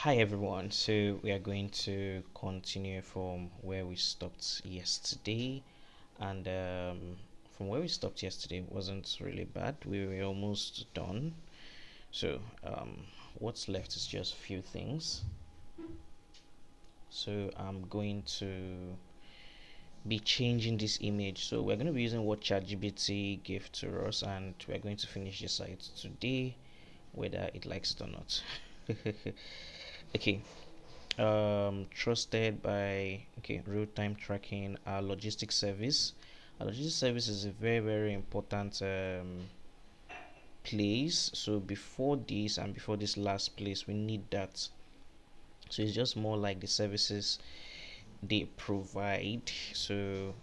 Hi everyone, so we are going to continue from where we stopped yesterday, and from where we stopped yesterday wasn't really bad. We were almost done. So what's left is just a few things. So I'm going to be changing this image. So we're going to be using what ChatGPT gave to us, and we're going to finish the site today, whether it likes it or not. Okay, trusted by real-time tracking. Our logistics service, is a very important place. So before this and before this last place, we need that. So it's just more like the services they provide. So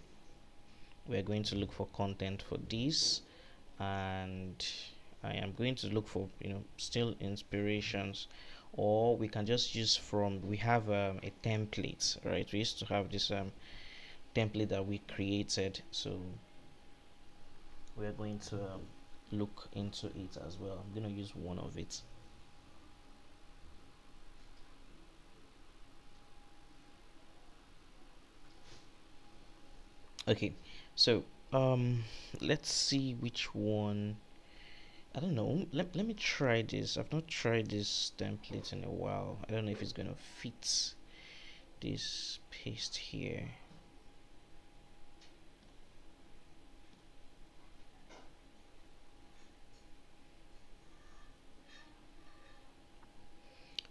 we're going to look for content for this, and I am going to look for still inspirations, or we can just use from we have a template, right? We used to have this template that we created, so we're going to look into it as well. I'm going to use one of it. Okay, so let's see which one. I don't know. Let me try this. I've not tried this template in a while. I don't know if it's gonna fit this paste here.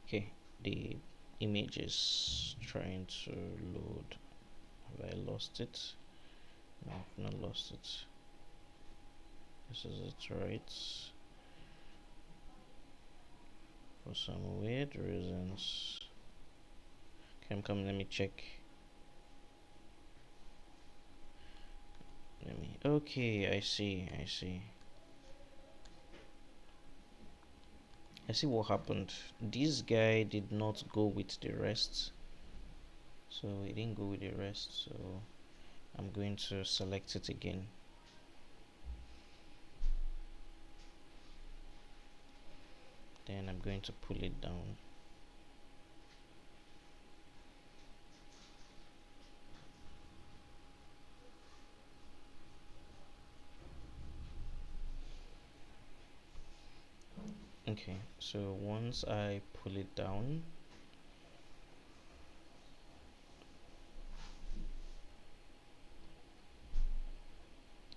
Okay, the image is trying to load. Have I lost it? No, I've not lost it. This is it, right? For some weird reasons. Okay, I'm coming. Let me check. Let me. Okay, I see. I see what happened. This guy did not go with the rest, so he didn't go with the rest. So I'm going to select it again. Then I'm going to pull it down. Okay, so once I pull it down,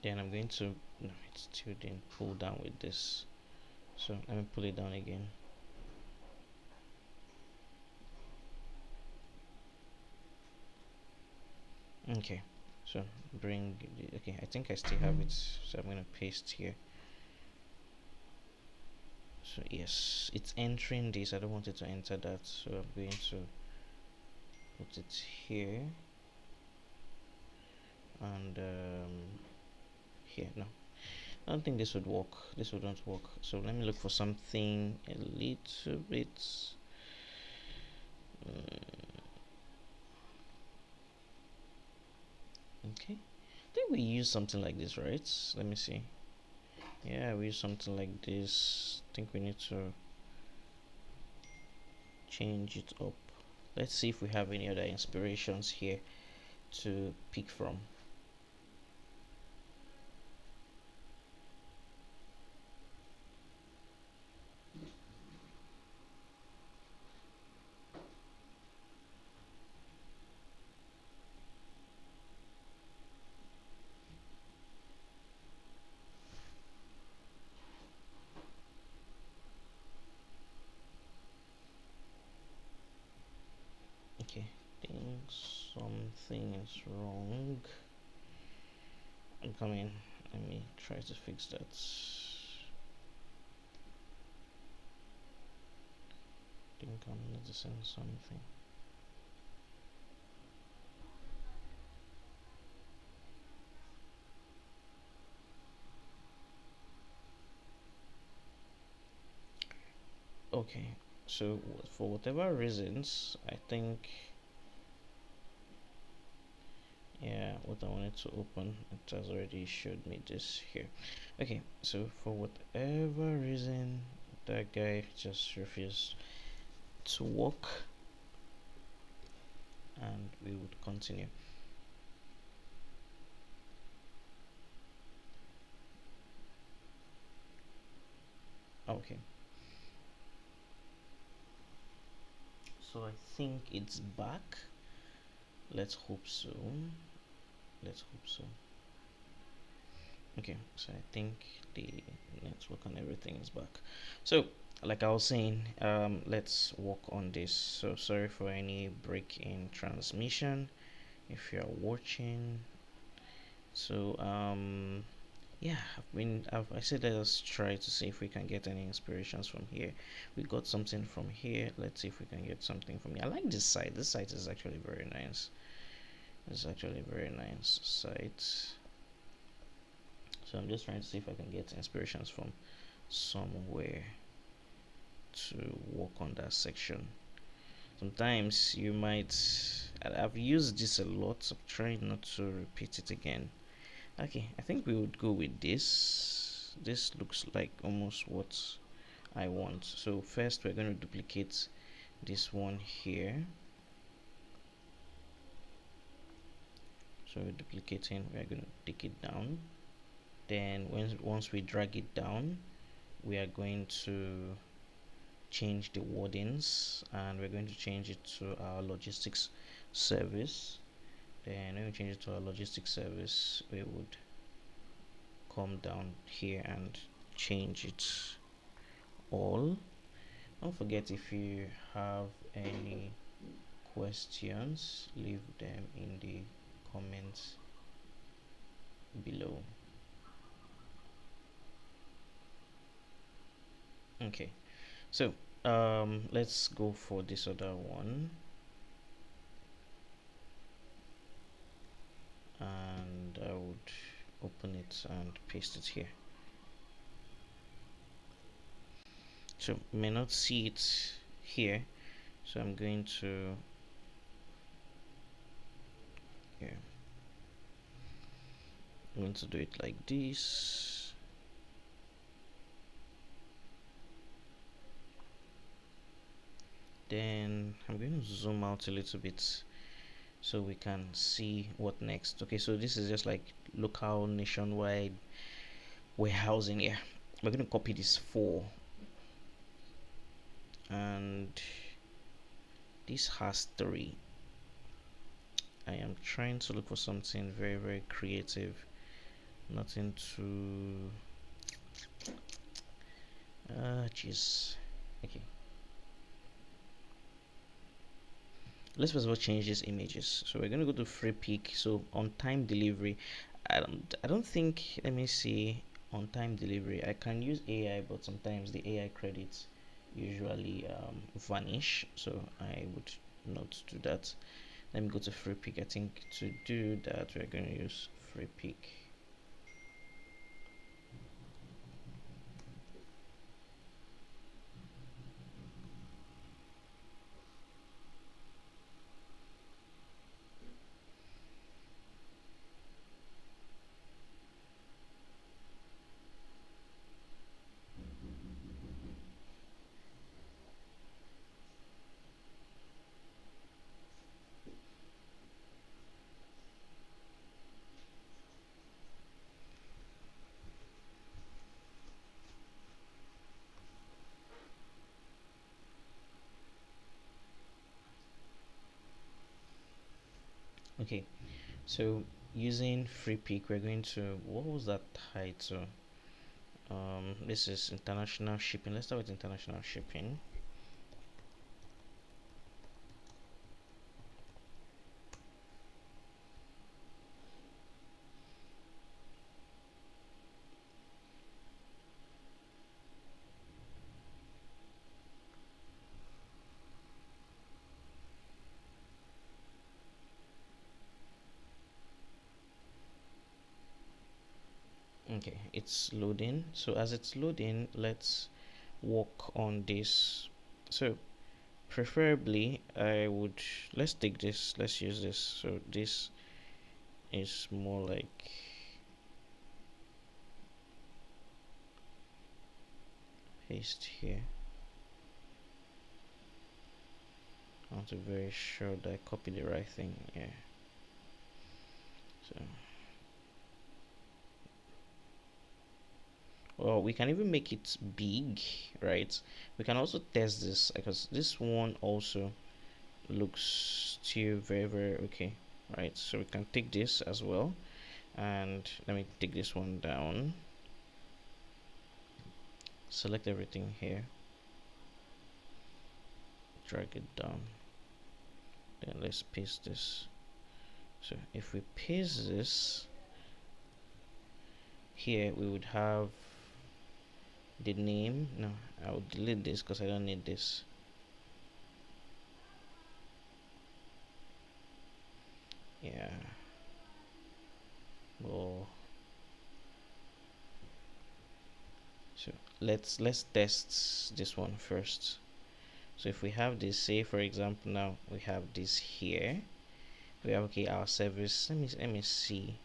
then I'm going to, no, it still didn't pull down with this, so let me pull it down again. Okay, so bring, okay, I think I still have it, so I'm going to paste here. So yes, it's entering this. I don't want it to enter that, so I'm going to put it here, and here. No, I don't think this would work. This wouldn't work. So let me look for something a little bit. Okay, I think we use something like this, right? Let me see. Yeah, we use something like this. I think we need to change it up. Let's see if we have any other inspirations here to pick from. Okay, I think something is wrong. I'm coming. Let me try to fix that. I think I'm noticing something. Okay, so for whatever reasons, I think, yeah, what I wanted to open, it has already showed me this here. Okay, so for whatever reason, that guy just refused to work, and we would continue. Okay, so I think it's back. Let's hope so. Let's hope so. Okay, so I think the network and everything is back. So like I was saying, let's work on this. So sorry for any break in transmission if you're watching. So yeah, I said let's try to see if we can get any inspirations from here. We got something from here. Let's see if we can get something from here. I like this site. This site is actually very nice. It's actually a very nice site. So I'm just trying to see if I can get inspirations from somewhere to work on that section. Sometimes you might, I've used this a lot, so I'm trying not to repeat it again. Okay, I think we would go with this. This looks like almost what I want. So first we're going to duplicate this one here. So we're duplicating, we're going to take it down. Then once we drag it down, we are going to change the wordings, and we're going to change it to our logistics service. Then when we change it to our logistics service, we would come down here and change it all. Don't forget, if you have any questions, leave them in the comments below. Okay, so let's go for this other one, and I would open it and paste it here. So you may not see it here, so I'm going to here. I'm going to do it like this. Then I'm going to zoom out a little bit so we can see what next. Okay, so this is just like local nationwide warehousing here. We're going to copy this 4, and this has 3. I am trying to look for something very, very creative, nothing too jeez. Okay, let's first of all change these images. So we're going to go to free pick. So on time delivery, I don't think, let me see, on time delivery I can use AI, but sometimes the AI credits usually vanish, so I would not do that. Let me go to free pick. I think to do that we're going to use free pick. Okay, so using free pick, we're going to, what was that title? This is international shipping. Let's start with international shipping. Okay, it's loading. So as it's loading, let's work on this. So preferably I would, let's take this, let's use this. So this is more like, paste here. want to be very sure that I copy the right thing. Yeah. So, well, we can even make it big, right? We can also test this because this one also looks still very okay, right? So we can take this as well, and let me take this one down, select everything here, drag it down, then let's paste this. So if we paste this here, we would have the name. No, I will delete this because I don't need this. Yeah. Well, so let's test this one first. So if we have this, say for example, now we have this here, we have, okay, our service. Let me see.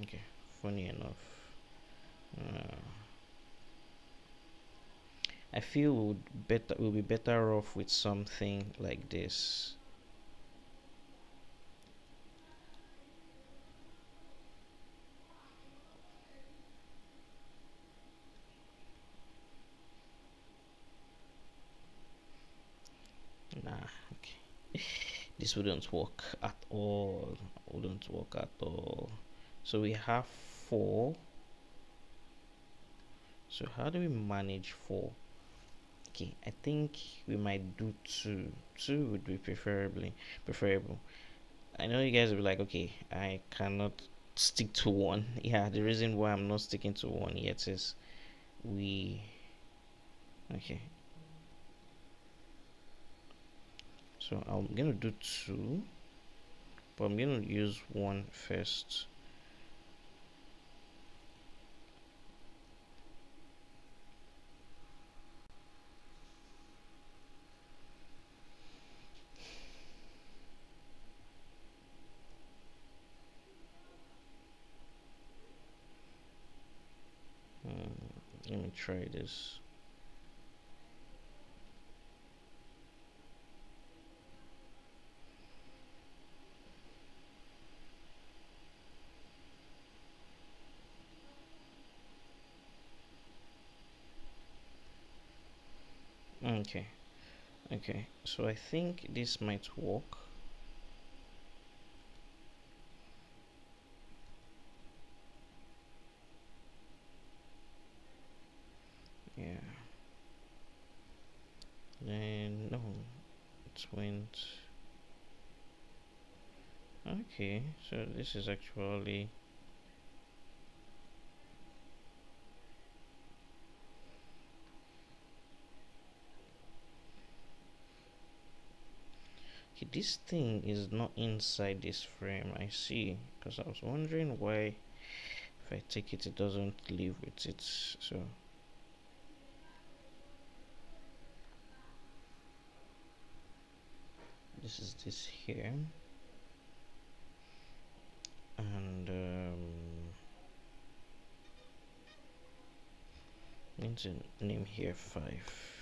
Okay, funny enough, I feel we'll be better off with something like this. Nah, okay. This wouldn't work at all. Wouldn't work at all. So we have 4. So how do we manage 4? Okay, I think we might do 2. 2 would be preferable. I know you guys will be like, okay, I cannot stick to one. Yeah, the reason why I'm not sticking to one yet is okay. So I'm gonna do 2, but I'm gonna use 1 first. Let me try this. Okay, so I think this might work. Yeah, then no, it went. Okay, so this is actually, okay, this thing is not inside this frame. I see, because I was wondering why if I take it, it doesn't leave with it. So this is this here, and need to name here 5.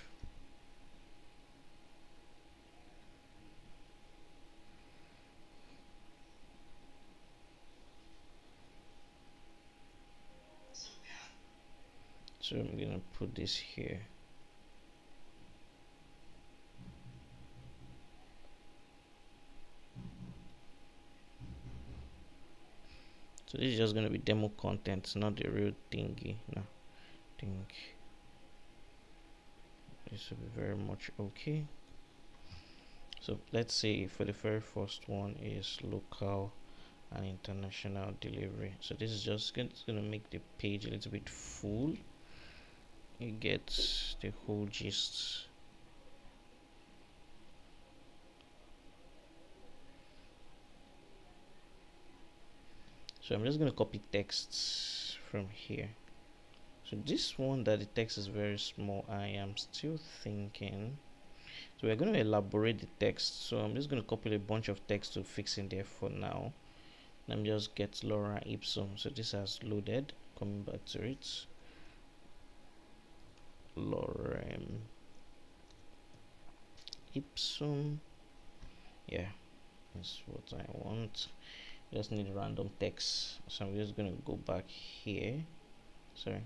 So I'm gonna put this here. So this is just gonna be demo content, not the real thingy. No, I think this will be very much okay. So let's say for the very first one is local and international delivery. So this is just gonna make the page a little bit full. You get the whole gist. So I'm just gonna copy texts from here. So this one that the text is very small, I am still thinking. So we're going to elaborate the text. So I'm just going to copy a bunch of text to fix in there for now. Let me just get Laura Ipsum. So this has loaded. Coming back to it. lorem ipsum. Yeah, that's what I want. Just need random text, so I'm just gonna go back here. Sorry.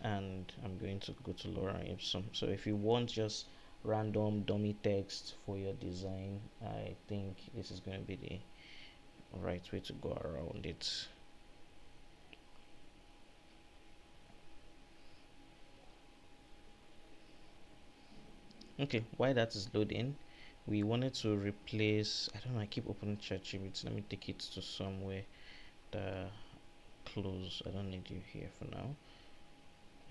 And I'm going to go to lorem ipsum. So if you want just random dummy text for your design, I think this is going to be the right way to go around it. Okay, while that is loading, we wanted to replace, I don't know, I keep opening ChatGPT. Let me take it to somewhere that close. I don't need you here for now.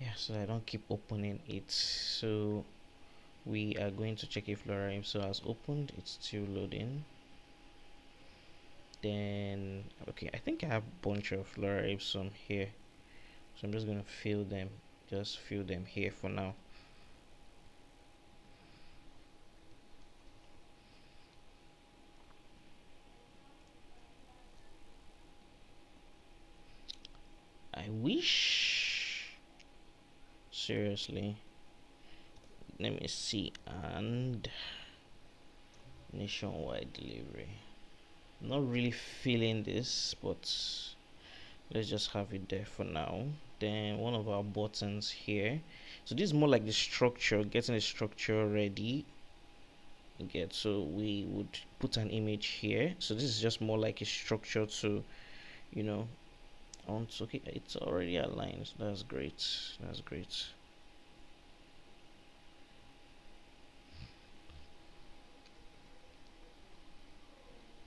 Yeah, so I don't keep opening it. So we are going to check if lorem ipsum has opened. It's still loading. Then okay, I think I have a bunch of lorem ipsum here, so I'm just gonna fill them, just fill them here for now. I wish, seriously, let me see. And nationwide delivery, not really feeling this, but let's just have it there for now. Then one of our buttons here, so this is more like the structure, getting the structure ready. Get, so we would put an image here. So this is just more like a structure to, you know, okay, it's already aligned. That's great. That's great.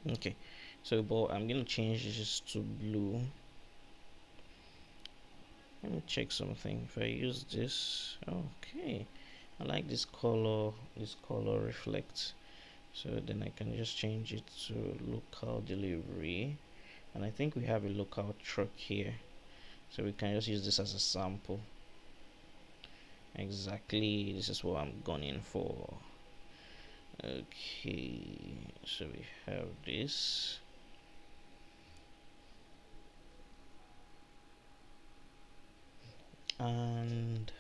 Okay, so but I'm gonna change this to blue. Let me check something. If I use this, okay, I like this color. This color reflects. So then I can just change it to local delivery, and I think we have a local truck here, so we can just use this as a sample. Exactly, this is what I'm gunning for. Okay, so we have this. And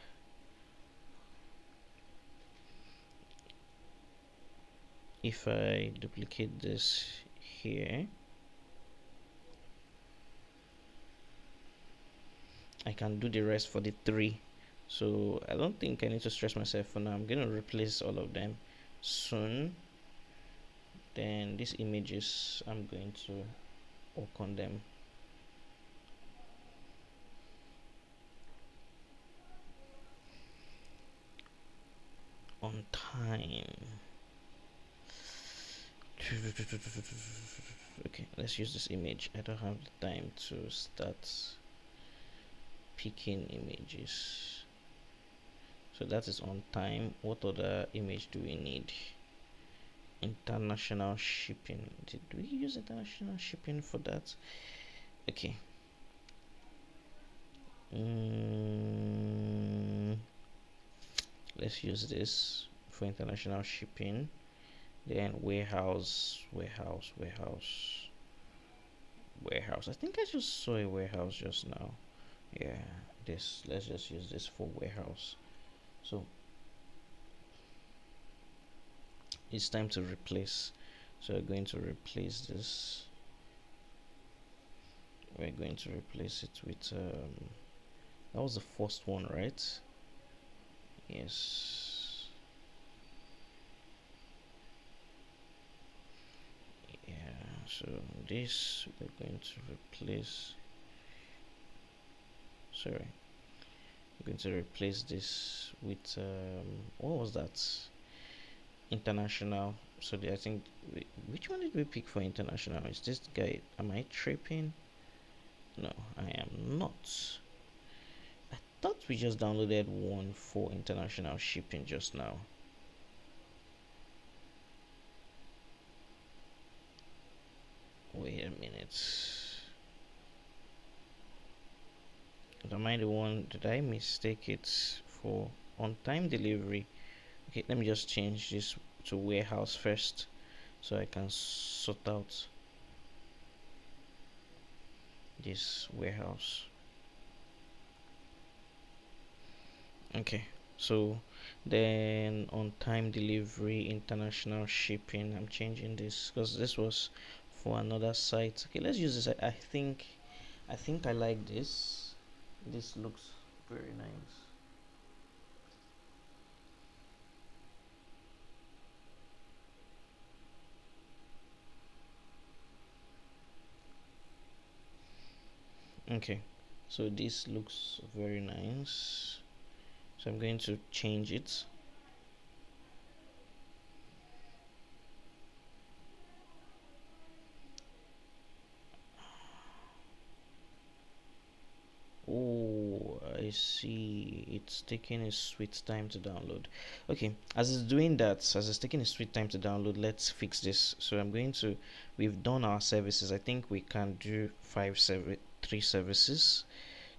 if I duplicate this here, I can do the rest for the three. So I don't think I need to stress myself for now. I'm gonna replace all of them soon. Then these images, I'm going to work on them. On time. Okay, let's use this image. I don't have the time to start picking images. So that is on time. What other image do we need? International shipping. Did we use international shipping for that? Okay. Let's use this for international shipping. Then warehouse. I think I just saw a warehouse just now. Yeah, this, let's just use this for warehouse. So it's time to replace. So we're going to replace this. We're going to replace it with that was the first one, right? Yes. Yeah, so this we're going to replace, sorry, I'm going to replace this with what was that? International. So I think which one did we pick for international? Is this guy? Am I tripping? No, I am not. I thought we just downloaded one for international shipping just now. Wait a minute. Am I the one? Did I mistake it for on-time delivery? Okay, let me just change this to warehouse first, so I can sort out this warehouse. Okay, so then on time delivery, international shipping, I'm changing this because this was for another site. Okay, let's use this. I think I like this. This looks very nice. Okay, so this looks very nice. So I'm going to change it. Oh, I see. It's taking a sweet time to download. Okay, as it's doing that, as it's taking a sweet time to download, let's fix this. So I'm going to, we've done our services. I think we can do three services.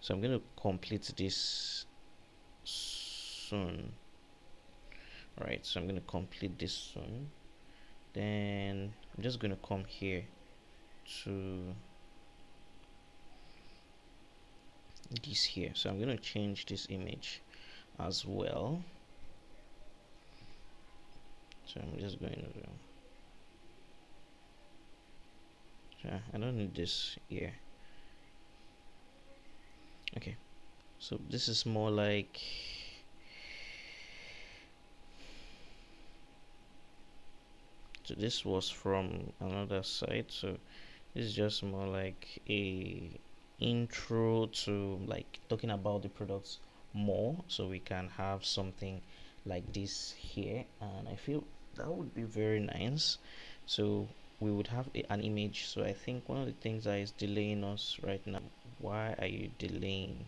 So I'm going to complete this soon. All right, so I'm going to complete this soon. Then I'm just going to come here to this here. So I'm going to change this image as well. So I'm just going to, I don't need this here. Okay, so this is more like, so this was from another site, so this is just more like a intro to like talking about the products more, so we can have something like this here, and I feel that would be very nice. So we would have an image. So I think one of the things that is delaying us right now, why are you delaying?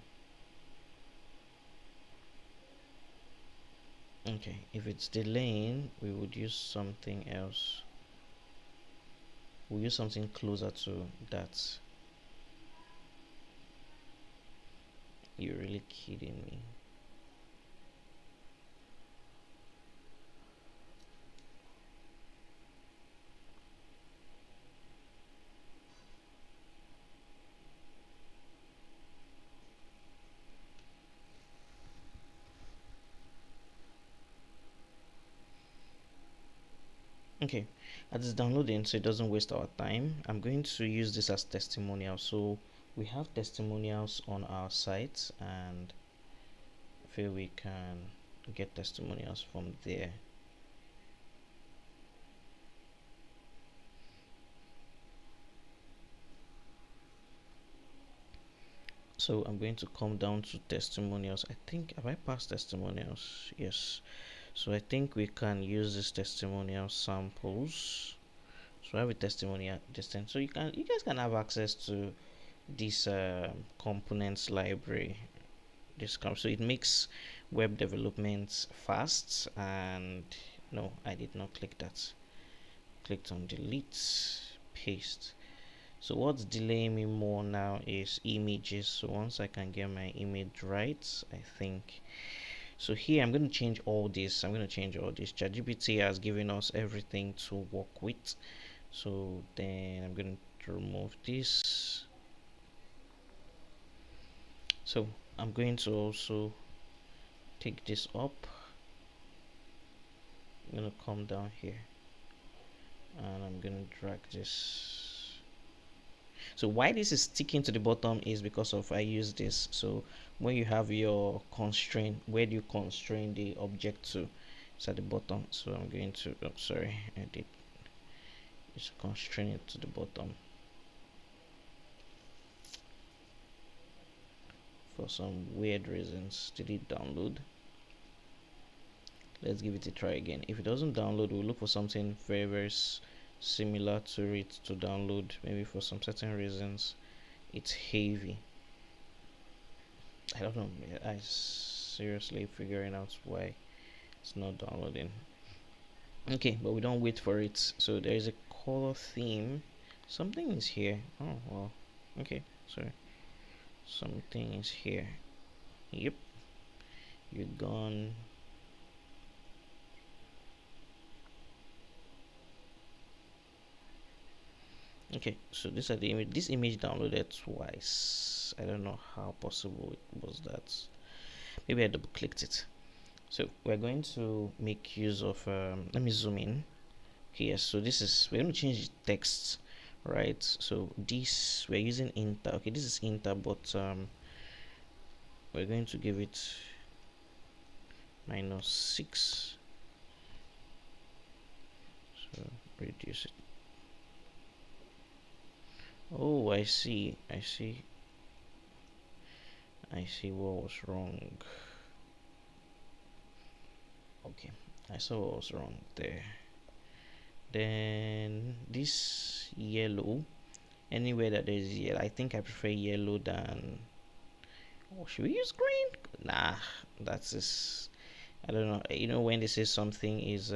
Okay, if it's delaying, we would use something else. We'll use something closer to that. You're really kidding me. Okay, as it's downloading, so it doesn't waste our time, I'm going to use this as testimonial. So we have testimonials on our site, and I feel we can get testimonials from there. So I'm going to come down to testimonials. I think, have I passed testimonials? Yes. So I think we can use this testimonial samples. So I have a testimonial distance. So you guys can have access to this components library. This comes, so it makes web development fast. And no, I did not click that. Clicked on delete, paste. So what's delaying me more now is images. So once I can get my image right, I think, so here I'm going to change all this. ChatGPT has given us everything to work with. So then I'm going to remove this. So I'm going to also take this up. I'm going to come down here, and I'm going to drag this. So why this is sticking to the bottom is because of I use this. So when you have your constraint, where do you constrain the object to? It's at the bottom. So I'm going to, oh, sorry, I did just constrain it to the bottom for some weird reasons. Did it download? Let's give it a try again. If it doesn't download, we'll look for something very similar to it to download. Maybe for some certain reasons it's heavy. I don't know. I seriously figuring out why it's not downloading. Okay, but we don't wait for it. So there is a color theme. Something is here. Oh well. Okay, sorry. Something is here. Yep. You're gone. Okay, so these are the image. This image downloaded twice. I don't know how possible it was that. maybe I double clicked it. So we're going to make use of let me zoom in. Okay, yes, so this is, we're going to change the text, right? So this, we're using inter. Okay, this is inter, but we're going to give it -6. So reduce it. Oh, I see what was wrong. Okay, I saw what was wrong there. Then this yellow, anywhere that there's yellow, I think I prefer yellow than, oh, should we use green? Nah, that's just, I don't know. You know, when they say something is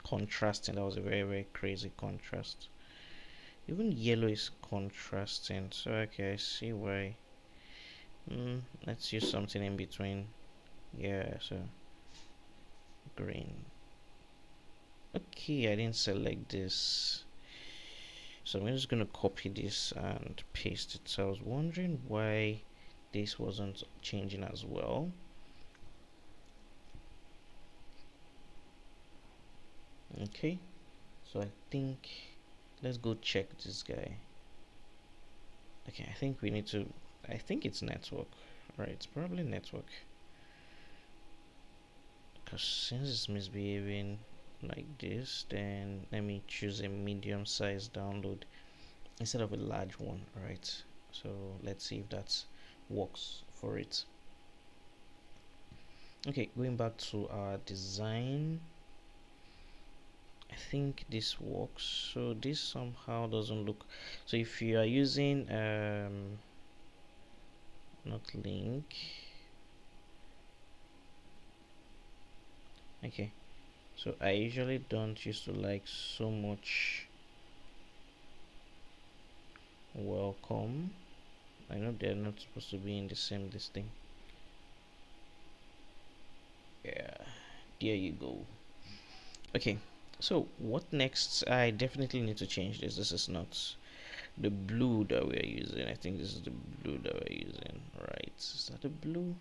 contrasting, that was a very, very crazy contrast. Even yellow is contrasting, so okay, I see why. Let's use something in between. Yeah, so green. Okay, I didn't select this, so I'm just gonna copy this and paste it. So I was wondering why this wasn't changing as well. Okay, so I think let's go check this guy. Okay, I think we need to, I think it's network, right? It's probably network, because since it's misbehaving like this, then let me choose a medium size download instead of a large one, right? So let's see if that works for it. Okay, going back to our design, I think this works. So this somehow doesn't look, so if you are using not link, okay, so I usually don't used to like so much welcome. I know they're not supposed to be in the same this thing. Yeah, there you go. Okay, so what next? I definitely need to change this. This is not the blue that we're using. I think this is the blue that we're using, right? Is that the blue?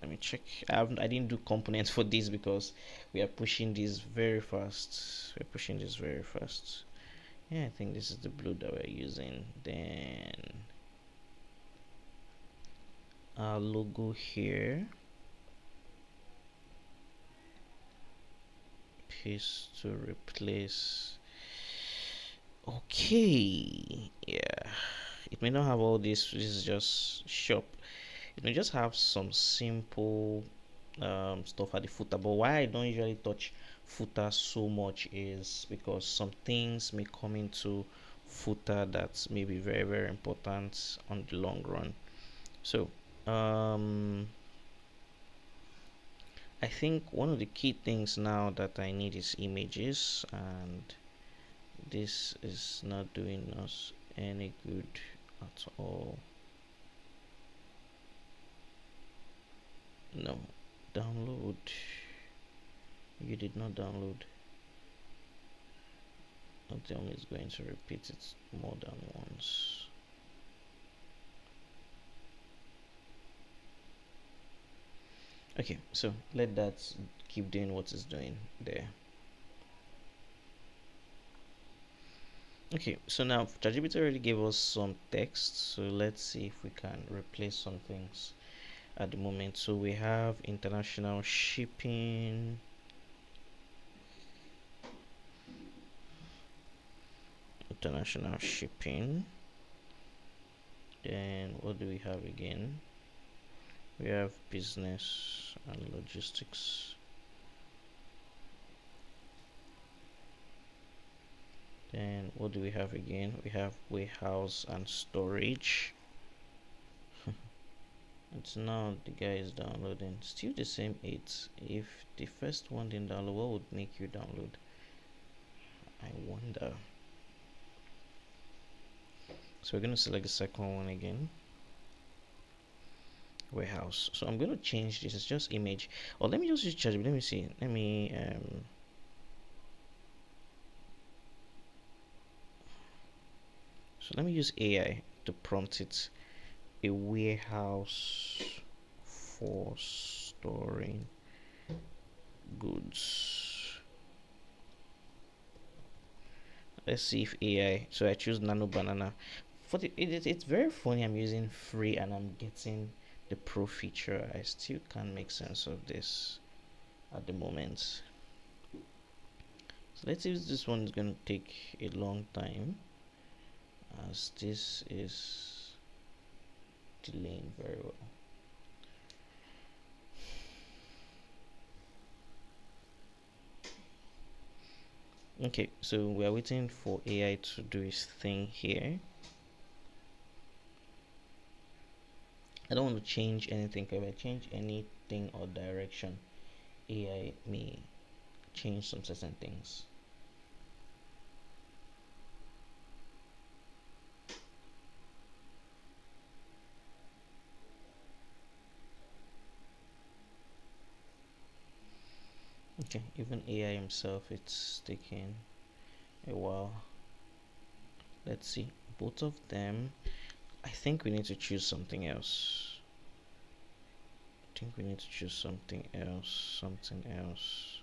Let me check. I didn't do components for this because we are pushing this very fast. We're pushing this very fast. Yeah, I think this is the blue that we're using. Then our logo here, paste to replace. Okay, yeah, it may not have all this. This is just shop. It may just have some simple stuff at the footer, but why I don't usually touch footer so much is because some things may come into footer that may be very, very important on the long run. So I think one of the key things now that I need is images, and this is not doing us any good at all. No, download. You did not download. Don't tell me it's going to repeat it more than once. Okay, so let that keep doing what it's doing there. Okay, so now ChatGPT already gave us some text, so let's see if we can replace some things at the moment. So we have international shipping, then what do we have again? We have business and logistics, then what do we have again? We have warehouse and storage. It's now the guy is downloading, still the same 8. If the first one didn't download, what would make you download? I wonder. So we're going to select the second one again, warehouse. So I'm going to change this. It's just image, or let me just use ChatGPT. Let me see. Let me so let me use AI to prompt it a warehouse for storing goods. Let's see if AI. So I choose nano banana. For it's very funny. I'm using free and I'm getting the pro feature. I still can't make sense of this at the moment. So let's see if this one is going to take a long time, as this is delaying very well. Okay, so we are waiting for AI to do its thing here. I don't want to change anything. If I change anything or direction, AI may change some certain things. Okay, even AI himself, it's taking a while. Let's see, both of them. I think we need to choose something else. Something else.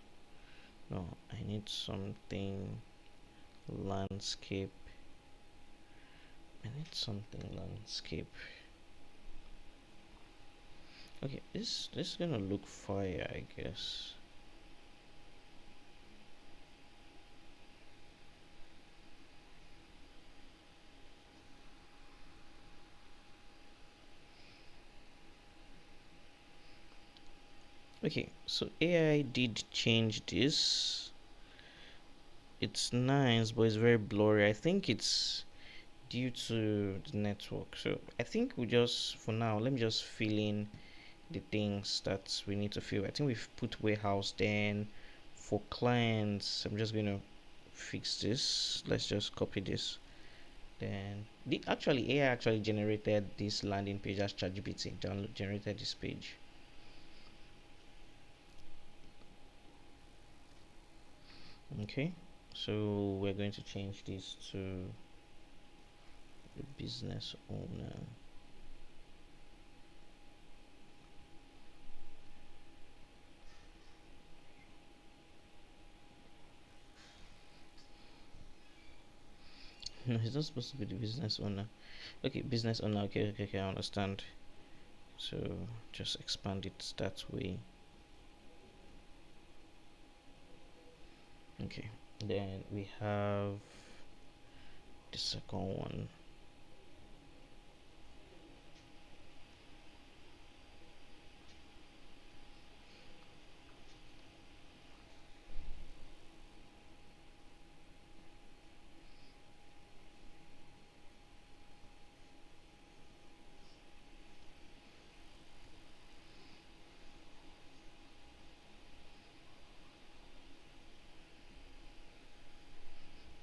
No, I need something landscape. Okay, this is gonna look fire, I guess. Okay, so AI did change this. It's nice, but it's very blurry. I think it's due to the network. So I think we just, for now, let me just fill in the things that we need to fill. I think we've put warehouse. Then for clients, I'm just going to fix this. Let's just copy this. Then the actually AI actually generated this landing page as ChatGPT generated this page. Okay, so we're going to change this to the business owner. No, he's not supposed to be the business owner. Okay, business owner. Okay, I understand. So just expand it that way. Okay, then we have the second one.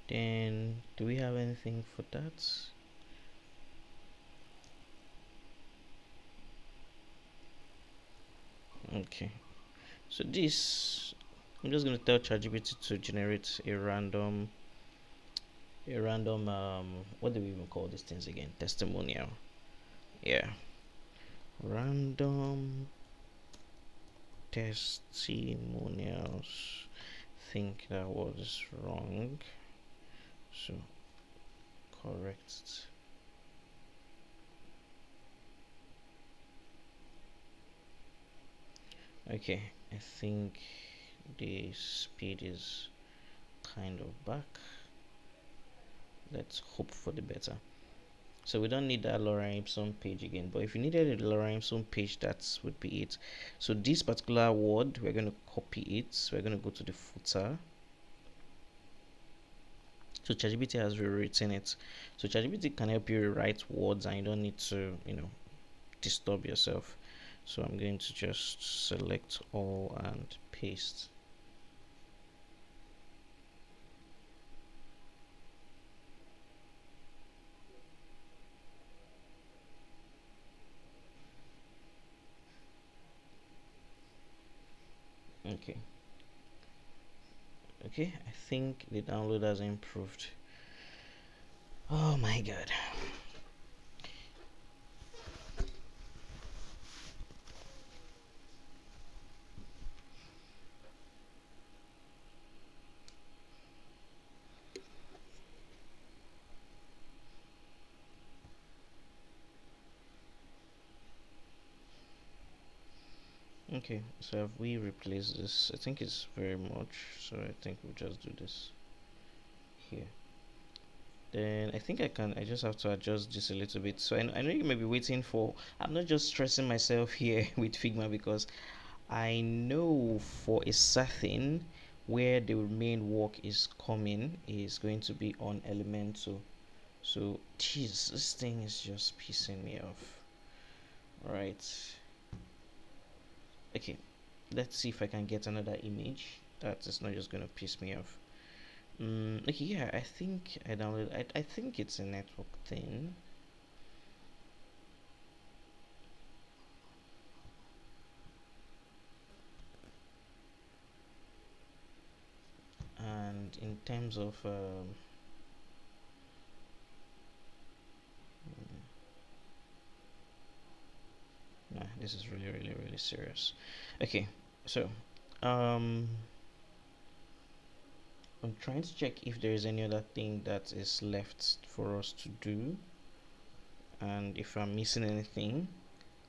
Then do we have anything for that? Okay, so this, I'm just going to tell ChatGPT to generate a random what do we even call these things again? Testimonial. Yeah, random testimonials. Think that was wrong, so correct. Okay, I think the speed is kind of back. Let's hope for the better. So we don't need that Lorem Ipsum page again, but if you needed a Lorem Ipsum page, that would be it. So this particular word, we're going to copy it. So we're going to go to the footer. So ChatGPT has rewritten it. So ChatGPT can help you rewrite words and you don't need to, disturb yourself. So I'm going to just select all and paste. Okay, I think the download has improved. Oh my god. Okay, so have we replaced this? I think it's very much, so I think we'll just do this here. Then I just have to adjust this a little bit. So I know you may be waiting for, I'm not just stressing myself here with Figma, because I know for a certain where the main work is coming is going to be on Elementor. So, geez, this thing is just pissing me off. Alright. Okay, let's see if I can get another image that is not just gonna piss me off. Okay, yeah, I think I downloaded. I think it's a network thing. And in terms of nah, this is really serious. Okay, so um I'm trying to check if there is any other thing that is left for us to do, and if I'm missing anything.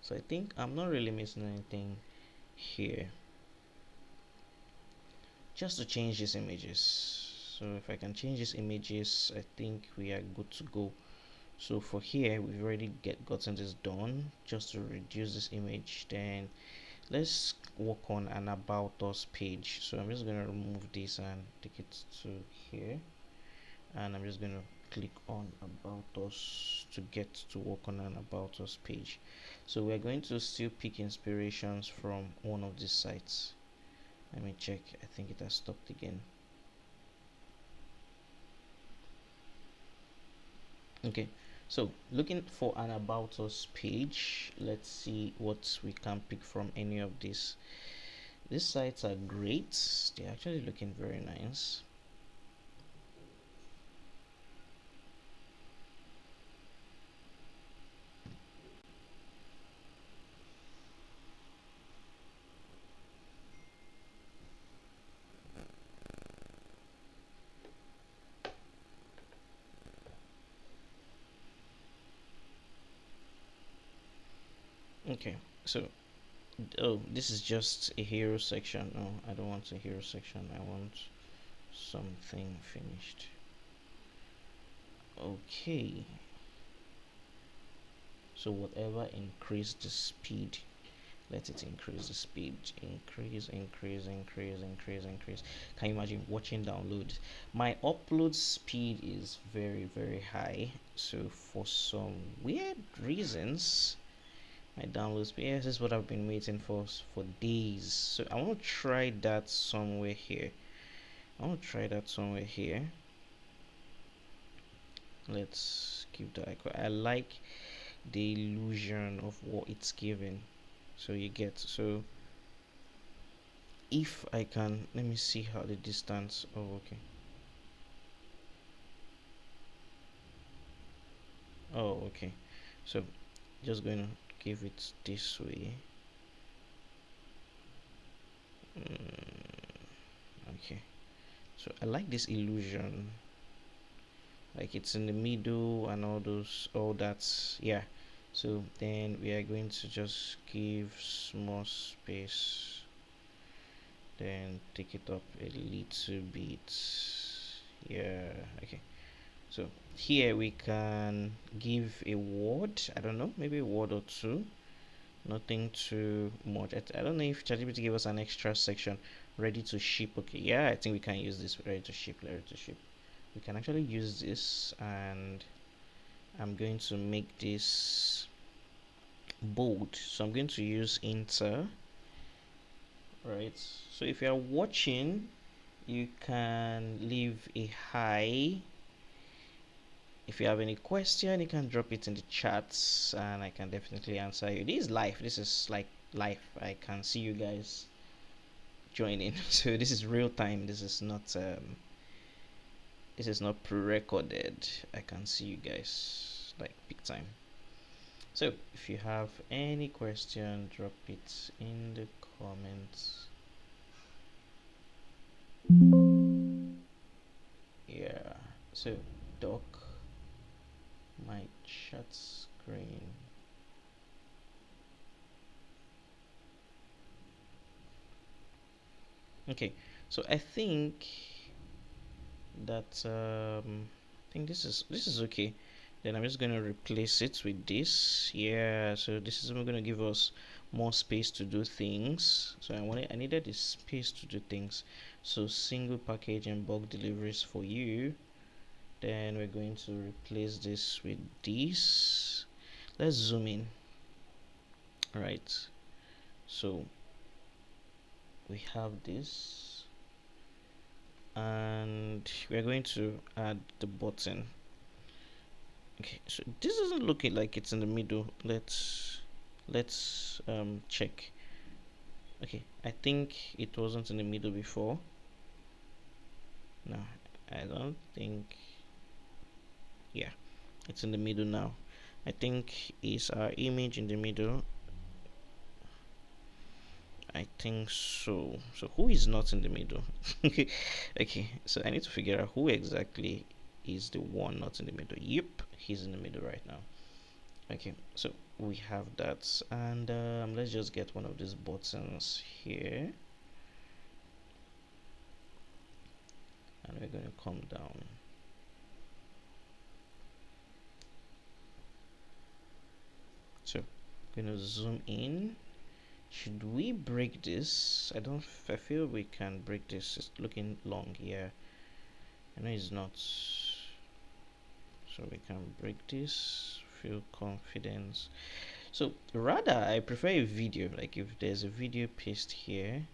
So I think I'm not really missing anything here. Just to change these images. So if I can change these images, I think we are good to go. So for here, we've already gotten this done. Just to reduce this image, then let's work on an about us page. So I'm just going to remove this and take it to here, and I'm just going to click on about us to get to work on an about us page. So we're going to still pick inspirations from one of these sites. Let me check. I think it has stopped again. Okay, so looking for an about us page, let's see what we can pick from any of these. These sites are great. They're actually looking very nice. Okay, so oh, this is just a hero section. No, I don't want a hero section. I want something finished. Okay, so whatever increase the speed, let it increase the speed. Increase. Can you imagine watching download? My upload speed is very high, so for some weird reasons my download speed, yes, this is what I've been waiting for days. So I want to try that somewhere here. Let's keep that. I like the illusion of what it's giving. So you get, so if I can, let me see how the distance. Oh, okay. Oh, okay. So just going to give it this way. Okay, so I like this illusion, like it's in the middle and all that's, yeah. So then we are going to just give small space, then take it up a little bit. Yeah, okay. So here we can give a word, I don't know, maybe a word or two, nothing too much. I don't know if ChatGPT gave us an extra section, ready to ship. Okay, yeah, I think we can use this. Ready to ship. We can actually use this, and I'm going to make this bold, so I'm going to use enter. Right, so if you're watching, you can leave a hi. If you have any question, you can drop it in the chats and I can definitely answer you. This is live. This is like live. I can see you guys joining. So this is real time. This is not pre-recorded. I can see you guys like big time. So if you have any question, drop it in the comments. Yeah, so doc my chat screen. Okay, so I think that I think this is okay. Then I'm just going to replace it with this. Yeah, so this is going to give us more space to do things. So I needed this space to do things. So single package and bulk deliveries for you. Then we're going to replace this with this. Let's zoom in. All right, so we have this, and we're going to add the button. Okay, so this doesn't look like it's in the middle. Let's check. Okay, I think it wasn't in the middle before. No, I don't think. Yeah, it's in the middle now. I think is our image in the middle. I think so. So who is not in the middle? Okay, so I need to figure out who exactly is the one not in the middle. Yep, he's in the middle right now. Okay, so we have that, and let's just get one of these buttons here, and we're going to come down. So I'm going to zoom in. Should we break this? I feel we can break this. It's looking long here. I know it's not. So we can break this. Feel confidence. So rather, I prefer a video. Like if there's a video paste here.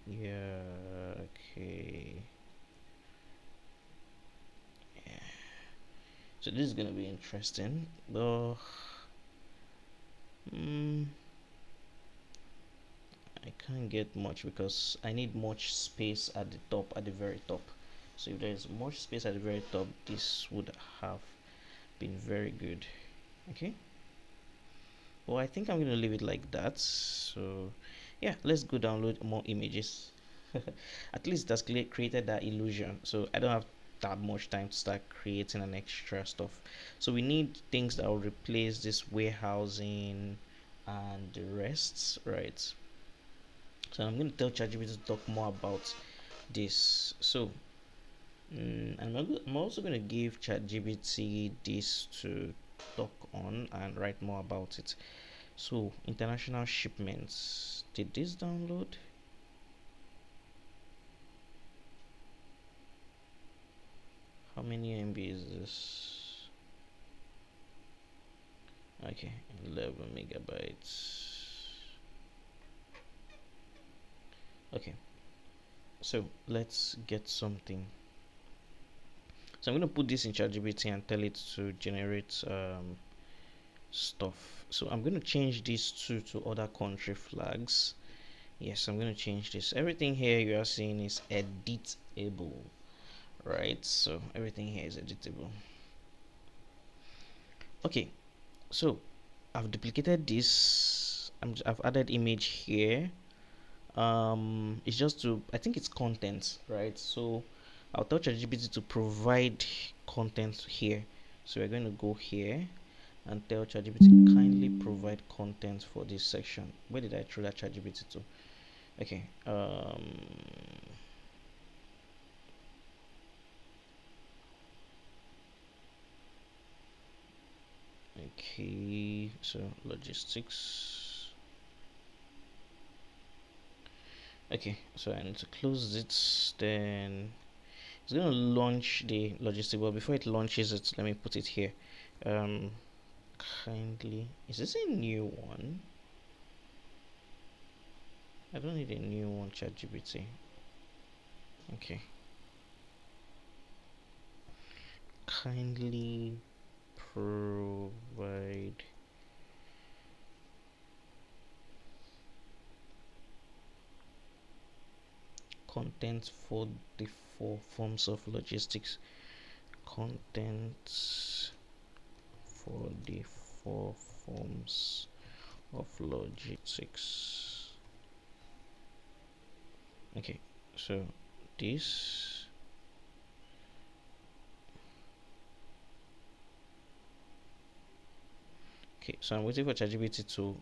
Yeah. Okay. Yeah. So this is gonna be interesting. Though. I can't get much because I need much space at the top, at the very top. So if there's much space at the very top, this would have been very good. Okay, well, I think I'm gonna leave it like that. So yeah, let's go download more images. At least that's created that illusion, so I don't have that much time to start creating an extra stuff. So we need things that will replace this warehousing and the rest, right? So I'm going to tell ChatGPT to talk more about this. So I'm also going to give ChatGPT this to talk on and write more about it. So international shipments. Did this download? How many MB is this? Okay, 11 megabytes. Okay, so let's get something. So I'm going to put this in ChatGPT and tell it to generate stuff. So I'm going to change these two to other country flags. Yes, I'm going to change this. Everything here you are seeing is editable, right? So everything here is editable. Okay, so I've duplicated this. I've added image here. It's just to, I think it's content, right? So I'll tell ChatGPT to provide content here. So we're going to go here and tell ChatGPT kindly provide content for this section. Where did I throw that ChatGPT to? Okay. Okay. So logistics. Okay. So I need to close it. Then it's gonna launch the logistic. But before it launches it, let me put it here. Kindly. Is this a new one? I don't need a new one, ChatGPT. Okay. Kindly provide content for the 4 forms of logistics. Content for the 4 forms of logistics. Okay, so this. Okay, so I'm waiting for ChatGPT to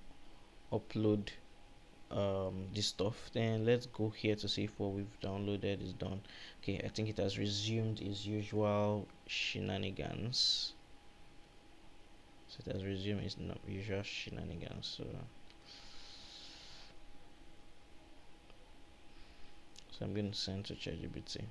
upload this stuff. Then let's go here to see if what we've downloaded is done. Okay, I think it has resumed its usual shenanigans. So it has resumed its usual shenanigans. So I'm going to send to ChatGPT.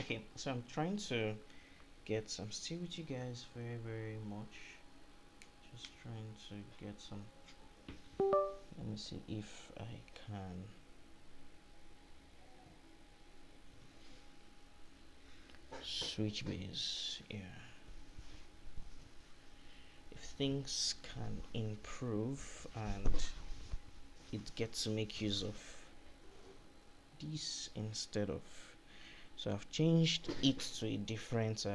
Okay, so I'm trying to I'm still with you guys very much. Just trying to get some. Let me see if I can. Switch base, yeah. If things can improve and it gets to make use of this instead of, so I've changed it to a different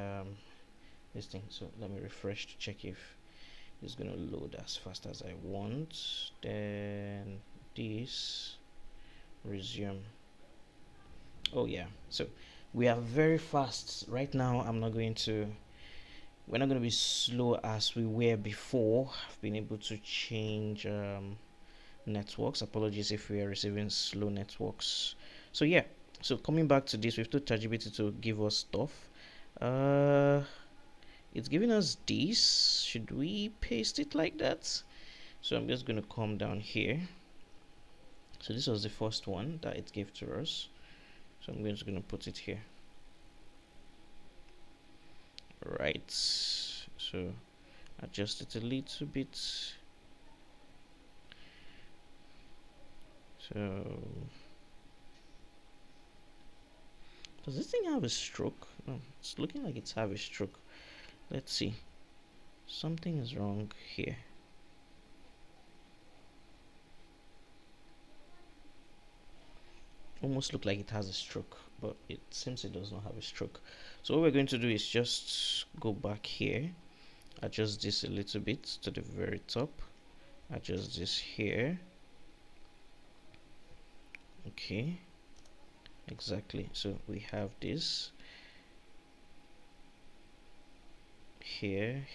this thing. So let me refresh to check if it's gonna load as fast as I want. Then this resume. Oh yeah, so we are very fast right now. We're not going to be slow as we were before. I've been able to change networks. Apologies if we are receiving slow networks. So yeah, so coming back to this, we've told ChatGPT to give us stuff. It's giving us this. Should we paste it like that? So I'm just going to come down here. So this was the first one that it gave to us. So I'm just going to put it here. Right, so adjust it a little bit. So does this thing have a stroke? No, it's looking like it's have a stroke. Let's see. Something is wrong here. Almost look like it has a stroke, but it seems it does not have a stroke. So what we're going to do is just go back here, adjust this a little bit to the very top, adjust this here. Okay, exactly. So we have this here.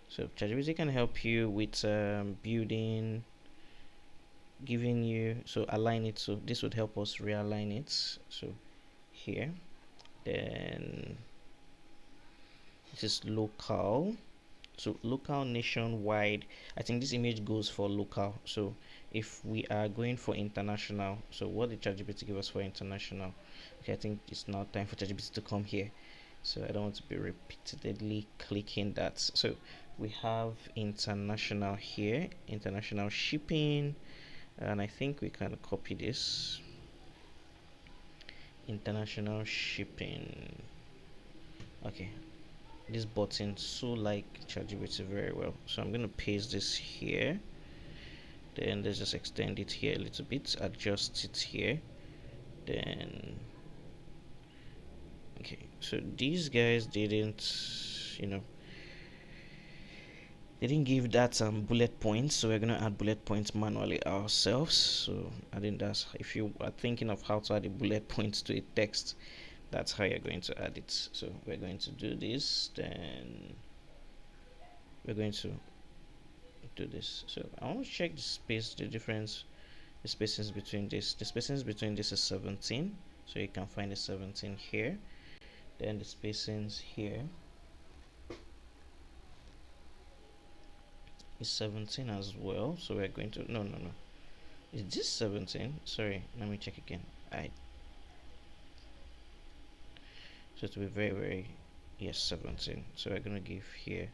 So ChatGPT can help you with building, giving you, so align it. So this would help us realign it. So here, then this is local. So local, nationwide. I think this image goes for local. So if we are going for international, so what did ChatGPT give us for international? Okay, I think it's now time for ChatGPT to come here. So I don't want to be repeatedly clicking that. So we have international here, international shipping, and I think we can copy this. International shipping. Okay, this button so like ChatGPT very well, so I'm going to paste this here. Then let's just extend it here a little bit, adjust it here. Then okay, so these guys didn't, they didn't give that bullet points, so we're gonna add bullet points manually ourselves. So I think that's, if you are thinking of how to add a bullet points to a text, that's how you're going to add it. So we're going to do this, then we're going to do this. So I want to check the space, the difference, the spacings between this. The spacings between this is 17, so you can find the 17 here. Then the spacings here is 17 as well. So we're going to no. Is this 17? Sorry, let me check again. I so to be very yes 17. So we're gonna give here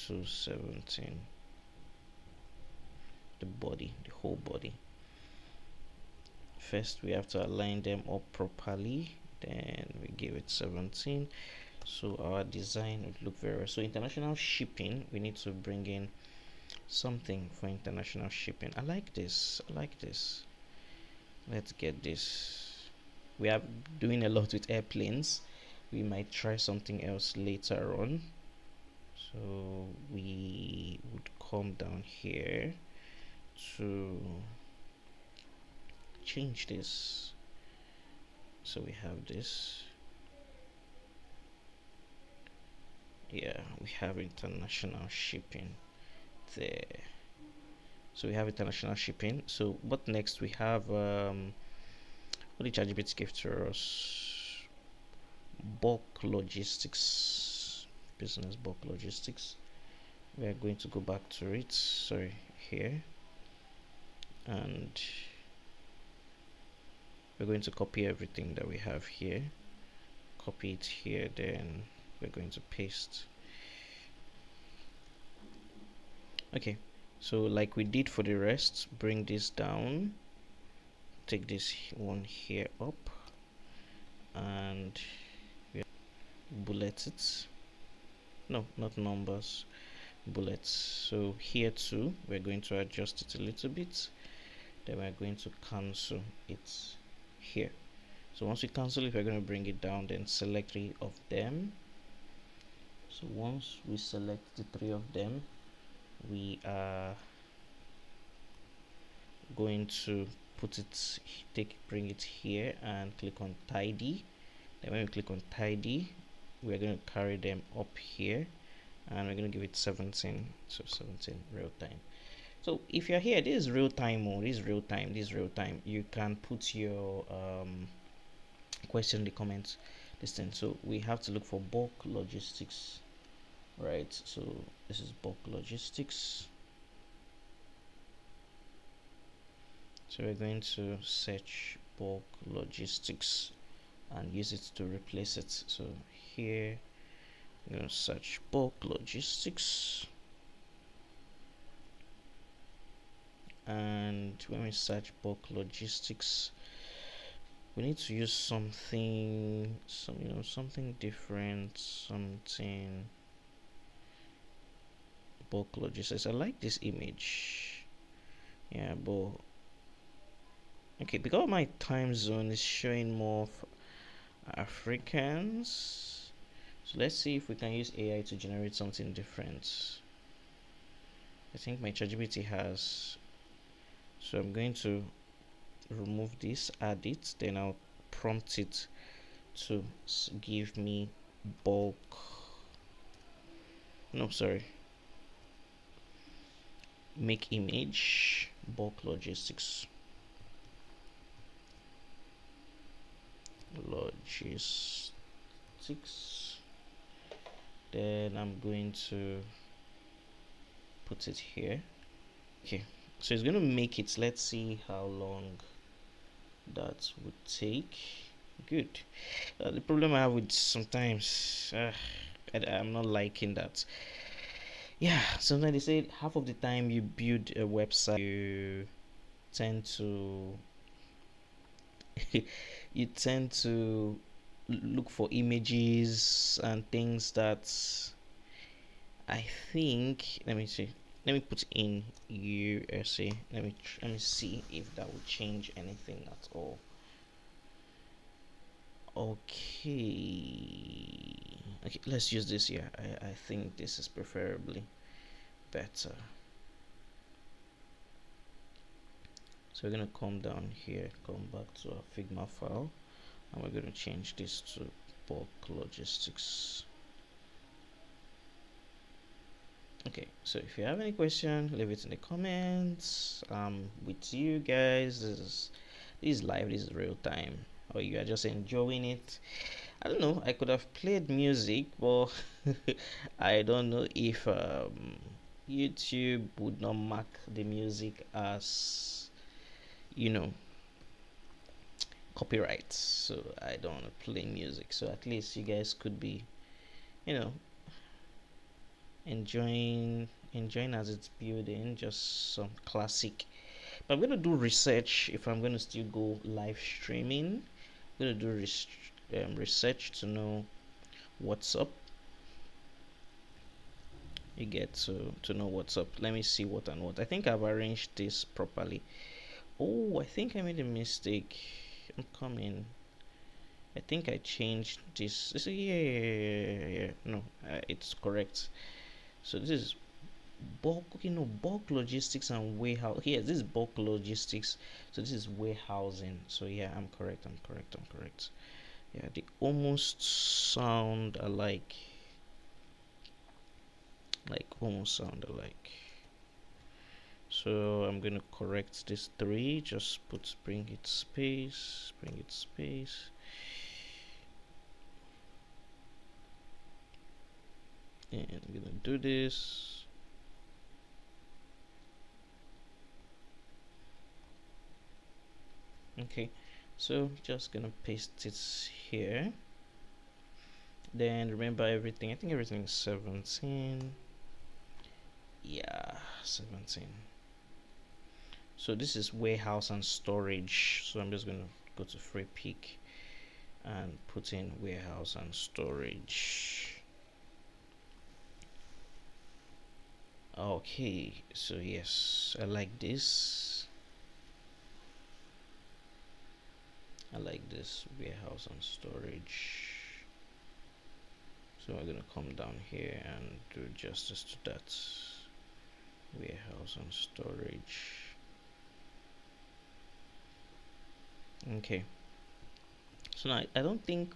to 17 the body, the whole body. First we have to align them up properly, then we give it 17, so our design would look very so international shipping. We need to bring in something for international shipping. I like this. Let's get this. We are doing a lot with airplanes. We might try something else later on. So we would come down here to change this. So we have this. Yeah, we have international shipping there. So we have international shipping. So what next? We have what did ChatGPT give to us? Bulk logistics, business bulk logistics. We are going to go back to it. Sorry, here, and we're going to copy everything that we have here. Copy it here, then we're going to paste. Okay, so like we did for the rest, bring this down, take this one here up, and bullet it. No, not numbers, bullets. So here too, we're going to adjust it a little bit, then we're going to cancel it here. So once we cancel it, we're going to bring it down, then select 3 of them. So once we select the 3 of them, we are going to bring it here and click on tidy. Then when we click on tidy, we're going to carry them up here, and we're going to give it 17. So 17 real time. So if you're here, this is real time mode. This is real time. You can put your question in the comments. Listen, so we have to look for bulk logistics, right? So this is bulk logistics. So we're going to search bulk logistics and use it to replace it. So here I'm going to search bulk logistics, and when we search bulk logistics, we need to use something different, something bulk logistics. I like this image. Yeah, but okay, because my time zone is showing more of Africans, so let's see if we can use AI to generate something different. I think my ChatGPT has, so I'm going to remove this, add it, then I'll prompt it to give me bulk, no sorry, make image bulk logistics. Then I'm going to put it here. Okay, so it's going to make it. Let's see how long that would take. Good. The problem I have with sometimes I'm not liking that. Yeah, sometimes they say half of the time you build a website, you tend to you tend to look for images and things that I think, let me see, let me put in USA, let me see if that would change anything at all. Okay, let's use this here. I think this is preferably better. So we're going to come down here, come back to our Figma file, and we're going to change this to bulk logistics. Okay, so if you have any question, leave it in the comments. With you guys, this is live, this is real time, or you are just enjoying it. I don't know, I could have played music, but I don't know if YouTube would not mark the music as, you know, copyright, so I don't want to play music. So at least you guys could be, you know, enjoying as it's building, just some classic. But I'm gonna do research if I'm gonna still go live streaming. I'm gonna do research to know what's up. You get to know what's up. Let me see what and what. I think I've arranged this properly. Oh, I think I made a mistake. I'm coming. I think I changed this. Yeah. No, it's correct. So this is bulk. Okay, no, bulk logistics and warehouse. Here, this is bulk logistics. So this is warehousing. So yeah, I'm correct. I'm correct. Yeah, they almost sound alike. Like almost sound alike. So I'm gonna correct this 3. Just bring it space. And I'm gonna do this. Okay, so just gonna paste it here. Then remember everything. I think everything is 17. Yeah, 17. So this is warehouse and storage. So I'm just gonna go to free pick and put in warehouse and storage. Okay, so yes, I like this. I like this warehouse and storage. So I'm gonna come down here and do justice to that. Warehouse and storage. Okay. So now I don't think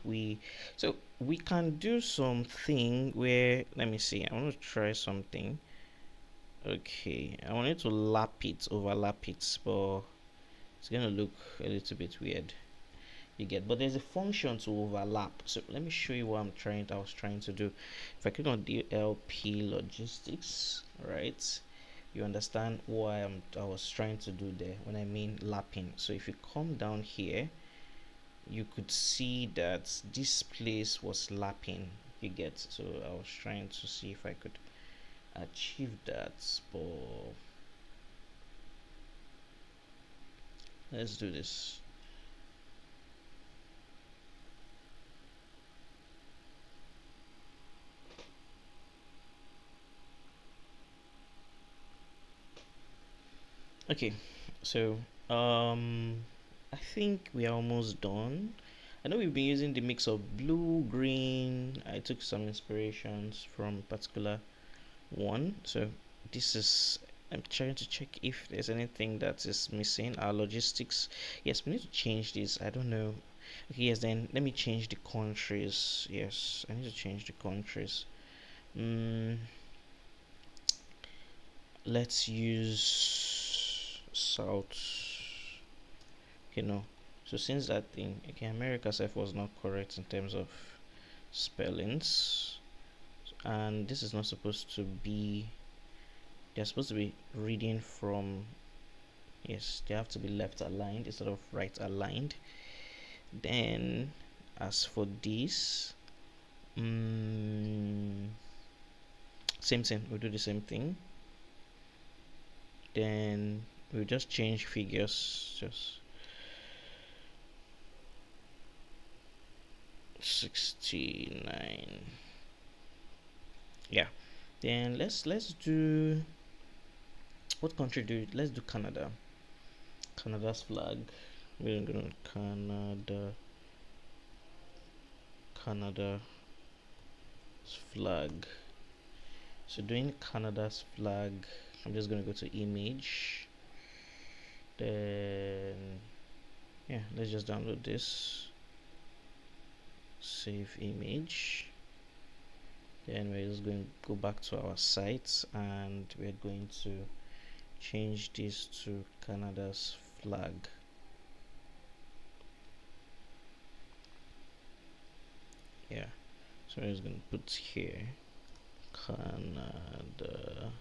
so we can do something where, let me see, I want to try something. Okay, I wanted to overlap it, but it's gonna look a little bit weird. You get, but there's a function to overlap. So let me show you what I was trying to do. If I click on DLP logistics, right, you understand what I was trying to do there when I mean lapping. So if you come down here, you could see that this place was lapping. You get, so I was trying to see if I could achieve that, but let's do this. Okay, so I think we are almost done. I know we've been using the mix of blue, green. I took some inspirations from particular one. So this is, I'm trying to check if there's anything that is missing. Our logistics. Yes, we need to change this. I don't know. Okay, yes, then let me change the countries. Yes, I need to change the countries. Let's use South. Okay, no. So since that thing, okay, America self was not correct in terms of spellings, and this is not supposed to be. They're supposed to be reading from. Yes, they have to be left aligned instead of right aligned. Then, as for this, same thing. We'll do the same thing. Then we'll just change figures. Just 69. Yeah. Then let's do, what country do it? Let's do Canada. Canada's flag. We're gonna Canada's flag. So doing Canada's flag, I'm just gonna go to image. Then yeah, let's just download this. Save image. Then we're just going to go back to our site and we're going to change this to Canada's flag. Yeah, so I'm just going to put here Canada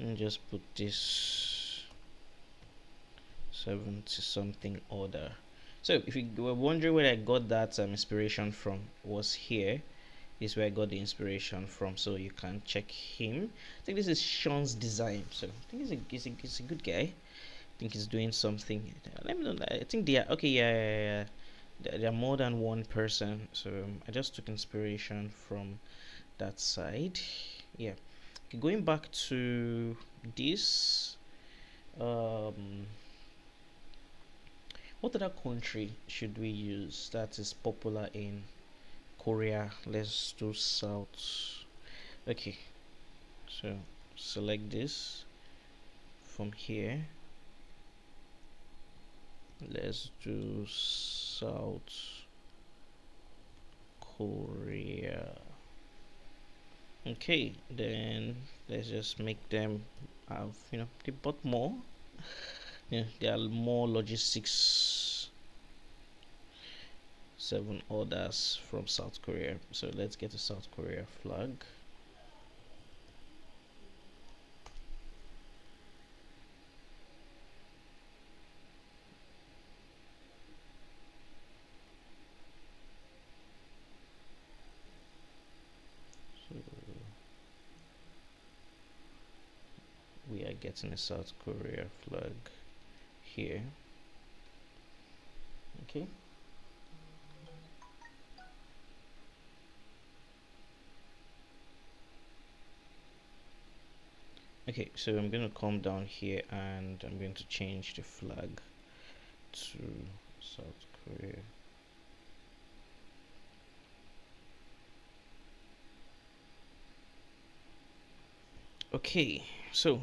and just put this 70 something order. So if you were wondering where I got that inspiration from, was here. This is where I got the inspiration from, so you can check him. I think this is Sean's design, so I think he's a good guy. I think he's doing something. Let me know. I think they are okay. Yeah. There are more than one person, so I just took inspiration from that side. Yeah. Okay, going back to this, what other country should we use that is popular in Korea? Let's do South. Okay, so select this from here. Let's do South Korea. Okay, then let's just make them have, they bought more. Yeah, there are more logistics 7 orders from South Korea. So let's get a South Korea flag. So we are getting a South Korea flag here. Okay. Okay, so I'm going to come down here and I'm going to change the flag to South Korea. Okay, so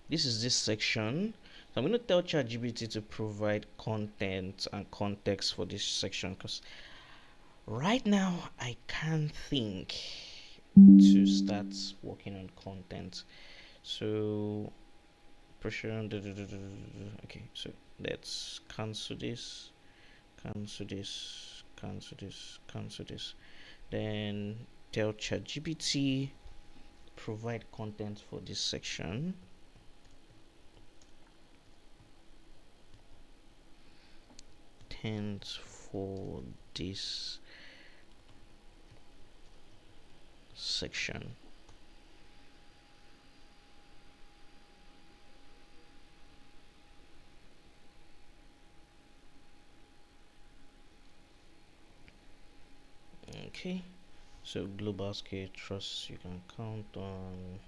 this is this section. So I'm going to tell ChatGPT to provide content and context for this section, because right now I can't think to start working on content. So pressure on okay, so let's cancel this, cancel this, cancel this, cancel this. Then tell ChatGPT provide content for this section. For this section. Okay, so global scale trust you can count on.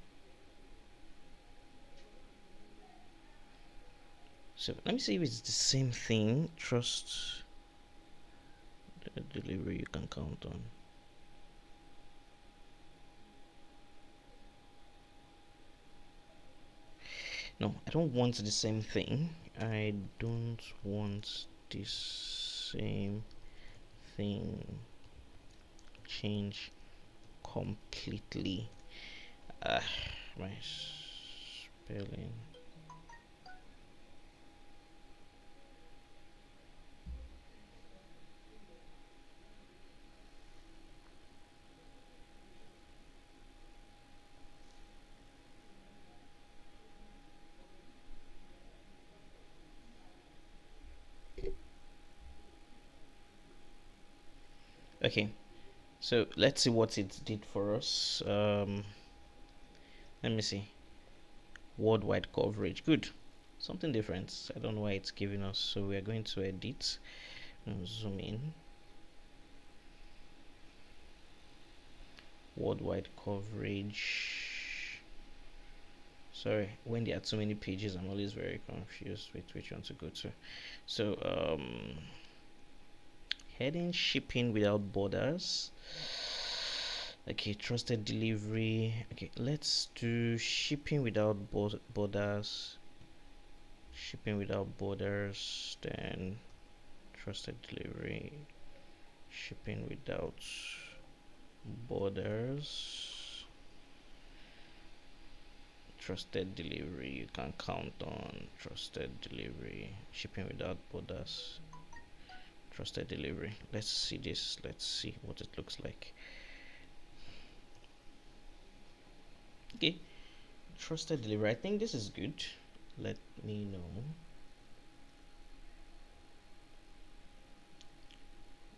So let me see if it's the same thing. Trust the delivery you can count on. No, I don't want the same thing. I don't want the same thing. Change completely. My spelling. Okay, so let's see what it did for us. Let me see. Worldwide coverage. Good. Something different. I don't know why it's giving us. So we are going to edit. Zoom in. Worldwide coverage. Sorry, when there are too many pages, I'm always very confused with which one to go to. So heading shipping without borders. Okay, trusted delivery. Okay, let's do shipping without borders. Shipping without borders. Then trusted delivery. Shipping without borders. Trusted delivery you can count on. Trusted delivery. Shipping without borders. Trusted delivery. Let's see this. Let's see what it looks like. Okay, trusted delivery. I think this is good. Let me know.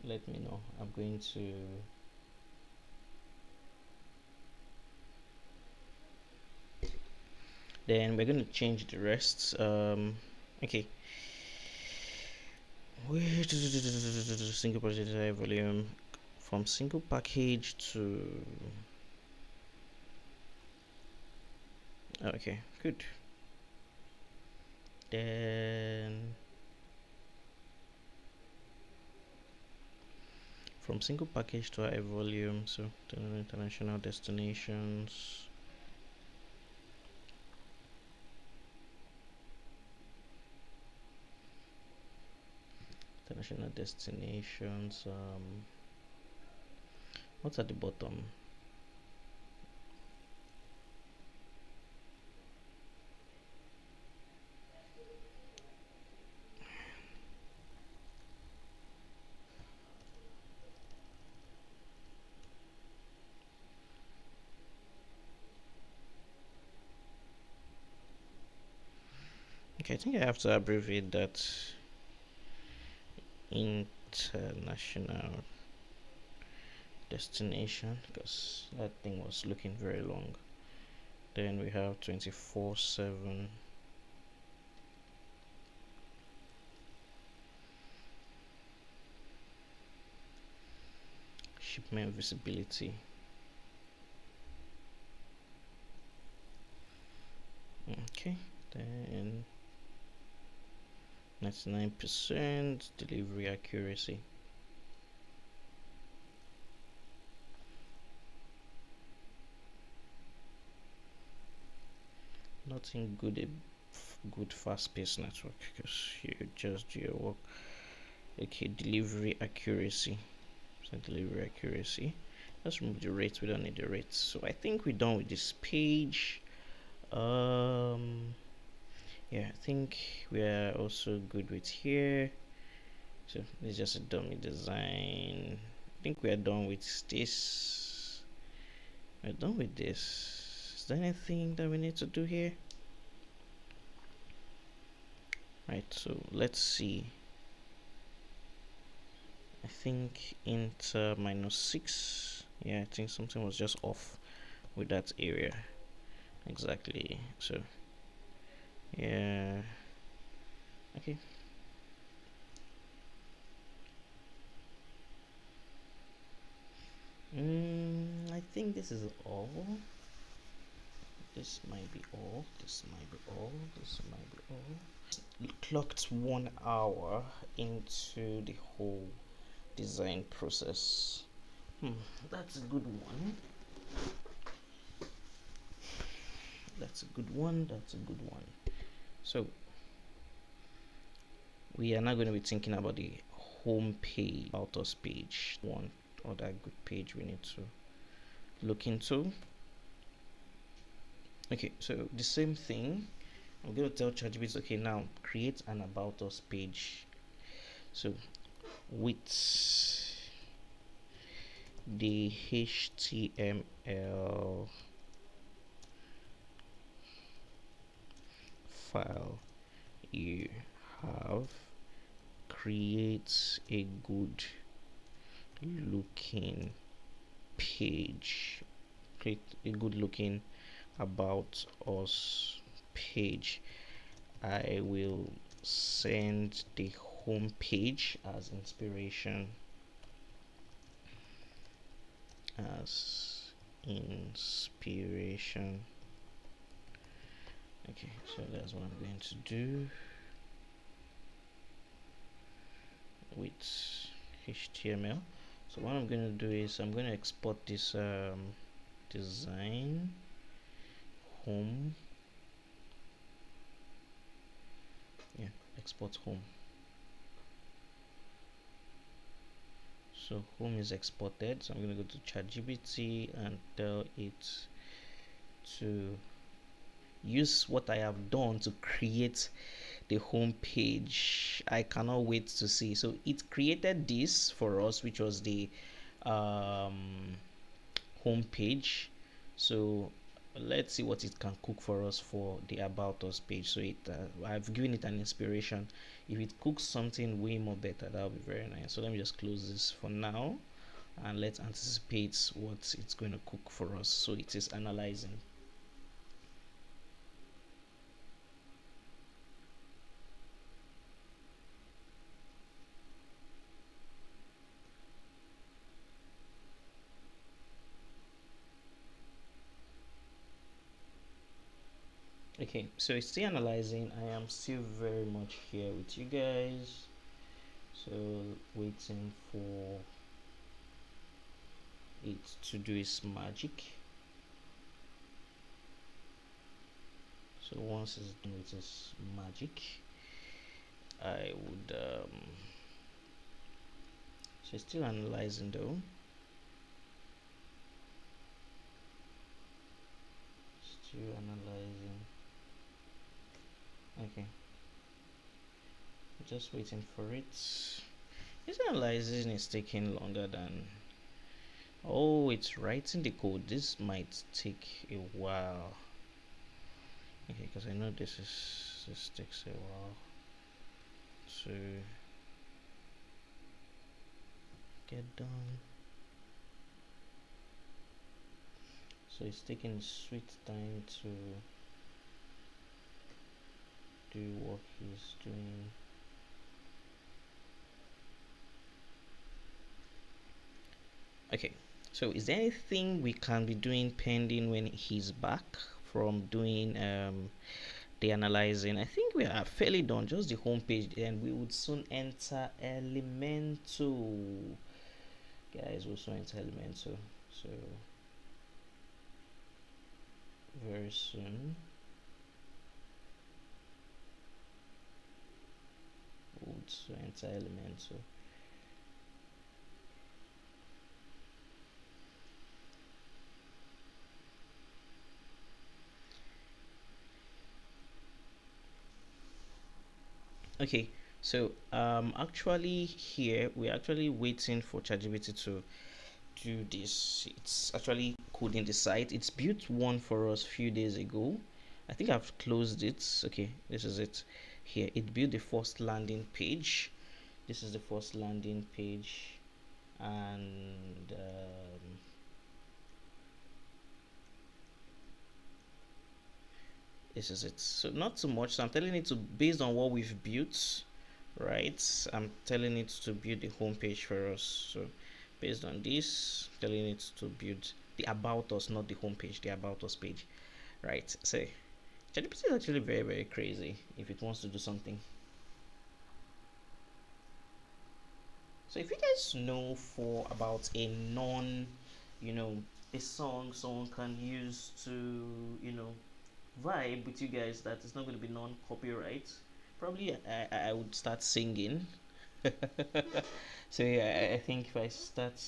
Let me know. I'm going to then we're going to change the rest. Okay, where single package volume from single package to okay, good. Then from single package to high volume, so international destinations. International destinations. What's at the bottom? Okay, I think I have to abbreviate that. International destination, because that thing was looking very long. Then we have 24/7 shipment visibility. Okay, then 99% delivery accuracy. Nothing good, a good fast-paced network, because you just do your work. Okay, delivery accuracy. So delivery accuracy. Let's remove the rates. We don't need the rates. So I think we're done with this page. Yeah, I think we are also good with here. So this is just a dummy design. I think we are done with this. We're done with this. Is there anything that we need to do here? Right, so let's see. I think enter -6. Yeah, I think something was just off with that area. Exactly. So yeah. Okay. I think this is all. This might be all. This might be all. This might be all. Clocked 1 hour into the whole design process. That's a good one. That's a good one. That's a good one. So we are now going to be thinking about the home page, about us page. One other good page we need to look into. Okay, so the same thing. I'm going to tell ChatGPT, okay, now create an about us page. So with the HTML file you have, create a good looking page, create a good looking about us page. I will send the home page as inspiration. Okay, so that's what I'm going to do with HTML. So what I'm going to do is I'm going to export this design home. Yeah, export home. So home is exported. So I'm going to go to ChatGPT and tell it to use what I have done to create the home page. I cannot wait to see. So it created this for us, which was the home page. So let's see what it can cook for us for the about us page. So I've given it an inspiration. If it cooks something way more better, that would be very nice. So let me just close this for now, and let's anticipate what it's going to cook for us. So it is analyzing. Okay, so it's still analyzing. I am still very much here with you guys, so waiting for it to do its magic. So once it's done with its magic, I would so it's still analyzing though. Still analyzing. Okay, just waiting for it. This analyzing is taking longer than, oh, it's writing the code. This might take a while. Okay, because I know this takes a while to get done. So it's taking sweet time to do what he's doing. Okay, so is there anything we can be doing pending when he's back from doing the analyzing? I think we are fairly done, just the home page, and we would soon enter Elementor. Guys, we'll soon enter Elementor, so very soon we'll soon enter Elementor. Okay, so actually here we're actually waiting for ChatGPT to do this. It's actually coding the site. It's built one for us a few days ago. I think I've closed it. Okay, this is it. Here it built the first landing page. This is the first landing page, and this is it. So not too much, so I'm telling it to, based on what we've built, right, I'm telling it to build the home page for us. So based on this, telling it to build the about us, not the home page, the about us page, right? So ChatGPT is actually very, very crazy if it wants to do something. So if you guys know for about a non, a song someone can use to, vibe with you guys that is not going to be non-copyright, probably I would start singing. So yeah, I think if I start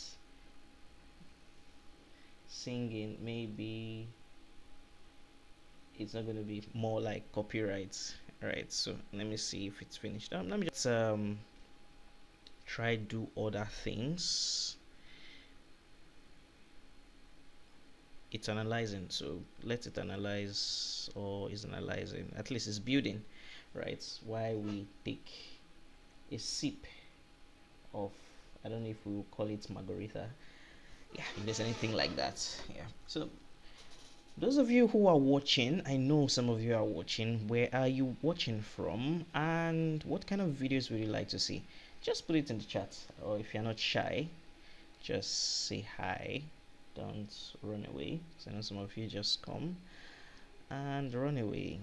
singing, maybe it's not going to be more like copyrights. All right, so let me see if it's finished. Let me just try do other things. It's analyzing, so let it analyze, or is analyzing, at least it's building, right? Why we take a sip of, I don't know if we will call it margarita, yeah, if there's anything like that. Yeah, so those of you who are watching, I know some of you are watching, where are you watching from, and what kind of videos would you like to see? Just put it in the chat, or if you're not shy, just say hi. Don't run away. So I know some of you just come and run away.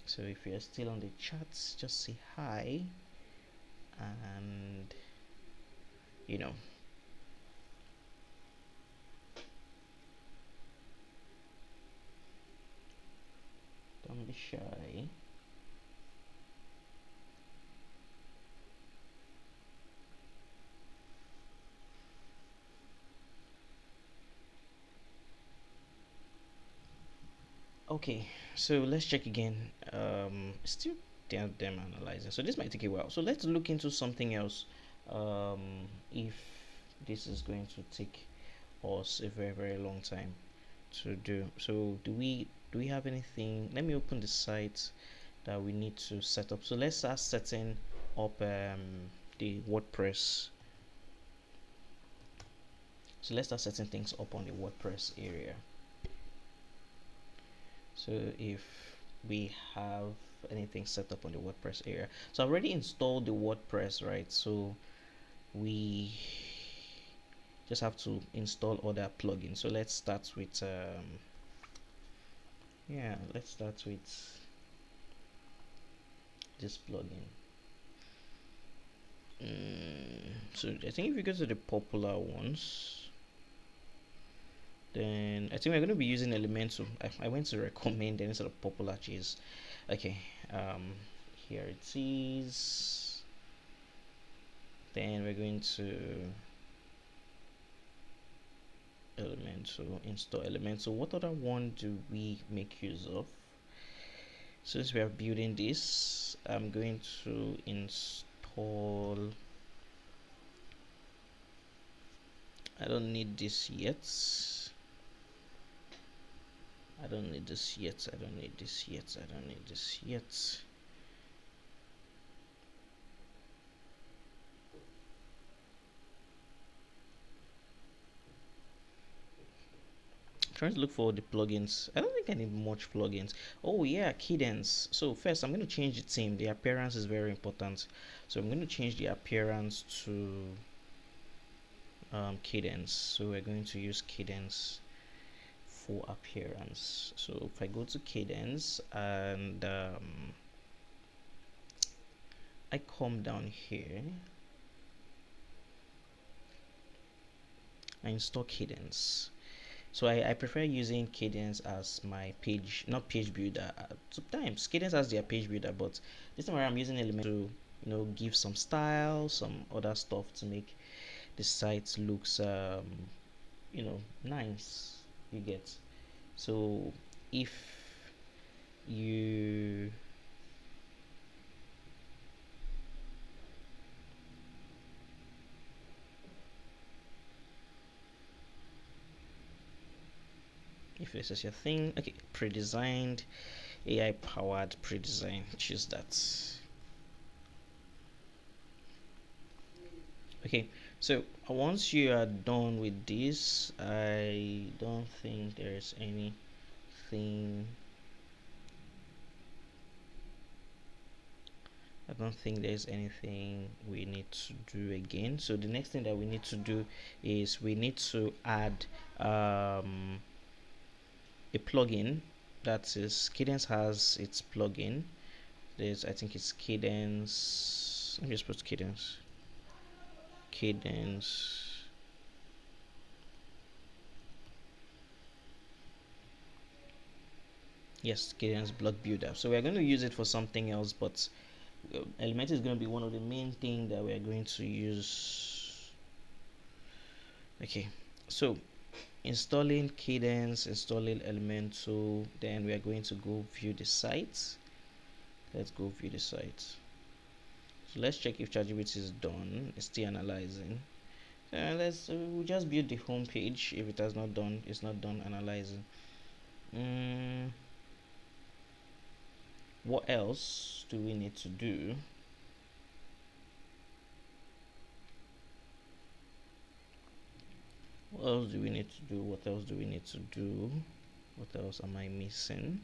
So if you're still on the chats, just say hi, and don't be shy. Okay, so let's check again. Still them analyzing, so this might take a while. So let's look into something else. If this is going to take us a very, very long time, to do. So do we have anything? Let me open the site that we need to set up. So let's start setting up the WordPress. So let's start setting things up on the WordPress area. So if we have anything set up on the WordPress area, so I've already installed the WordPress, right? So we just have to install other plugins. So let's start with yeah, let's start with this plugin. So I think if you go to the popular ones, then I think we're going to be using Elementor. I went to recommend instead of popular cheese. Okay, here it is. Then we're going to Elementor, install Elementor. What other one do we make use of? Since we are building this, I'm going to install. I don't need this yet. I don't need this yet. I don't need this yet. I don't need this yet. Trying to look for the plugins. I don't think I need much plugins. Oh yeah, cadence. So first I'm going to change the theme. The appearance is very important. So I'm going to change the appearance to cadence. So we're going to use cadence for appearance. So if I go to cadence and I come down here, I install cadence. So I prefer using cadence as my page, not page builder. Sometimes cadence has their page builder, but this time around I'm using element to give some style, some other stuff to make the site looks nice. You get. So if you if this is your thing, okay, pre-designed, AI powered pre-design, choose that. Okay, so once you are done with this, I don't think there's anything. I don't think there's anything we need to do again. So the next thing that we need to do is we need to add a plugin. That is, Cadence has its plugin. There's, I think it's Cadence. Let me just put Cadence. Cadence. Yes, Cadence block builder. So we're going to use it for something else, but Elementor is going to be one of the main things that we're going to use. Okay, so installing Cadence, installing Elementor, then we are going to go view the site. Let's go view the site. So let's check if ChatGPT is done. It's still analyzing. We'll just build the home page. If it has not done, it's not done analyzing. What else do we need to do? What else do we need to do? What else do we need to do? What else am I missing?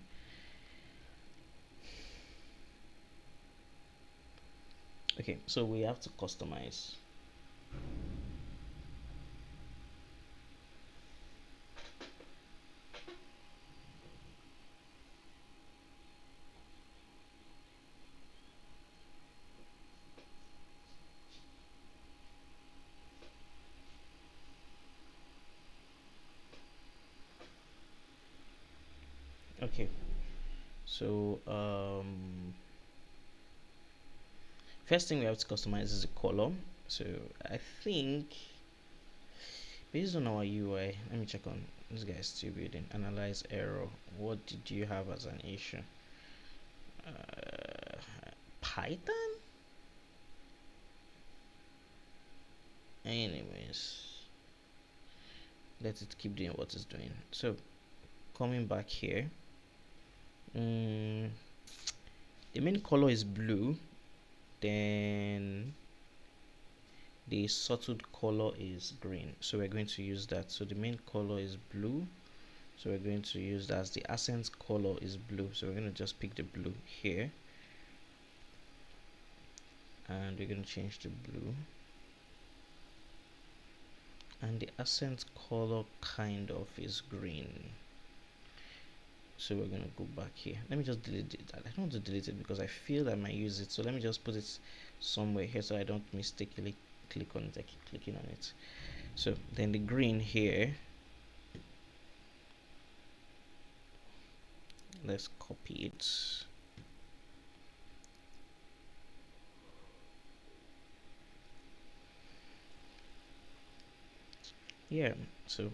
Okay, so we have to customize. Okay, so first thing we have to customize is the color. So I think based on our UI, let me check on this guy is still building. Analyze error. What did you have as an issue? Python? Anyways, let it keep doing what it's doing. So coming back here, the main color is blue, then the subtle color is green, so we're going to use that. So the main color is blue, so we're going to use that. As the accent color is blue, so we're going to just pick the blue here, and we're going to change the blue, and the accent color kind of is green, so we're going to go back here. Let me just delete it. I don't want to delete it because I feel I might use it, so let me just put it somewhere here so I don't mistakenly click on it. I keep clicking on it. So then the green here, let's copy it. Yeah, so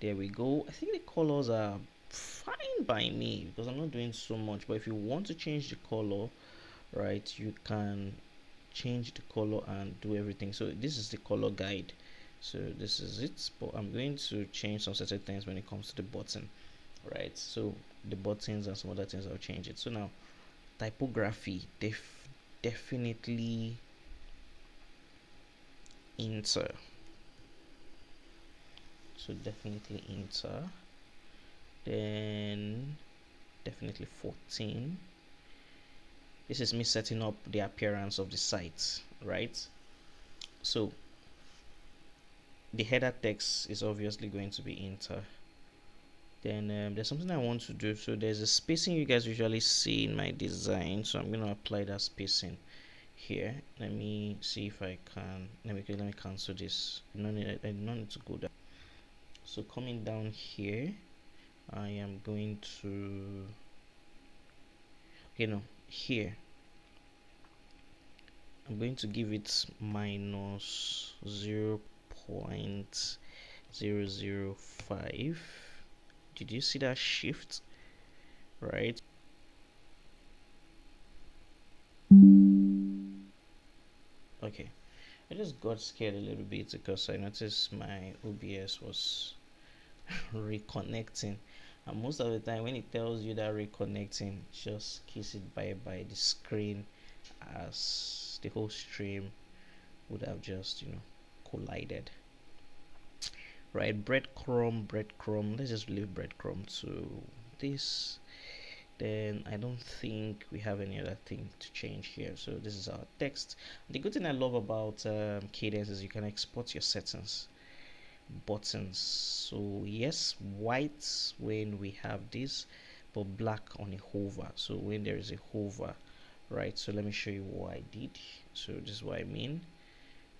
there we go. I think the colors are fine by me because I'm not doing so much, but if you want to change the color, right, you can change the color and do everything. So this is the color guide, so this is it, but I'm going to change some certain things when it comes to the button, right? So the buttons and some other things, I'll change it. So now typography, definitely enter, so definitely enter, then definitely 14. This is me setting up the appearance of the site, right? So the header text is obviously going to be enter. Then there's something I want to do. So there's a spacing you guys usually see in my design, so I'm going to apply that spacing here. Let me see if I can. Let me cancel this. I don't need to go down. So coming down here, I am going to, here I'm going to give it minus 0.005. Did you see that shift? Right. Okay, I just got scared a little bit because I noticed my OBS was reconnecting, and most of the time when it tells you that reconnecting, just kiss it bye bye. The screen, as the whole stream would have just collided, right? Breadcrumb, let's just leave breadcrumb to this. Then I don't think we have any other thing to change here, so this is our text. The good thing I love about Cadence is you can export your settings. Buttons, so yes, white when we have this, but black on a hover, so when there is a hover, right? So let me show you what I did. So this is what I mean.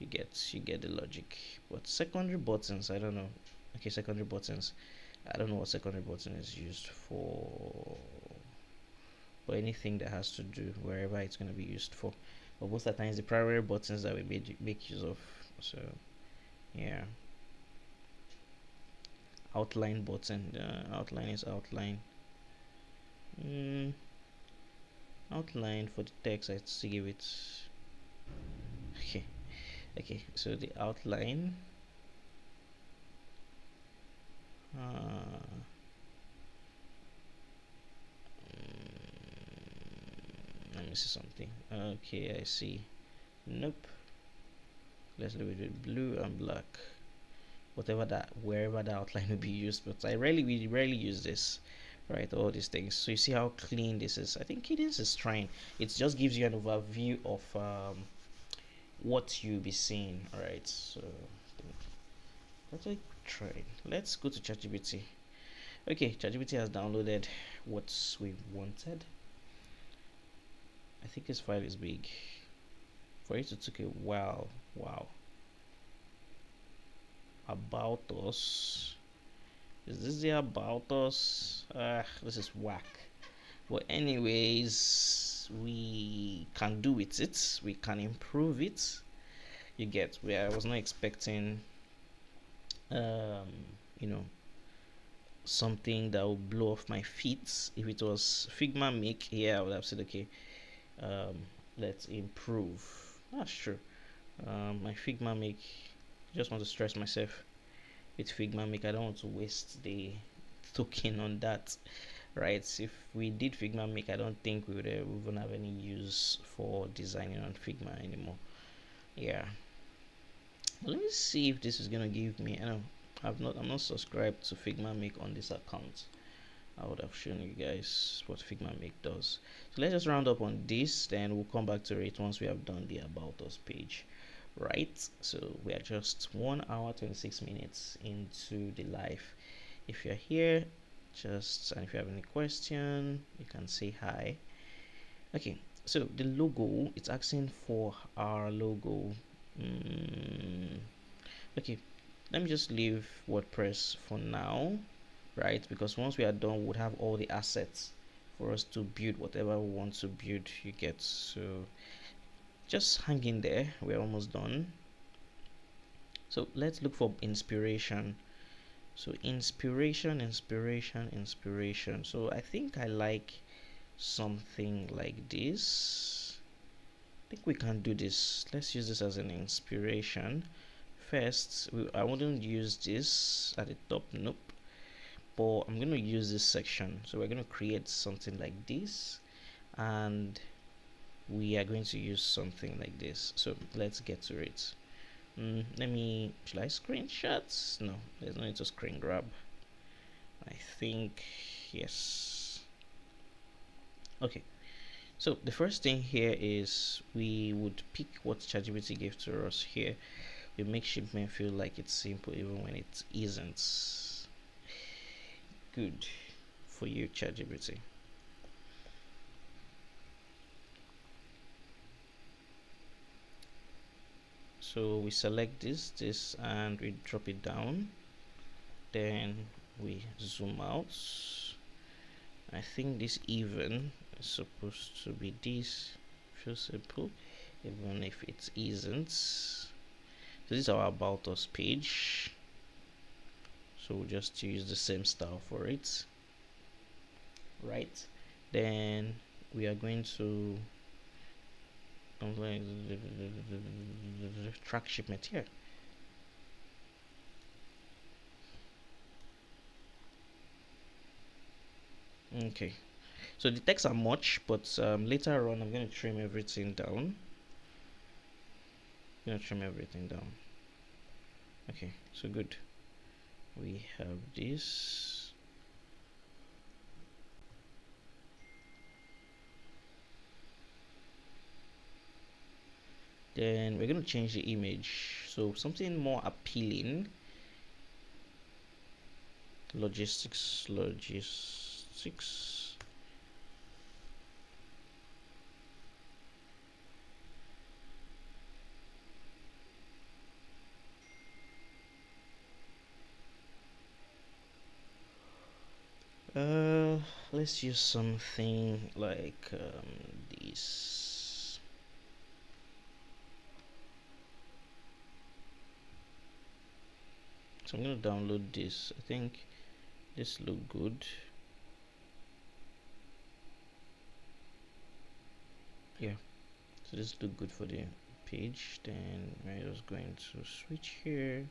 You get the logic. But secondary buttons, I don't know. Okay, secondary buttons, I don't know what secondary button is used for, or anything that has to do wherever it's going to be used for, but most of the times the primary buttons that we make use of. So yeah, outline button, outline is outline. Outline for the text, I still give it. Okay, so the outline, let me see something. Okay, I see. Nope, let's leave it with blue and black, wherever the outline will be used, but we rarely use this, right? All these things. So you see how clean this is. I think Cadence is trying. It just gives you an overview of what you'll be seeing. All right, so let's go to ChatGPT. Okay, ChatGPT has downloaded what we wanted. I think this file is big. For it to take a while. Wow. About us. Is this the about us? This is whack. But anyways, we can do with it. We can improve it. You get where I was not expecting something that would blow off my feet. If it was Figma make, yeah, I would have said okay, let's improve. That's true. My Figma make, just want to stress myself with Figma make. I don't want to waste the token on that, right? If we did Figma make, I don't think we would even have any use for designing on Figma anymore. Yeah, let me see if this is gonna give me. I know I'm not subscribed to Figma make on this account. I would have shown you guys what Figma make does. So let's just round up on this, then we'll come back to it once we have done the about us page, right? So we are just 1 hour 26 minutes into the live. If you're here, and if you have any question, you can say hi. Okay, so the logo, it's asking for our logo. Okay, let me just leave WordPress for now, right? Because once we are done, we'll have all the assets for us to build whatever we want to build. You get, so just hang in there, we're almost done. So let's look for inspiration. So inspiration. So I think I like something like this. I think we can do this. Let's use this as an inspiration. First, I wouldn't use this at the top, nope, but I'm going to use this section. So we're going to create something like this, and we are going to use something like this. So let's get to it. Should I screenshots? No, there's no need to screen grab. I think yes. Okay, so the first thing here is we would pick what ChatGPT gave to us here. We make shipment feel like it's simple even when it isn't. Good for you, ChatGPT. So we select this, and we drop it down. Then we zoom out. I think this even is supposed to be this. Feel simple, even if it isn't. So this is our about us page. So we'll just use the same style for it, right? Then we are going to track shipment here. Okay, so the text are much, but later on I'm going to trim everything down. Okay, so good. We have this. Then we're going to change the image, so something more appealing. Logistics. Let's use something like this. So I'm going to download this. I think this look good. Yeah, so this look good for the page. Then we're just going to switch here,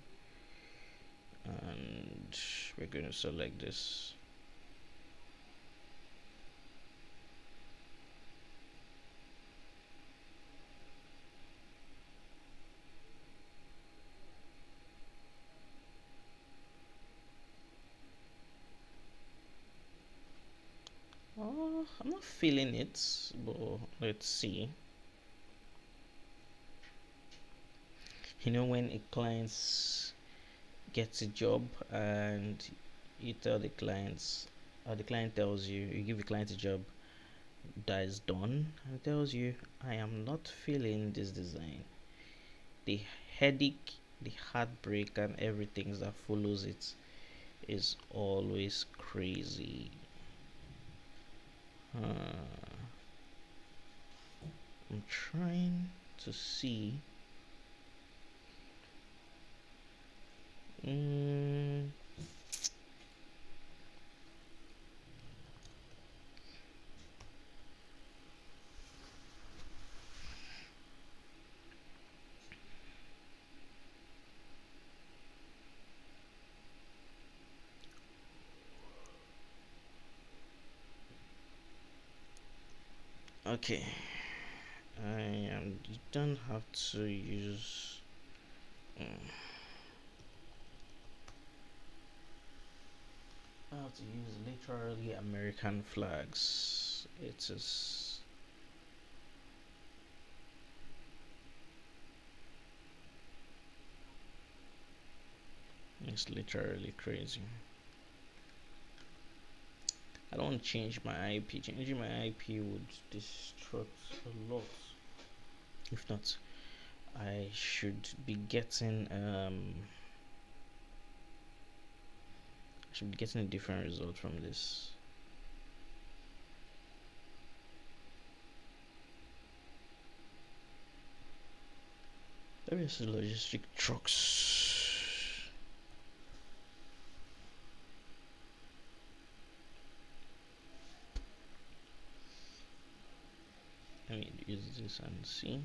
and we're going to select this. I'm not feeling it, but let's see. You know, when a client gets a job and you tell the clients, or the client tells you, you give the client a job that is done, and tells you, I am not feeling this design. The headache, the heartbreak, and everything that follows it is always crazy. I'm trying to see. Okay, you don't have to use I have to use literally American flags. It's literally crazy. I don't change my IP. Changing my IP would destruct a lot. If not, I should be getting a different result from this. There is logistic trucks. Let me use this and see.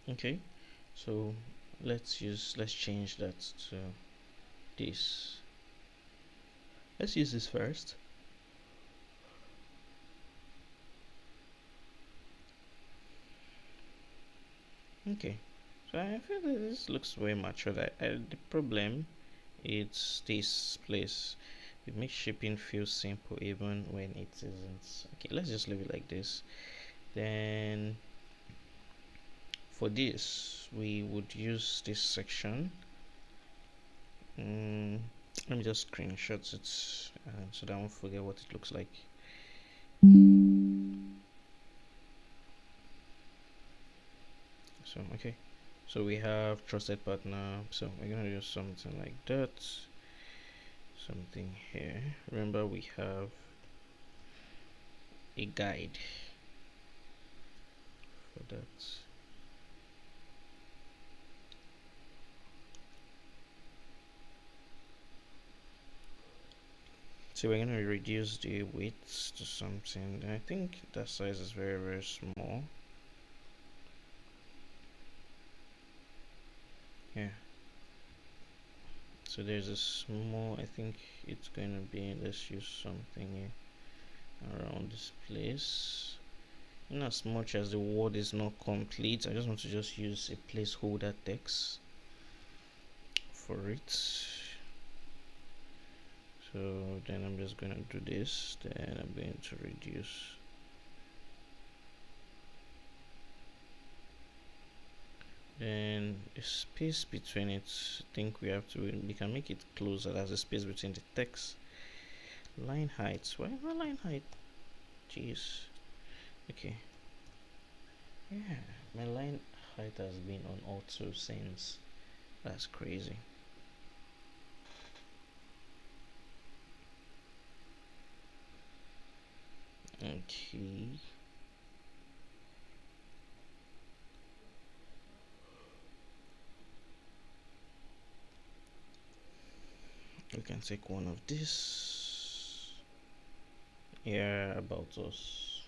Okay, so let's change that to this. Let's use this first. Okay, so I feel that this looks way mature. The problem is this place. It makes shipping feel simple even when it isn't. Okay, let's just leave it like this. Then for this, we would use this section. Let me just screenshot it so that I won't forget what it looks like. So okay, so we have trusted partner, so we're gonna do something like that, something here. Remember, we have a guide for that. So we're gonna reduce the width to something. I think that size is very small. Yeah, so there's a small, I think it's gonna be, let's use something around this place. In as much as the word is not complete, I just want to just use a placeholder text for it. So then I'm just going to do this, then I'm going to reduce. Then the space between it, I think we can make it closer. There's a space between the text. Line height, why not line height? Jeez. Okay. Yeah, my line height has been on auto since. That's crazy. Okay. We can take one of this. Yeah, about us.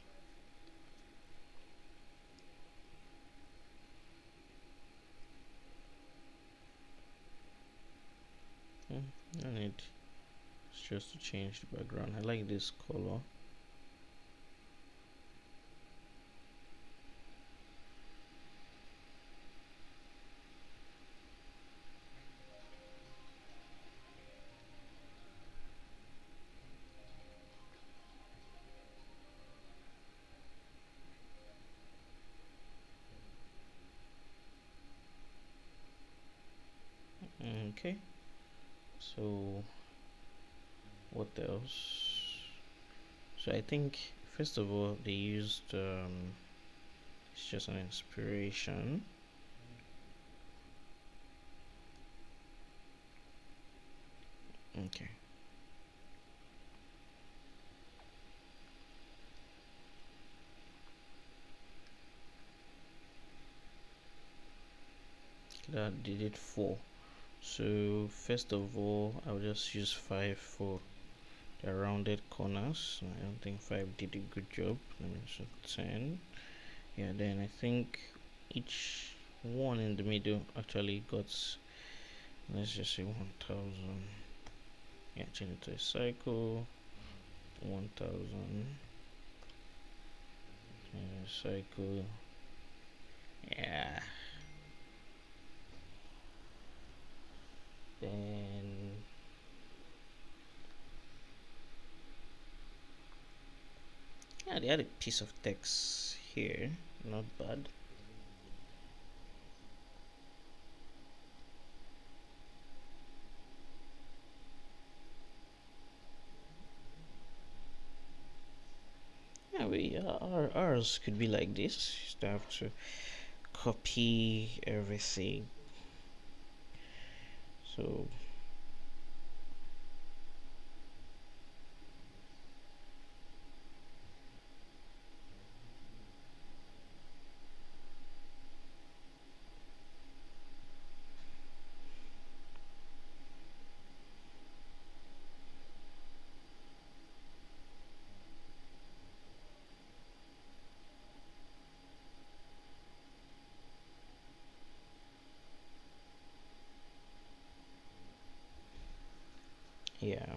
No need. It's just to change the background. I like this color. Okay, so what else? So I think first of all they used it's just an inspiration. Okay, that did it 4. So first of all, I'll just use 5 for the rounded corners. I don't think 5 did a good job. Let me so 10. Yeah, then I think each one in the middle actually got, let's just say 1000. Yeah, change it to a cycle. 1000 cycle. Yeah, then yeah, they had a piece of text here, not bad. Yeah, ours could be like this. You just have to copy everything. So yeah,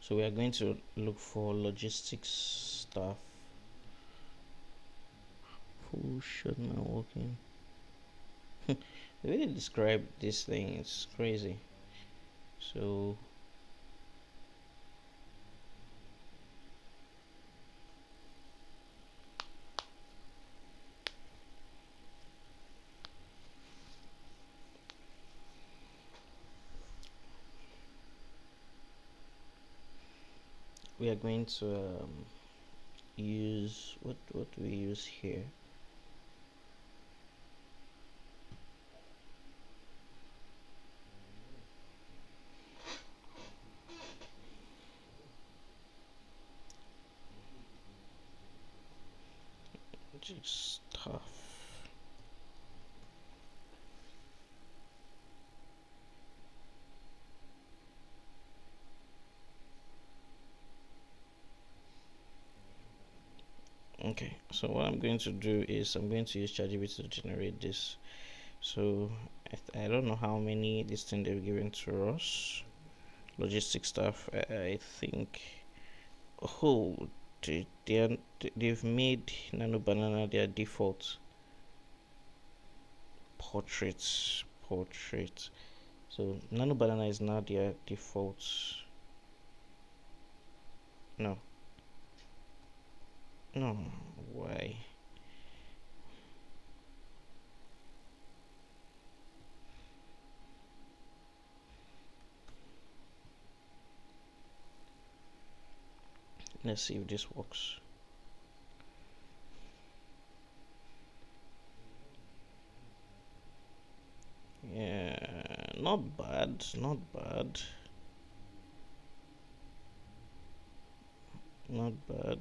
so we are going to look for logistics stuff. Full shot not working. The way they describe this thing is crazy. So we are going to use what do we use here? Just stuff. Okay, so what I'm going to do is I'm going to use ChatGPT to generate this. So I don't know how many this thing they've given to us. Logistic stuff. I think. Oh, they've made Nano Banana their default portrait. So Nano Banana is now their default. No. No. Why? Let's see if this works. Yeah, not bad, not bad. Not bad.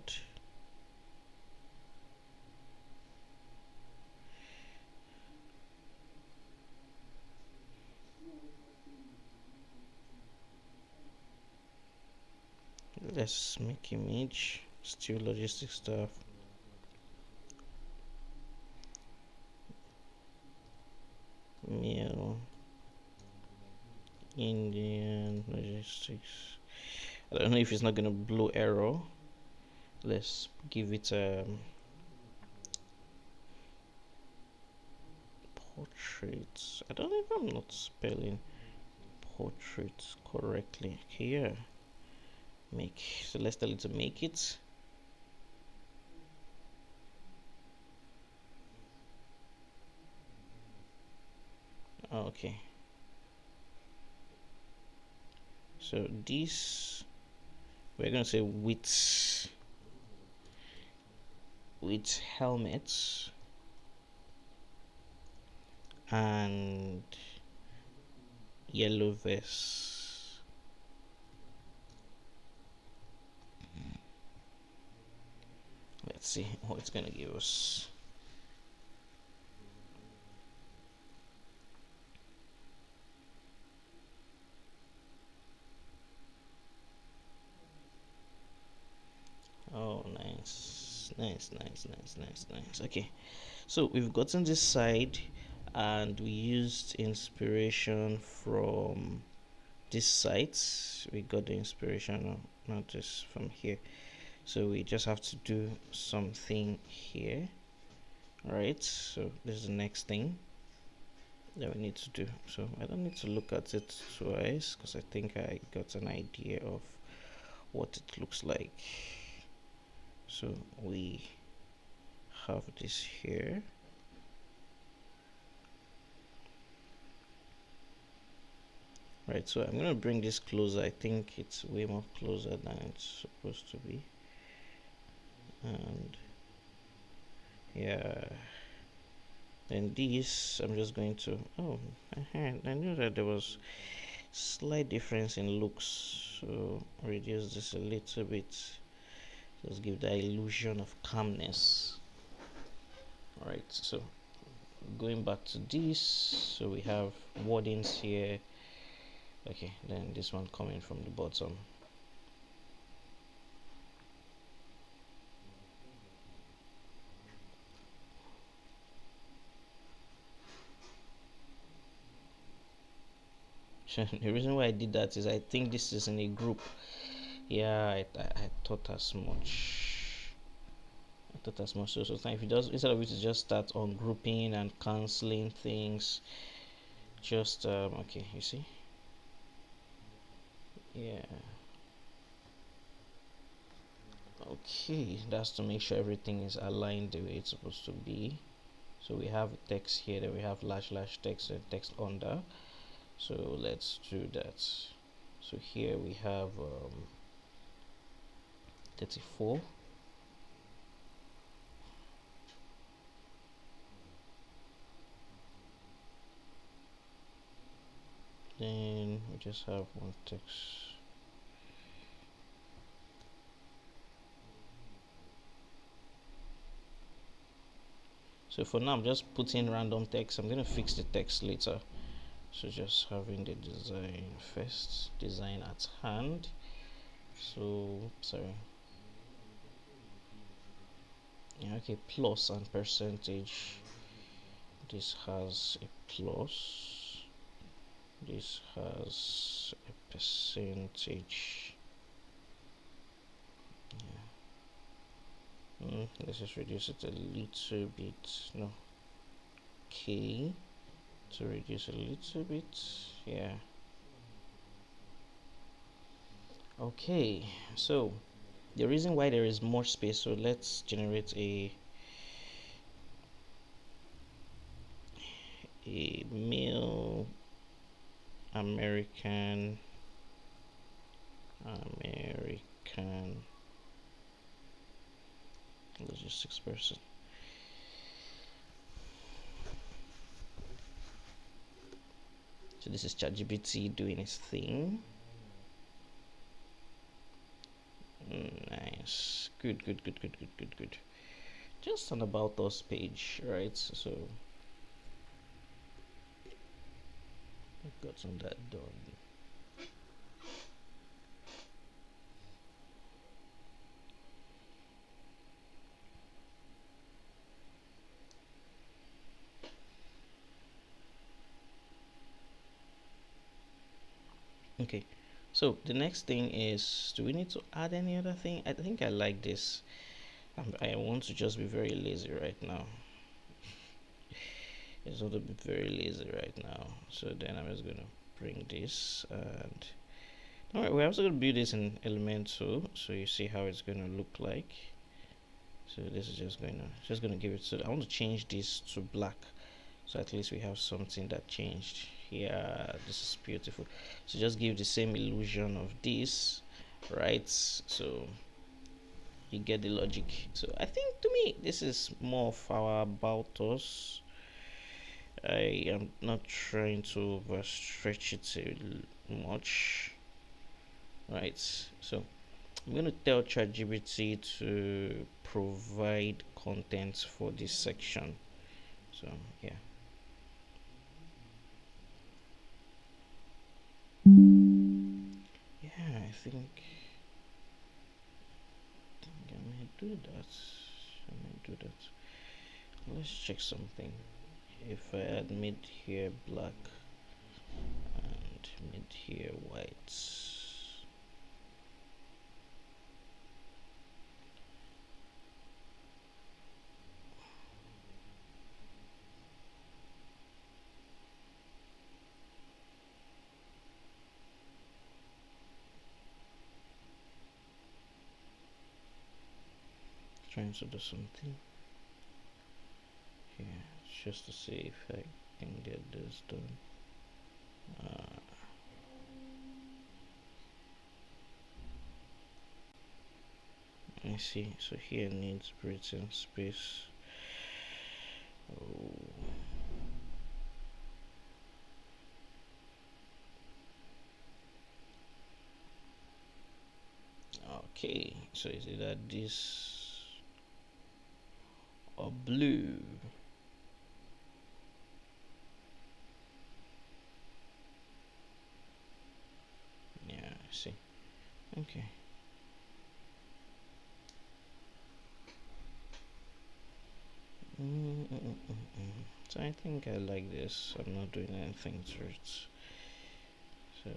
Let's make image. Still logistic stuff. Meal. Indian logistics. I don't know if it's not gonna blow error. Let's give it portraits. I don't know if I'm not spelling portraits correctly here. Make, so let's tell it to make it. Okay, so this we're gonna say with helmets and yellow vest. Let's see what it's gonna give us. Nice. Okay, so we've gotten this side, and we used inspiration from this site. We got the inspiration not just from here, so we just have to do something here. All right, so this is the next thing that we need to do. So I don't need to look at it twice because I think I got an idea of what it looks like. So we have this here. Right, so I'm gonna bring this closer. I think it's way more closer than it's supposed to be. And yeah, and this I'm just going to I knew that there was slight difference in looks, so reduce this a little bit, just give the illusion of calmness. All right, so going back to this, so we have wordings here. Okay, then this one coming from the bottom. The reason why I did that is I think this is in a group. Yeah, I thought as much. So if you just, instead of it to just start on grouping and canceling things, just okay, you see. Yeah, okay, that's to make sure everything is aligned the way it's supposed to be. So we have text here, then we have / text and text under. So let's do that. So here we have 34. Then we just have one text. So for now I'm just putting random text. I'm going to fix the text later. So just having the design first, design at hand. So sorry, yeah, okay, plus and percentage. This has a plus, this has a percentage. Yeah. Let's just reduce it a little bit. No, okay, to reduce a little bit. Yeah, okay. So the reason why there is more space, so let's generate a male American logistics person. So this is ChatGPT doing its thing. Nice, good. Just an about us page, right? So I've gotten that done. Okay, so the next thing is, do we need to add any other thing? I think I like this. I want to just be very lazy right now. I just want to be very lazy right now. So then I'm just gonna bring this, and all right, we're also gonna build this in Elementor, so you see how it's gonna look like. So this is just gonna give it. So I want to change this to black, so at least we have something that changed. Yeah, this is beautiful. So just give the same illusion of this, right? So you get the logic. So I think, to me, this is more of our about us. I am not trying to overstretch it too much, right? So I'm going to tell ChatGPT to provide content for this section. So yeah, I think I may do that. Can I do that? Let's check something. If I add mid here black and mid here white, trying to do something here just to see if I can get this done. I see, so here needs breathing space. Oh. Okay, so is it that this or blue? Yeah, I see. Okay. So I think I like this. I'm not doing anything to it. So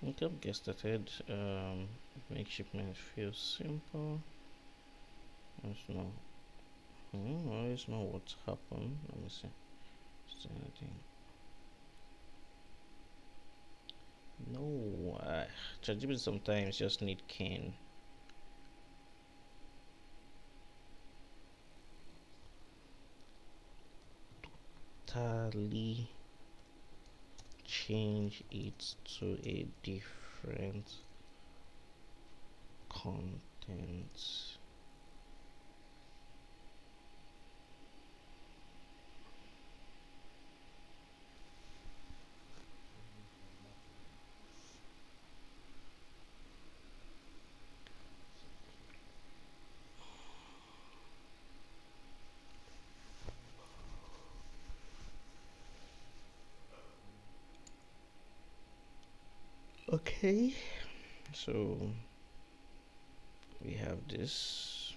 okay, get started. Make shipment feel simple. There's no, always know what's happened. Let me see. Is there anything? No, ChatGPT sometimes just need cane. Totally change it to a different content. Okay, so we have this.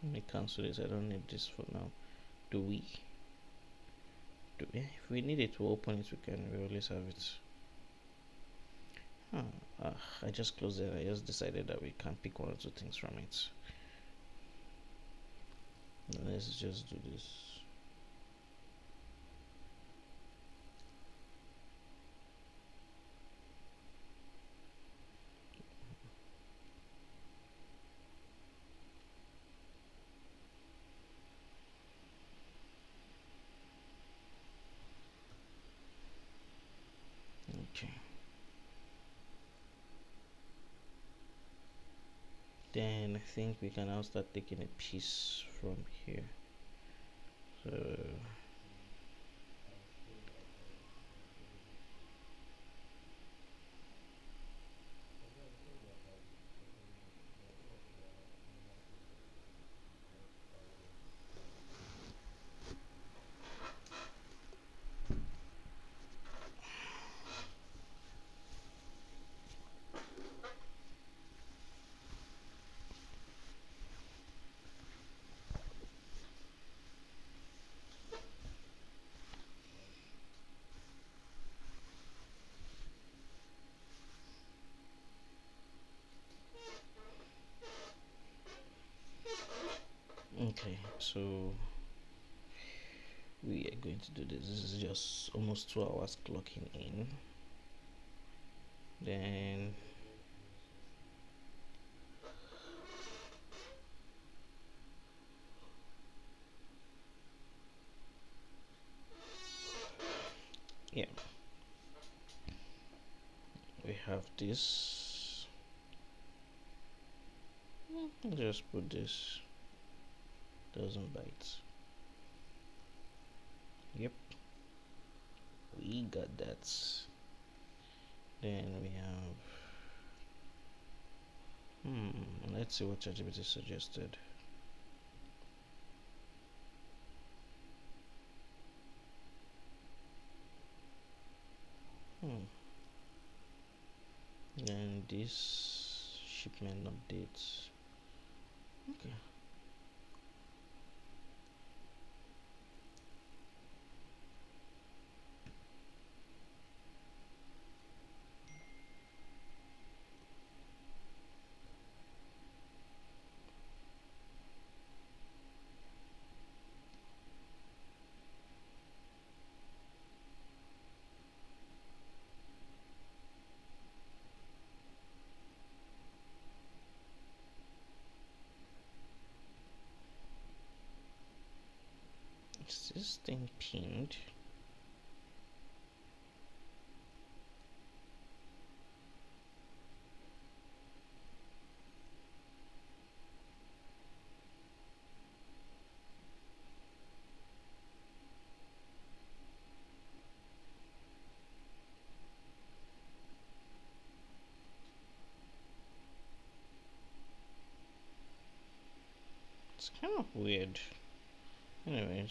Let me cancel this. I don't need this for now. Do we? If we need it to open it, we can. We always have it. I just closed it. I just decided that we can pick one or two things from it. Let's just do this. Okay. Then I think we can now start taking a piece from here. So so we are going to do this. This is just almost 2 hours clocking in. Then yeah, we have this. Just put this 1,000 bytes. Yep, we got that. Then we have let's see what ChatGPT suggested. And this shipment updates. Okay. Is this thing pinned? It's kind of weird. Anyways.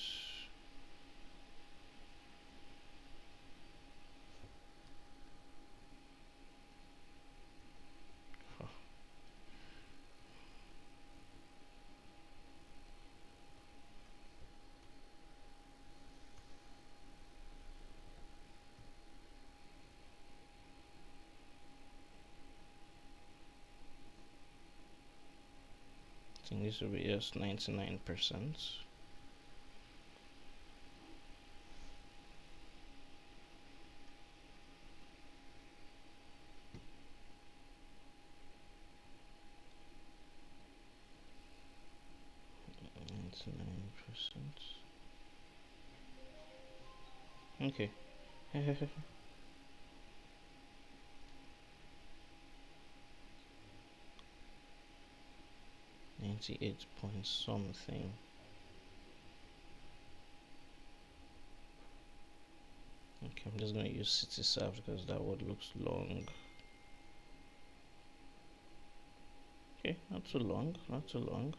I think this will be just 99%. Okay. 98 point something. Okay, I'm just gonna use city serve because that word looks long. Okay, not too long, not too long.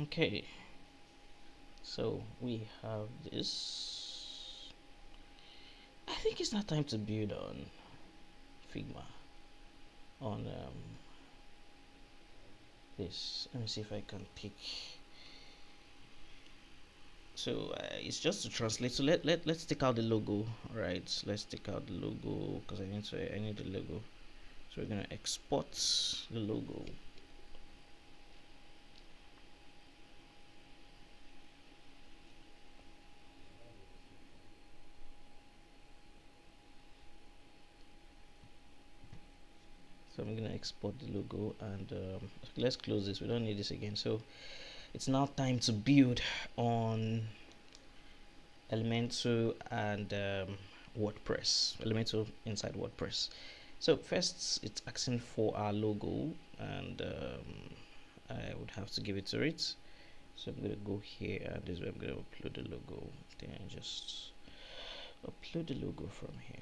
Okay, so we have this. I think it's not time to build on Figma. On this, let me see if I can pick. So it's just to translate. So let's take out the logo, right? Let's take out the logo because I need the logo. So we're gonna export the logo. So I'm gonna export the logo and let's close this. We don't need this again. So it's now time to build on Elementor and WordPress. Elementor inside WordPress. So first, it's asking for our logo, and I would have to give it to it. So I'm gonna go here, and this is where I'm gonna upload the logo. Then just upload the logo from here.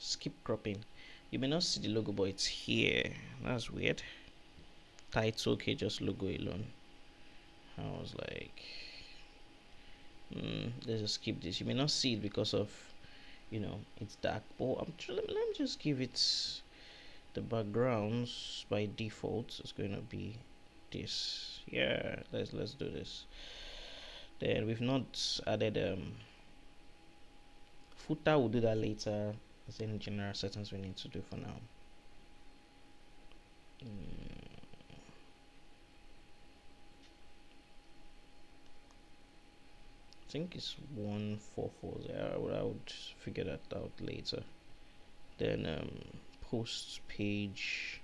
skip cropping. You may not see the logo, but it's here. That's weird. Title, okay, just logo alone. I was like, let's just skip this. You may not see it because of, it's dark. But let me just give it the backgrounds by default. It's going to be this. Yeah, let's do this. Then we've not added footer. We'll do that later. Is there any general settings we need to do for now? I think it's 144. I would figure that out later. Then post page.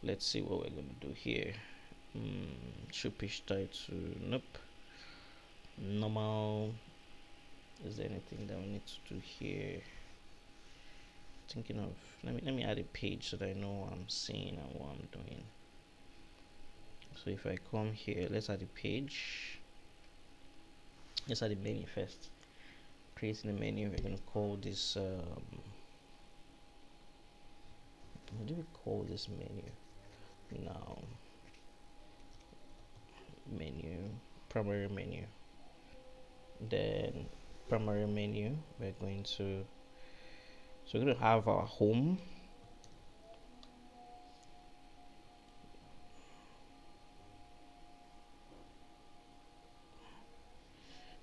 Let's see what we're gonna do here. Show page title. Nope. Normal. Is there anything that we need to do here? Thinking of, let me add a page so that I know what I'm seeing and what I'm doing. So if I come here, let's add a page. Let's add a menu first. Creating a menu, we're going to call this what do we call this menu now? Menu, primary menu. Then primary menu, we're going to have our home.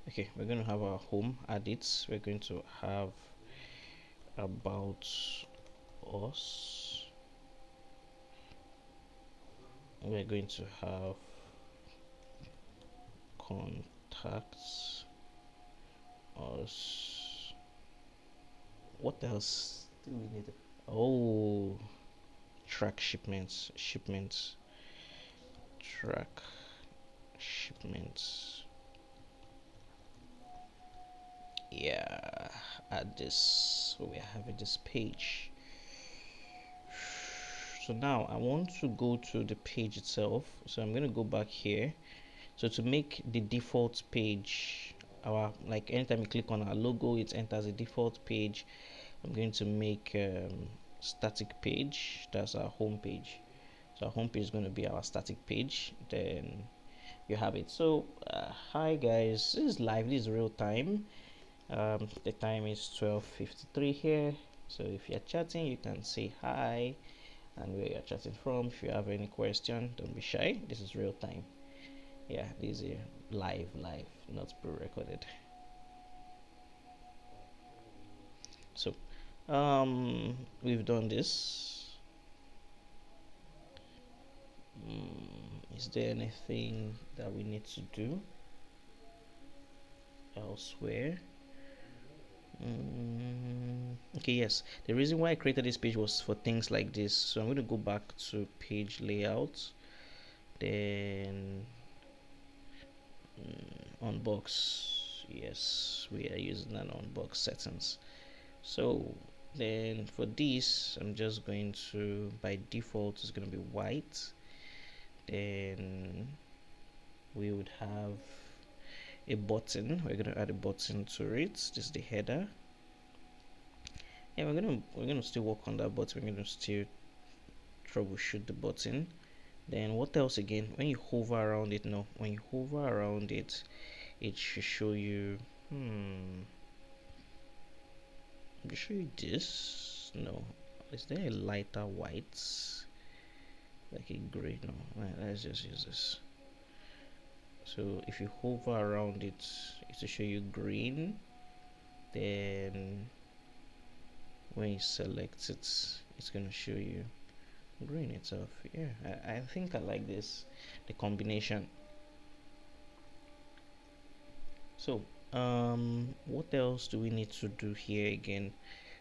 Okay, we're going to have our home edits. We're going to have about us. We're going to have contacts us. What else do we need? Oh, track shipments, track shipments. Yeah, add this. So we're having this page. So now I want to go to the page itself. So I'm going to go back here. So to make the default page, like anytime you click on our logo, it enters a default page. I'm going to make static page. That's our home page. So our home page is going to be our static page. Then you have it. So hi guys, this is live. This is real time. The time is 12:53 here. So if you're chatting, you can say hi and where you're chatting from. If you have any question, don't be shy. This is real time. Yeah, this is live, not pre-recorded. So we've done this. Is there anything that we need to do elsewhere? Okay, yes, the reason why I created this page was for things like this. So I'm going to go back to page layout, then unbox. Yes, we are using an unbox settings. So then for this, I'm just going to, by default, it's going to be white. Then we would have a button. We're going to add a button to it. This is the header. Yeah, we're gonna still work on that button. We're gonna still troubleshoot the button. Then what else again? When you hover around it, no, when you hover around it, it should show you I'll show you this. No, is there a lighter white, like a gray? No, let's just use this. So if you hover around it, it will show you green. Then when you select it, it's going to show you green itself. Yeah, I think I like this, the combination. So what else do we need to do here again?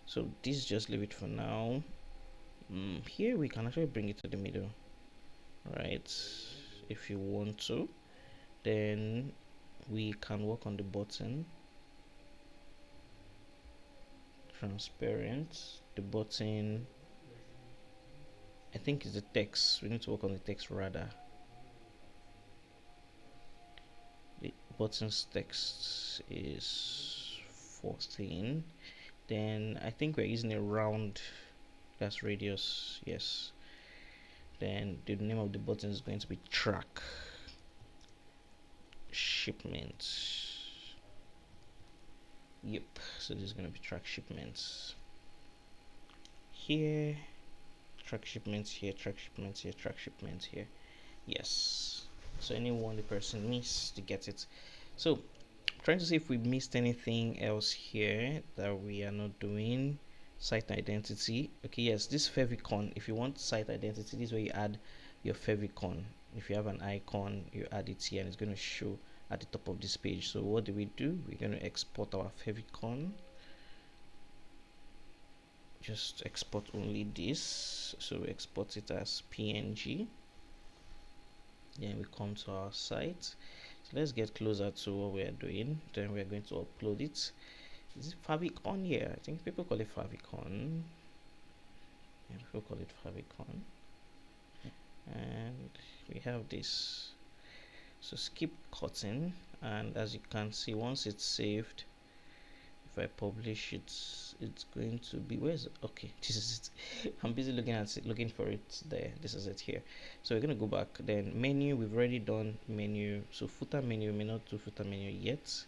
So this, just leave it for now. Here we can actually bring it to the middle, right? If you want to, then we can work on the button. Transparent. The button, I think, is the text. We need to work on the text rather. buttons text is 14, then I think we're using a round, that's radius, yes. Then the name of the button is going to be track shipments. Yep, so this is going to be track shipments here, track shipments here, track shipments here, track shipments here. Yes, so anyone the person missed to get it. So trying to see if we missed anything else here that we are not doing. Site identity. Okay, yes, this favicon, if you want site identity, this is where you add your favicon. If you have an icon, you add it here and it's going to show at the top of this page. So what do? We're going to export our favicon. Just export only this, so we export it as PNG. Then we come to our site. So let's get closer to what we are doing. Then we are going to upload it. Is it favicon here? I think people call it favicon. Yeah, people call it favicon. And we have this. So skip cutting, and as you can see, once it's saved, if I publish it, it's going to be, where's it? Okay, this is it. I'm busy looking at it, looking for it there. This is it here. So we're gonna go back. Then menu, we've already done menu. So footer menu, we may not do footer menu yet.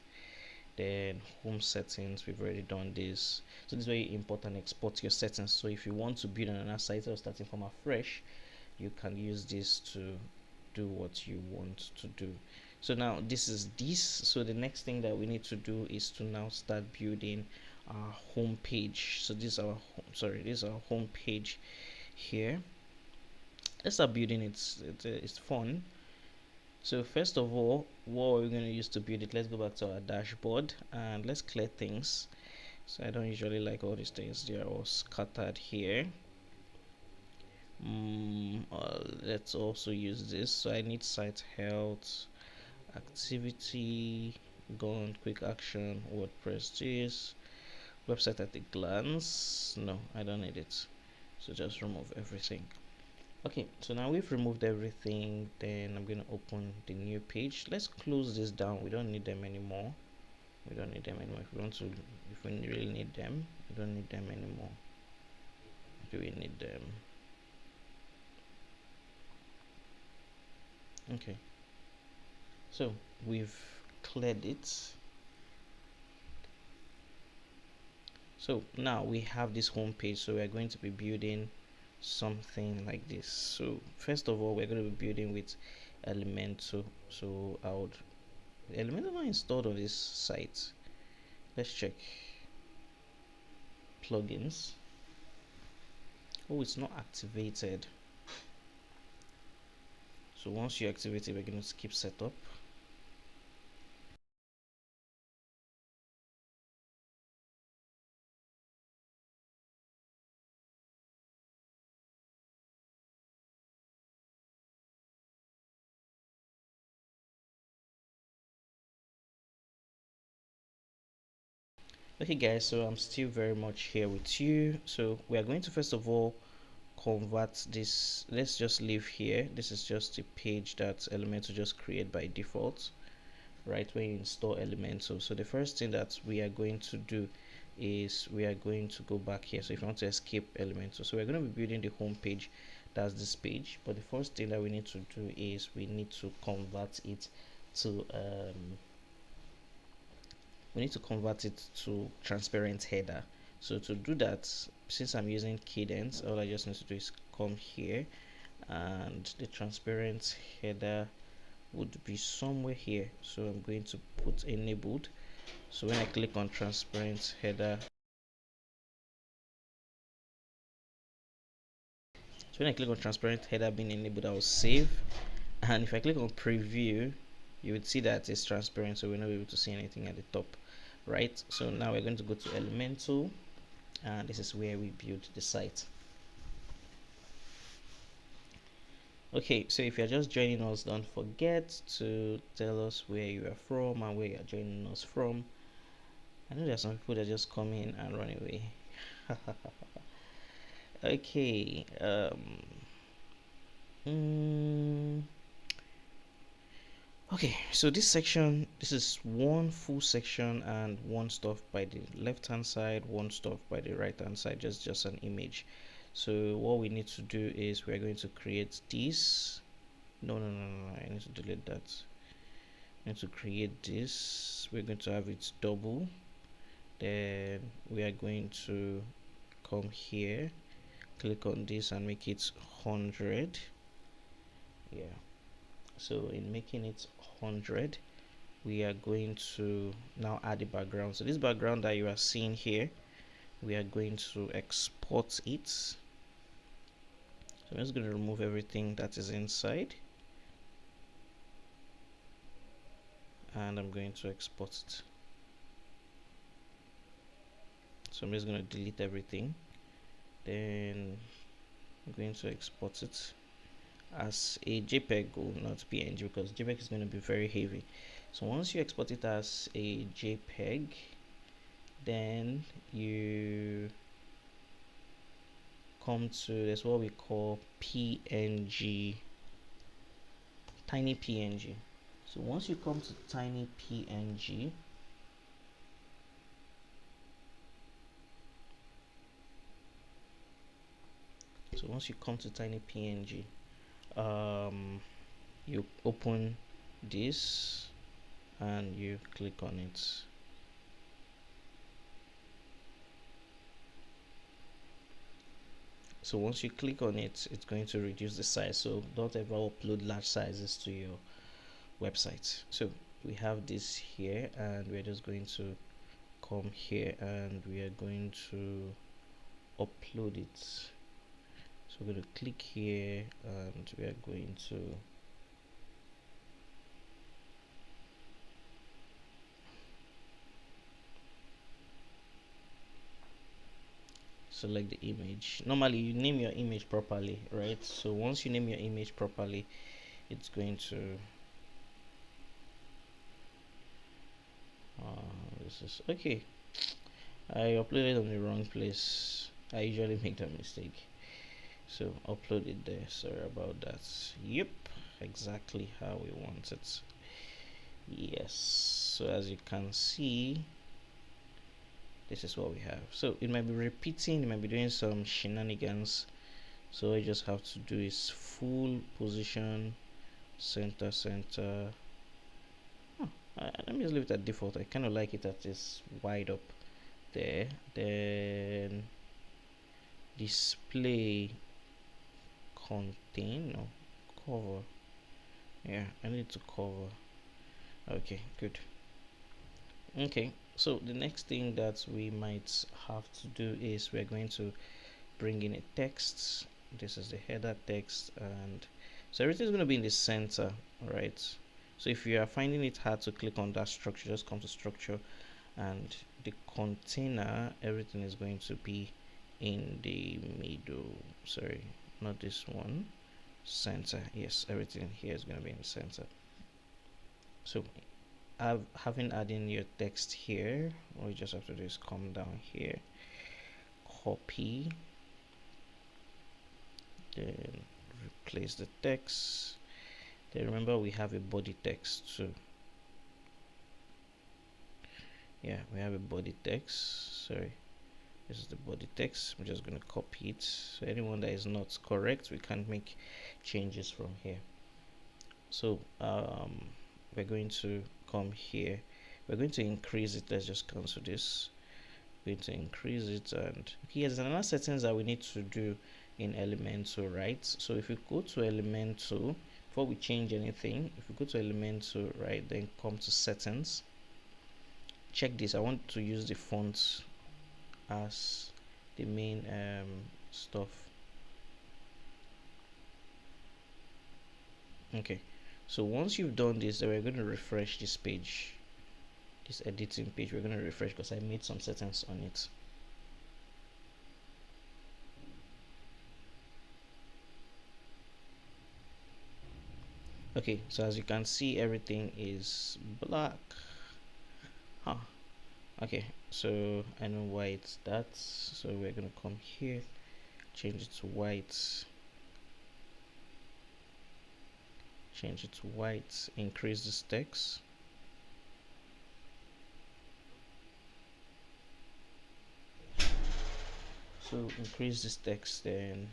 Then home settings, we've already done this. So this is where you import and export your settings. So if you want to build another site or starting from afresh, you can use this to do what you want to do. So now this is this. So the next thing that we need to do is to now start building our home page. So this is our this is our home page here. Let's start building it. It's fun. So first of all, what we're going to use to build it, let's go back to our dashboard and let's clear things. So I don't usually like all these things, they are all scattered here. Let's also use this. So I need site health, activity, gone, quick action, WordPress, this website at a glance. No, I don't need it, so just remove everything. Okay, so now we've removed everything. Then I'm going to open the new page. Let's close this down. We don't need them anymore. We don't need them anymore. If we want to, if we really need them, we don't need them anymore. Do we need them? Okay, so we've cleared it. So now we have this home page. So we're going to be building something like this. So first of all, we're going to be building with Elementor. So I would, Elementor not installed on this site. Let's check plugins. Oh, it's not activated. So once you activate it, we're going to skip setup. Okay guys, so I'm still very much here with you. So we are going to first of all convert this. Let's just leave here. This is just a page that Elementor just create by default, right, when you install Elementor. So the first thing that we are going to do is we are going to go back here. So if you want to escape Elementor, so we're going to be building the home page, that's this page. But the first thing that we need to do is we need to convert it to transparent header. So to do that, since I'm using Cadence, all I just need to do is come here, and the transparent header would be somewhere here. So I'm going to put enabled. So when I click on transparent header, being enabled, I will save. And if I click on preview, you would see that it's transparent, so we're not able to see anything at the top, right? So now we're going to go to Elementor, and this is where we build the site. Okay, so if you're just joining us, don't forget to tell us where you are from and where you're joining us from. I know there are some people that just come in and run away. Okay, Okay, so this is one full section and one stuff by the left hand side, one stuff by the right hand side, just an image. So what we need to do is we're going to create this. No, I need to delete that. I need to create this. We're going to have it double. Then we are going to come here, click on this and make it 100. Yeah, so in making it 100, we are going to now add the background. So this background that you are seeing here, we are going to export it. So I'm just going to remove everything that is inside, and I'm going to export it. So I'm just going to delete everything, then I'm going to export it as a JPEG, not PNG, because JPEG is going to be very heavy. So once you export it as a JPEG, then you come to this, what we call PNG, tiny PNG. So once you come to tiny PNG, you open this and you click on it. So once you click on it, it's going to reduce the size. So don't ever upload large sizes to your website. So we have this here, and we're just going to come here and we are going to upload it. So we're going to click here and we are going to select the image. Normally you name your image properly, right? So once you name your image properly, it's going to this is okay. I uploaded on the wrong place. I usually make that mistake, so upload it there. Sorry about that. Yep, exactly how we want it. Yes, so as you can see, this is what we have. So it might be repeating, it might be doing some shenanigans, so all you just have to do is full position, center. Let me just leave it at default. I kind of like it that is wide up there. Then display contain, no, cover. Yeah, I need to cover. Okay, good. Okay, so the next thing that we might have to do is we're going to bring in a text. This is the header text, and so everything's going to be in the center, right? So if you are finding it hard to click on that structure, just come to structure, and the container, everything is going to be in the middle. Sorry, not this one. Center. Yes, everything here is going to be in the center. So having adding your text here, all you just have to do is come down here, copy, then replace the text. Then remember we have a body text too. Yeah, we have a body text. Sorry, this is the body text. I'm just going to copy it, so anyone that is not correct, we can make changes from here. So we're going to come here, we're going to increase it. Let's just cancel this. We're going to increase it, and here's another settings that we need to do in Elementor, right? So if we go to Elementor, before we change anything, if we go to Elementor, right, then come to settings, check this. I want to use the font as the main stuff. Okay, so once you've done this, then we're going to refresh this page, this editing page. We're going to refresh because I made some settings on it. Okay, so as you can see, everything is black. Okay, so I know why it's that. So we're gonna come here, change it to white. change it to white, increase this text. So increase this text, then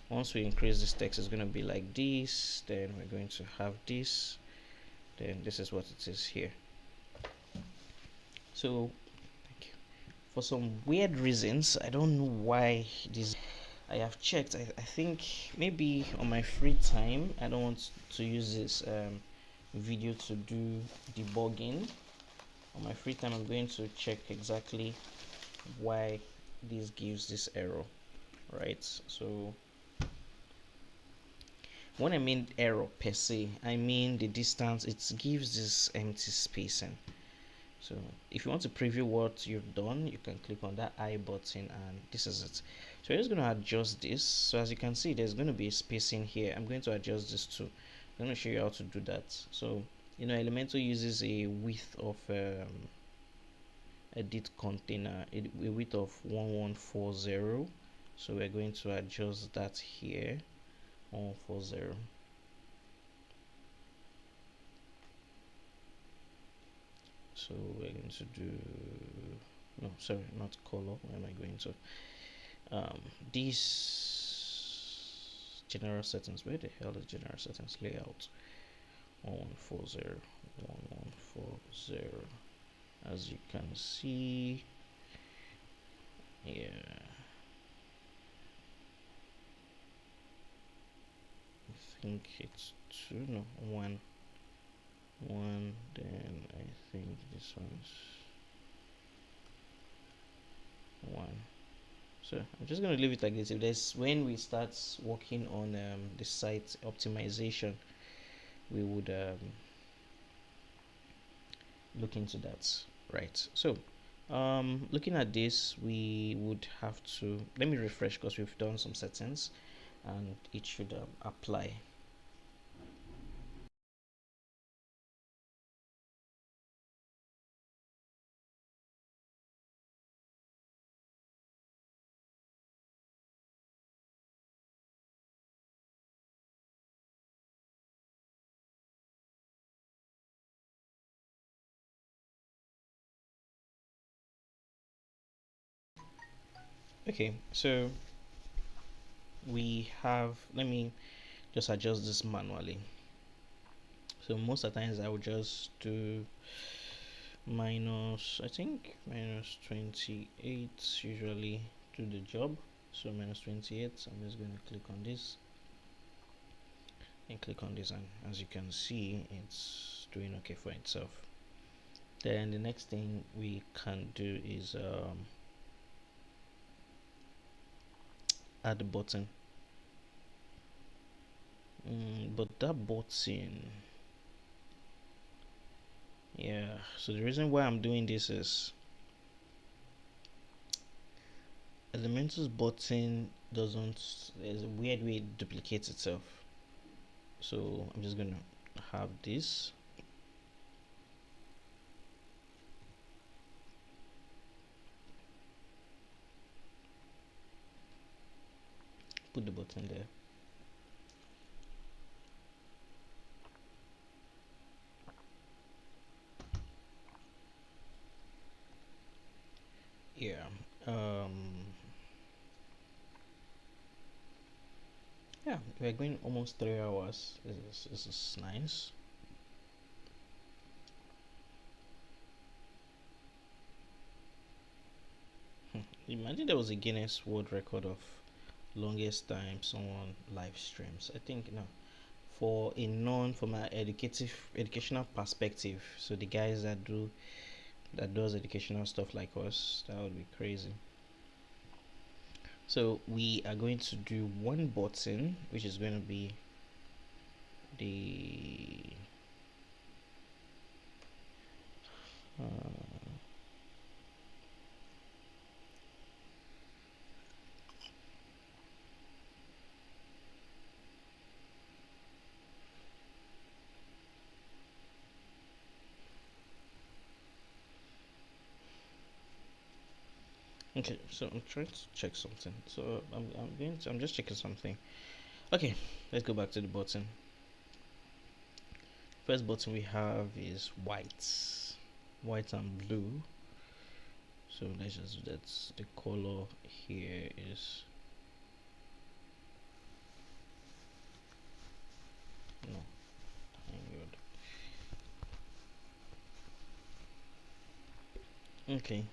once we increase this text, it's going to be like this, then we're going to have this, then this is what it is here. So for some weird reasons, I don't know why this, I have checked, I think maybe on my free time I don't want to use this video to do debugging. On my free time I'm going to check exactly why this gives this error, right? So when I mean error per se, I mean the distance. It gives this empty spacing. So if you want to preview what you've done, you can click on that I button, and this is it. So I'm just going to adjust this. So as you can see, there's going to be a spacing here. I'm going to adjust this too. I'm going to show you how to do that. So Elementor uses a width of edit container, a width of 1140. So we're going to adjust that here, 1140. So we're going to do, no, sorry, not color. Where am I going to? These general settings. Where the hell is general settings? Layout 1140, 1140. As you can see, yeah. I think it's two, no, one, then I think this one's one. So I'm just going to leave it like this. If there's, when we start working on the site optimization, we would look into that, right? So looking at this, we would have to, let me refresh because we've done some settings and it should apply. Okay, so we have, let me just adjust this manually. So most of the times I would just do minus, I think minus 28 usually do the job. So minus 28, so I'm just going to click on this and click on this, and as you can see, it's doing okay for itself. Then the next thing we can do is add the button. But that button, yeah, so the reason why I'm doing this is Elementor's button doesn't, there's a weird way it duplicates itself. So I'm just gonna have this. Put the button there. Yeah. Yeah, we're going almost 3 hours. This is nice. Imagine there was a Guinness World Record of longest time someone live streams. I think no, for a non, from an educational perspective. So the guys that does educational stuff like us, that would be crazy. So we are going to do one button, which is going to be the okay, so I'm trying to check something. So I'm just checking something. Okay, let's go back to the button. First button we have is white and blue. So let's just do that. The color here is no, good. Okay.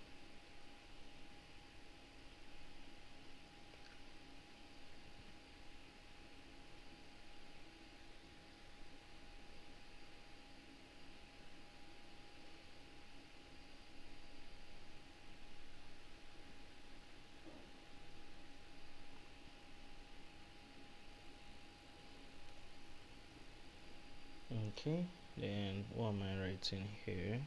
Okay, then what am I writing here?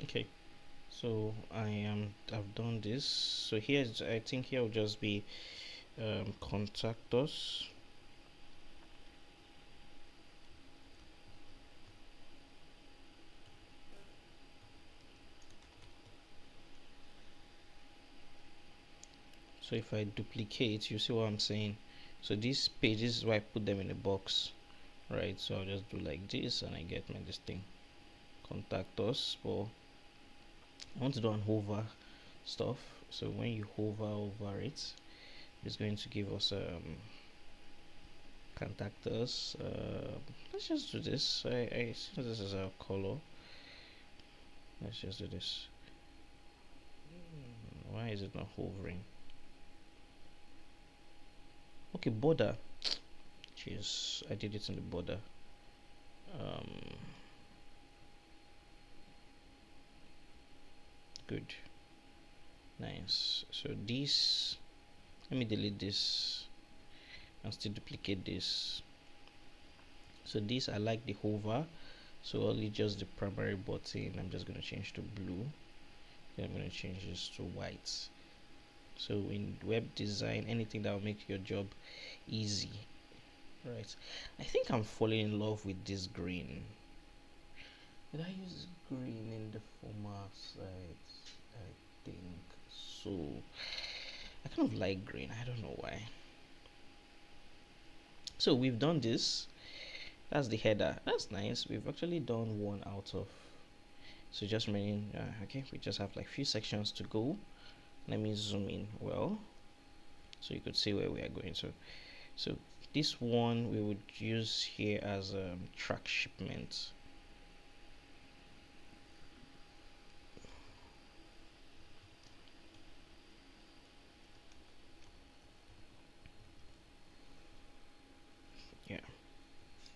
Okay, so I've done this. So here's, I think here will just be contact us. So if I duplicate, you see what I'm saying. So these pages is why I put them in a box, right? So I'll just do like this and I get my this thing, contact us. But I want to do an hover stuff. So when you hover over it, it's going to give us contact us. Let's just do this. I see this is our color. Let's just do this. Why is it not hovering? Okay, border. Jeez, I did it in the border. Good. Nice. So this, let me delete this and still duplicate this. So this, I like the hover, so only just the primary button. I'm just going to change to blue, then I'm going to change this to white. So in web design, anything that will make your job easy, right? I think I'm falling in love with this green. Did I use green in the former site? I think so. I kind of like green, I don't know why. So we've done this. That's the header. That's nice. We've actually done one out of, so just remaining okay, we just have like few sections to go. Let me zoom in well so you could see where we are going. So this one we would use here as track shipment. Yeah,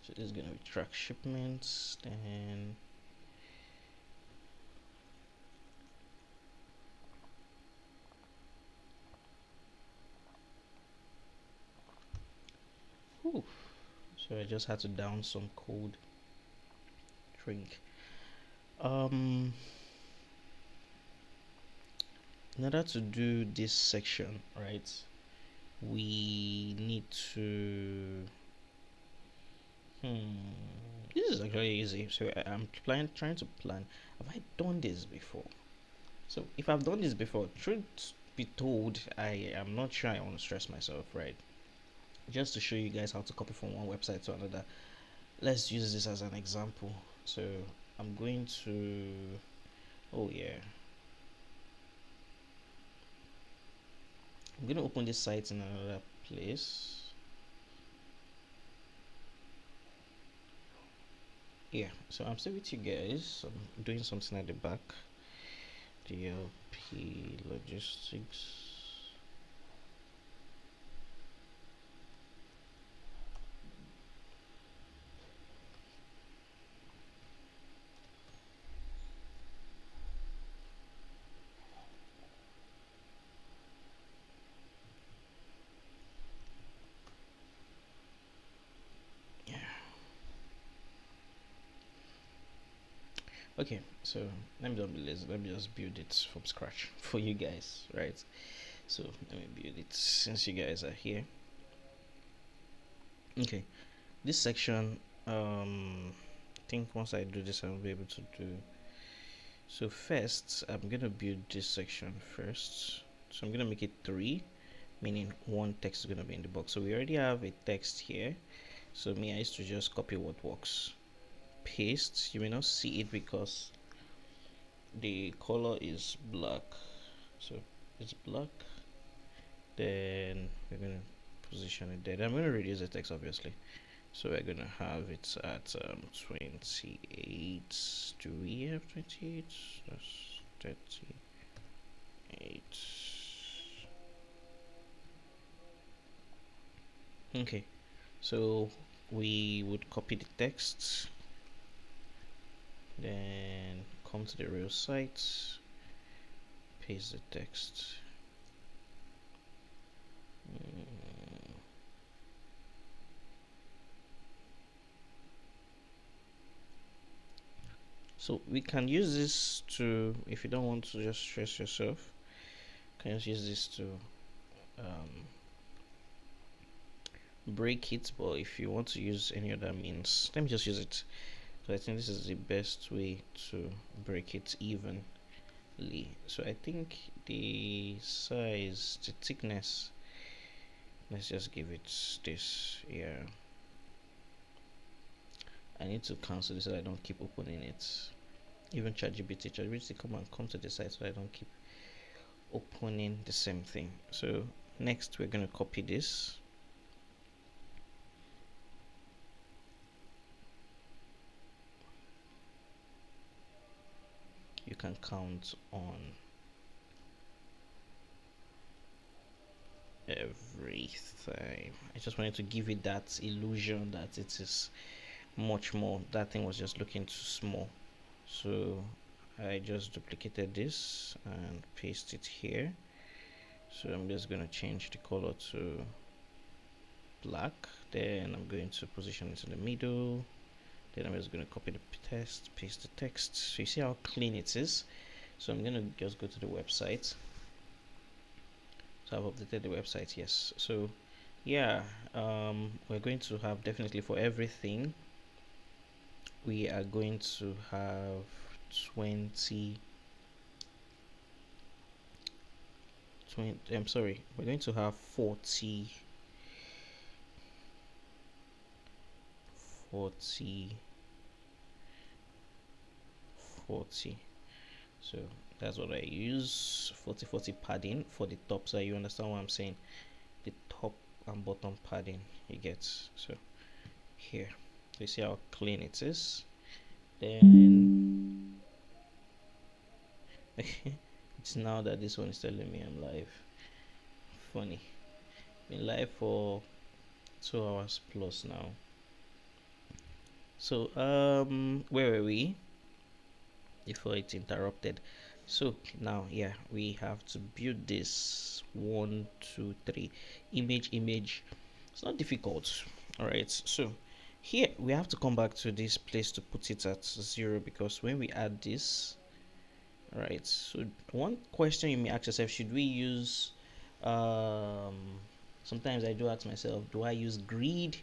so this is gonna be track shipments. Then whew, so I just had to down some code. Drink. In order to do this section, right, we need to this is actually easy. So I'm trying to plan. Have I done this before? So if I've done this before, truth be told, I am not sure I want to stress myself, right? Just to show you guys how to copy from one website to another, let's use this as an example. So I'm going to, oh yeah, I'm going to open this site in another place. Yeah, so I'm still with you guys. I'm doing something at the back. DLP logistics. Yeah. Okay, so let me don't be lazy. Let me just build it from scratch for you guys, right? So let me build it since you guys are here. Okay, this section, I think once I do this I'll be able to do. So first I'm gonna build this section first. So I'm gonna make it 3, meaning one text is gonna be in the box. So we already have a text here, so me, I used to just copy what works, paste. You may not see it because the color is black, so it's black. Then we're gonna position it there. I'm gonna reduce the text obviously, so we're gonna have it at 28. Do we have 28? That's 38. Okay, so we would copy the text, then come to the real site, paste the text. So we can use this to, if you don't want to just stress yourself, you can just use this to break it. But if you want to use any other means, let me just use it, because I think this is the best way to break it evenly. So I think the size, the thickness, let's just give it this. Yeah, I need to cancel this so I don't keep opening it. Even ChatGPT come to the site so I don't keep opening the same thing. So next we're going to copy this. You can count on everything. I just wanted to give it that illusion that it is much more. That thing was just looking too small, so I just duplicated this and paste it here. So I'm just going to change the color to black, then I'm going to position it in the middle, then I'm just going to copy the text, paste the text. So you see how clean it is. So I'm going to just go to the website. So I've updated the website, yes. So yeah, we're going to have, definitely for everything, we are going to have 20, I'm sorry, we're going to have 40 so that's what I use, 40 padding for the top, so you understand what I'm saying, the top and bottom padding, you get. So here, so you see how clean it is. Then it's now that this one is telling me I'm live. Funny, been live for 2 hours plus now. So where were we before it interrupted? So now, yeah, we have to build this 1 2 3 image. It's not difficult. All right, so here we have to come back to this place to put it at 0, because when we add this, all right, so one question you may ask yourself, should we use sometimes I do ask myself, do I use grid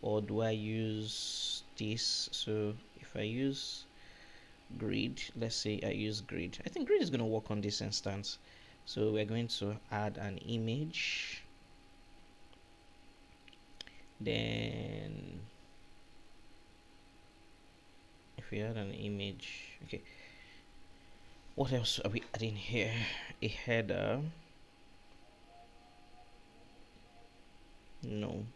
or do I use this? So if I use grid, let's say I use grid, I think grid is going to work on this instance. So we're going to add an image, then if we add an image, okay, what else are we adding here? A header, no.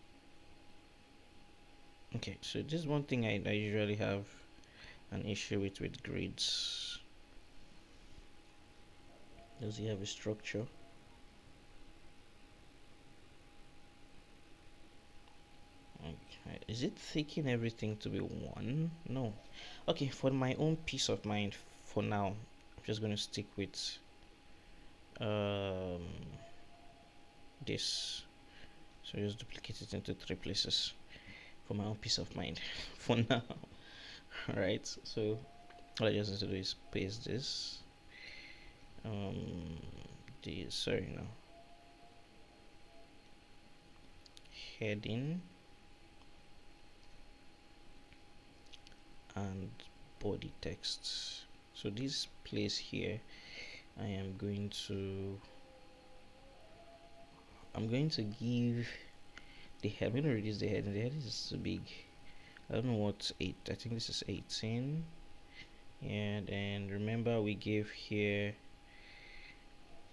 Okay, so this is one thing I usually have an issue with grids. Does he have a structure? Okay, is it thinking everything to be 1? No. Okay, for my own peace of mind, for now, I'm just going to stick with this. So just duplicate it into 3 places for my own peace of mind for now. Alright, so all I just need to do is paste this. Sorry, no. heading and body text. So this place here, I'm going to give the head. I'm going to reduce the head, and the head is too big. I don't know what 8. I think this is 18. And then remember we gave here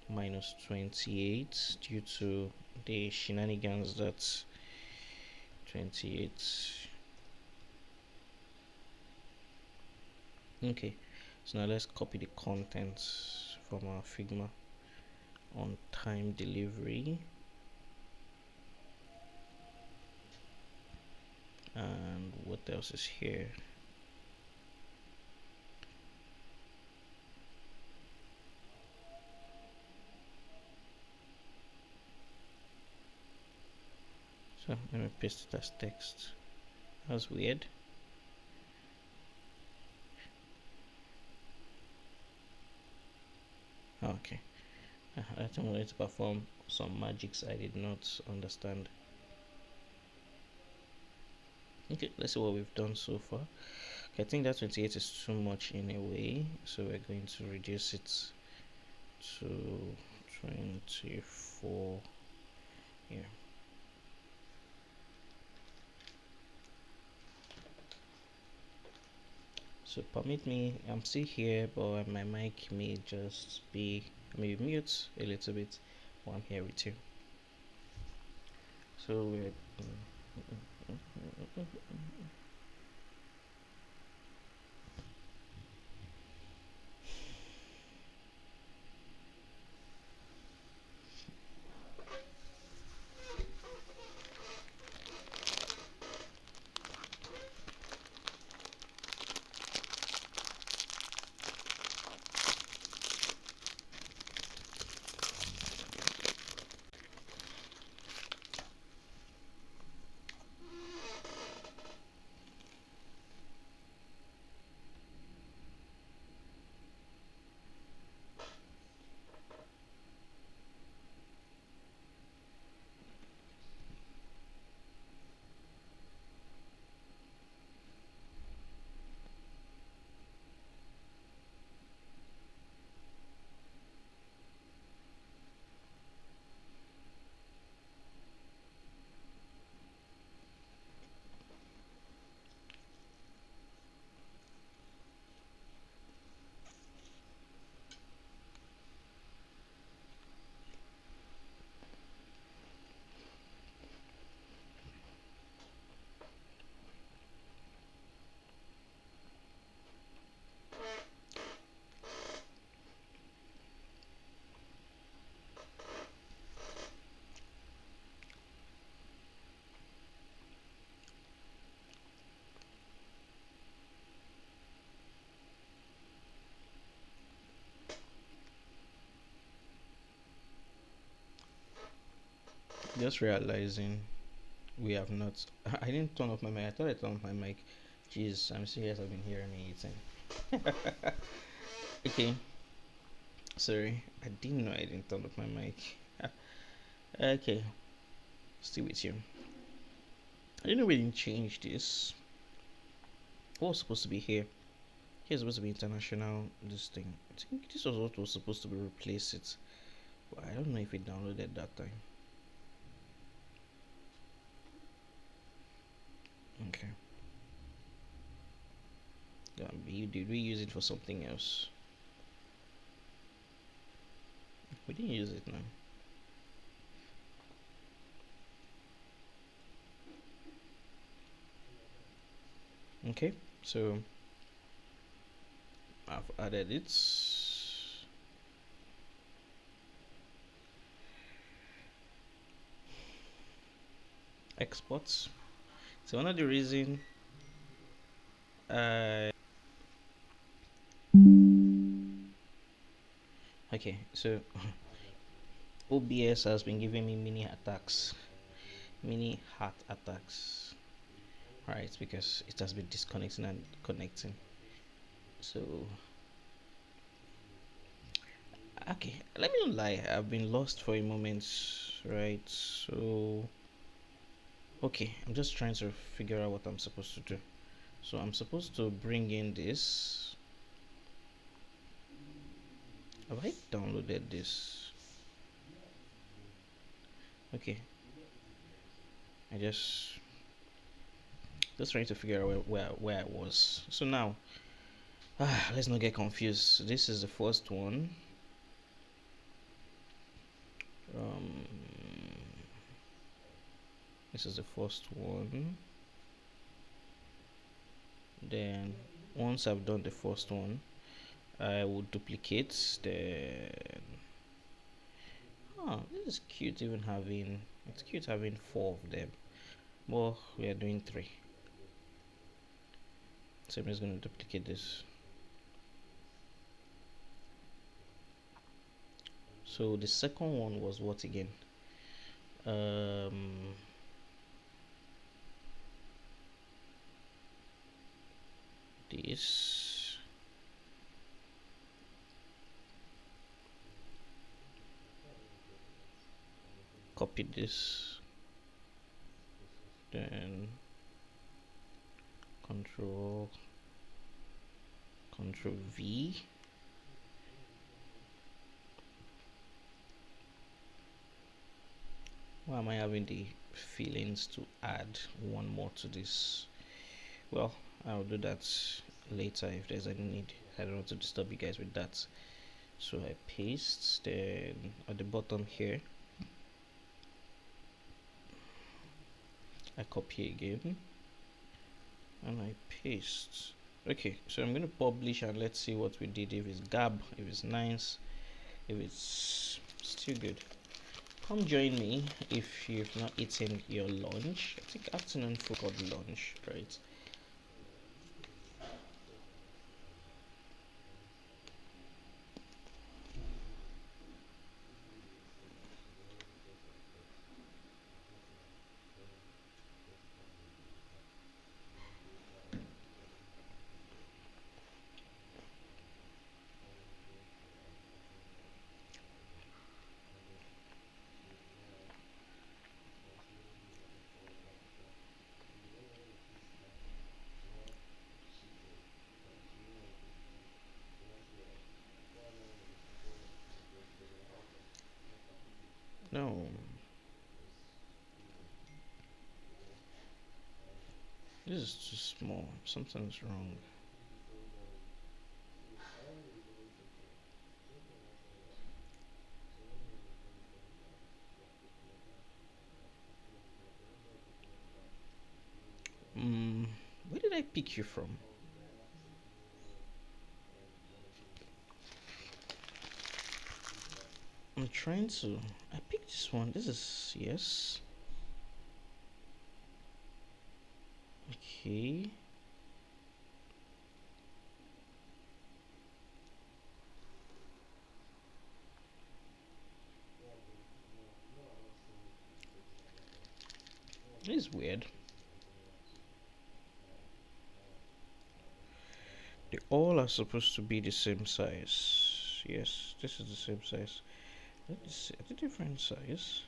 minus 28 due to the shenanigans. That's 28. Okay, so now let's copy the contents from our Figma on time delivery, and what else is here? So let me paste it as text. That's weird. Okay, I think we need to perform some magics I did not understand. Okay, let's see what we've done so far. Okay, I think that 28 is too much in a way, so we're going to reduce it to 24 here. So permit me, I'm still here, but my mic may just be maybe mute a little bit while I'm here with you. So we're just realizing we have not. I didn't turn off my mic. I thought I turned off my mic. Jeez, I'm serious. I've been hearing me eating. Okay, sorry. I didn't know I didn't turn off my mic. Okay, still with you. I didn't know we didn't change this. What was supposed to be here? Here's supposed to be international. This thing. I think this was what was supposed to be replace it. But I don't know if it downloaded that time. Okay. Did we use it for something else? We didn't use it now. Okay, so I've added it. Exports. So one of the reason okay, so OBS has been giving me mini heart attacks, right? Because it has been disconnecting and connecting. So okay, let me not lie, I've been lost for a moment, right? So Okay, I'm just trying to figure out what I'm supposed to do. So I'm supposed to bring in this. Have I downloaded this? Okay, I just trying to figure out where I was. So now, let's not get confused. This is the first one. Um, this is the first one. Then once I've done the first one, I will duplicate. Then, this is cute. It's cute having 4 of them. Well, we are doing 3. So I'm just going to duplicate this. So the second one was what again? This. Copy this. Then Control V. Why am I having the feelings to add one more to this? Well, I'll do that later if there's any need. I don't want to disturb you guys with that. So I paste, then at the bottom here I copy again and I paste. Okay, so I'm going to publish and let's see what we did. If it's gab, if it's nice, if it's still good. Come join me if you've not eaten your lunch. I think afternoon food called lunch, right? No, this is too small. Something's wrong. Where did I pick you from? I'm trying to. I picked this one. This is yes. Okay. This is weird. They all are supposed to be the same size. Yes, this is the same size. Let's see, a different size.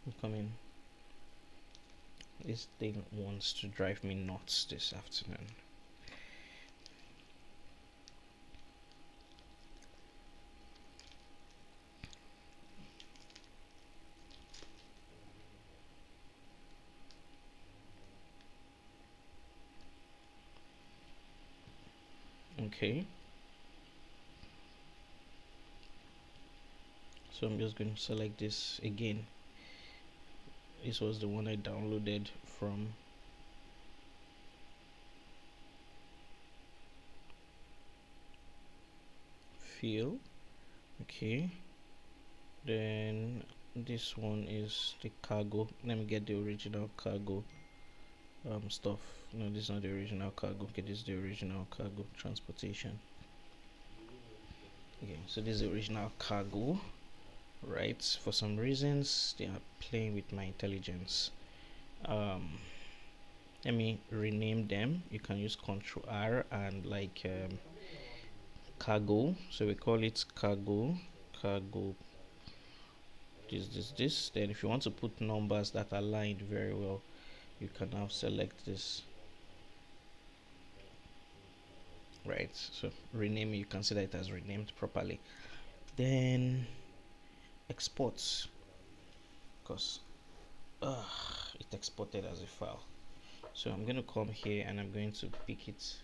I'm coming. This thing wants to drive me nuts this afternoon. Okay. So I'm just going to select this again. This was the one I downloaded from Feel. Okay. Then this one is the cargo. Let me get the original cargo stuff. No, this is not the original cargo. Okay, this is the original cargo transportation. Okay, so this is the original cargo, right? For some reasons they are playing with my intelligence. let me rename them. You can use Ctrl R and like cargo, so we call it cargo. This. Then if you want to put numbers that are aligned very well, you can now select this. Right, so rename, you can see that it has renamed properly. Then exports, because it exported as a file. So I'm going to come here and I'm going to pick it,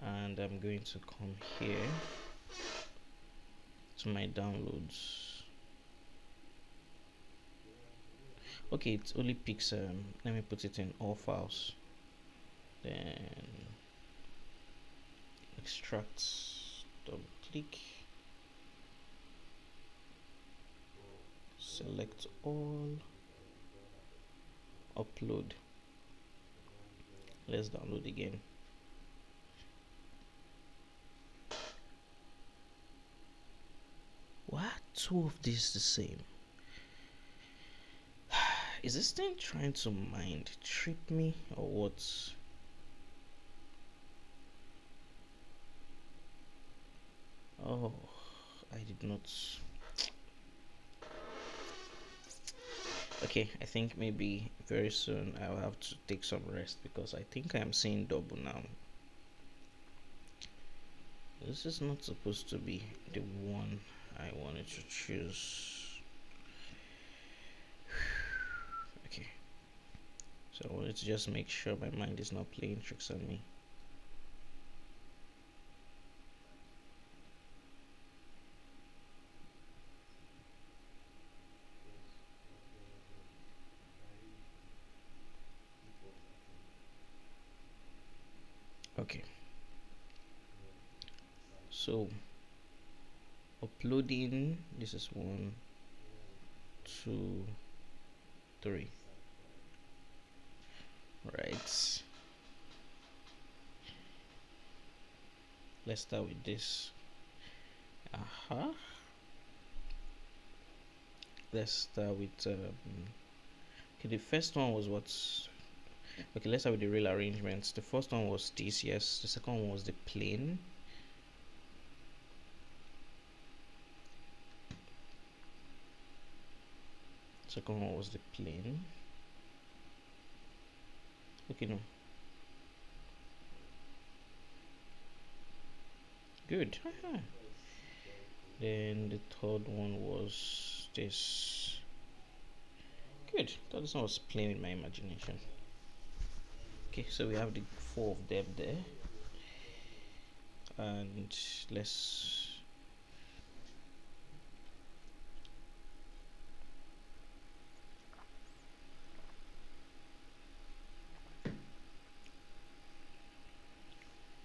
and I'm going to come here to my downloads. Okay, it only picks let me put it in all files. Then extract, double click, select all, upload. Let's download again. What? Two of these the same? Is this thing trying to mind trip me or what? Oh, I did not. Okay, I think maybe very soon I'll have to take some rest because I think I'm seeing double now. This is not supposed to be the one I wanted to choose. Okay, so I wanted to just make sure my mind is not playing tricks on me. Okay, so uploading, this is 1, 2, 3. Right, let's start with this. Let's start with okay, the first one was what's okay, let's start with the real arrangements. The first one was this, yes. The second one was the plane. Second one was the plane. Okay, no. Good. Then the third one was this. Good. Third one was playing in my imagination. Okay, so we have the 4 of them there. And let's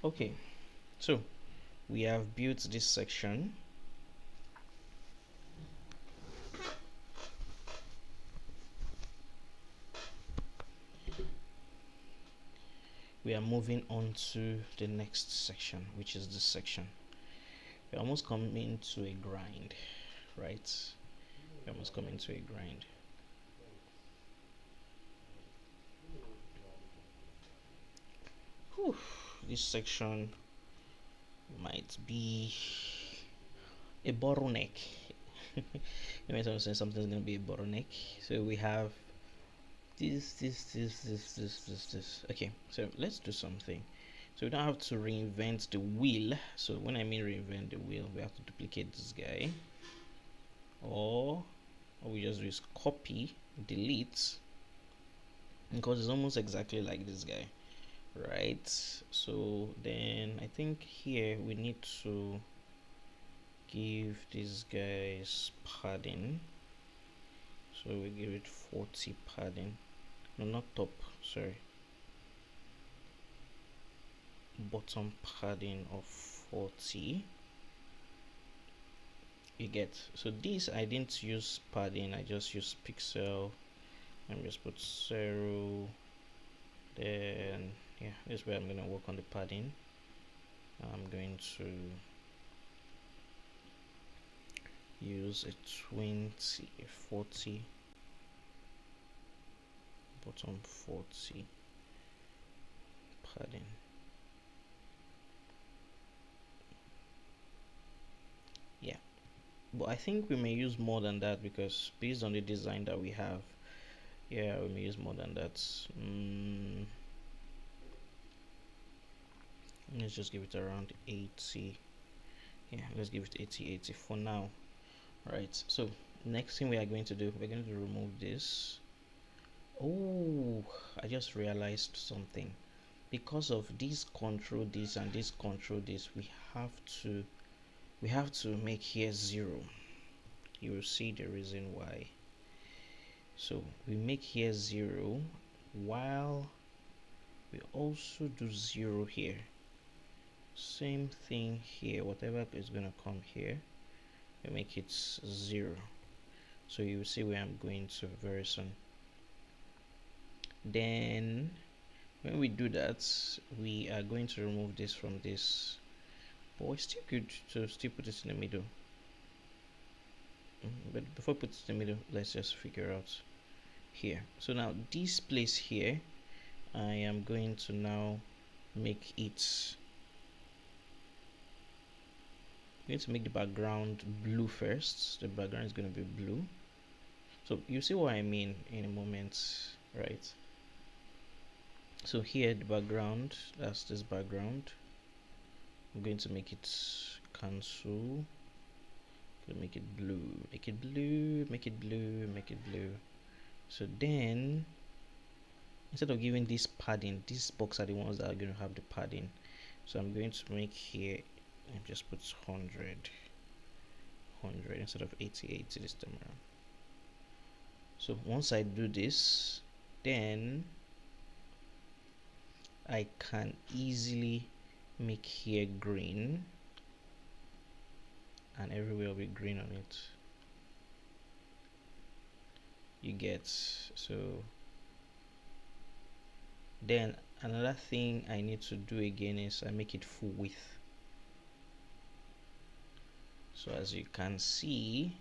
okay, so we have built this section. We are moving on to the next section, which is this section. We're almost coming to a grind, right? We're almost coming to a grind. Whew, this section might be a bottleneck. You might say something's going to be a bottleneck. So we have this. Okay, so let's do something. So we don't have to reinvent the wheel. So when I mean reinvent the wheel, we have to duplicate this guy, or we just do is copy, delete, because it's almost exactly like this guy, right? So then I think here we need to give these guys padding. So we give it 40 padding. No, not top, sorry. Bottom padding of 40. You get, so this I didn't use padding, I just used pixel. I'm just put 0. Then yeah, this is where I'm gonna work on the padding. I'm going to use a 20, a 40, bottom 40. padding. Yeah, but I think we may use more than that, because based on the design that we have, yeah, we may use more than that. Let's just give it around 80. Yeah, let's give it 80 for now. Right, so next thing we are going to do, we're going to remove this. Oh, I just realized something. Because of this control this and this control this, we have to make here 0. You will see the reason why. So we make here 0, while we also do 0 here. Same thing here, whatever is going to come here, we make it 0. So you will see where I'm going to very soon. Then when we do that, we are going to remove this from this, but it's still good to still put it in the middle. But before I put it in the middle, let's just figure out here. So now this place here, I am going to now make it, I'm going to make the background blue first. The background is going to be blue. So you see what I mean in a moment, right? So here the background, that's this background. I'm going to make it cancel. Make it blue, make it blue, make it blue, make it blue. So then instead of giving this padding, these boxes are the ones that are going to have the padding. So I'm going to make here and just put 100 instead of 80 this time around. So once I do this, then I can easily make here green, and everywhere will be green on it. You get, so then another thing I need to do again is I make it full width. So as you can see,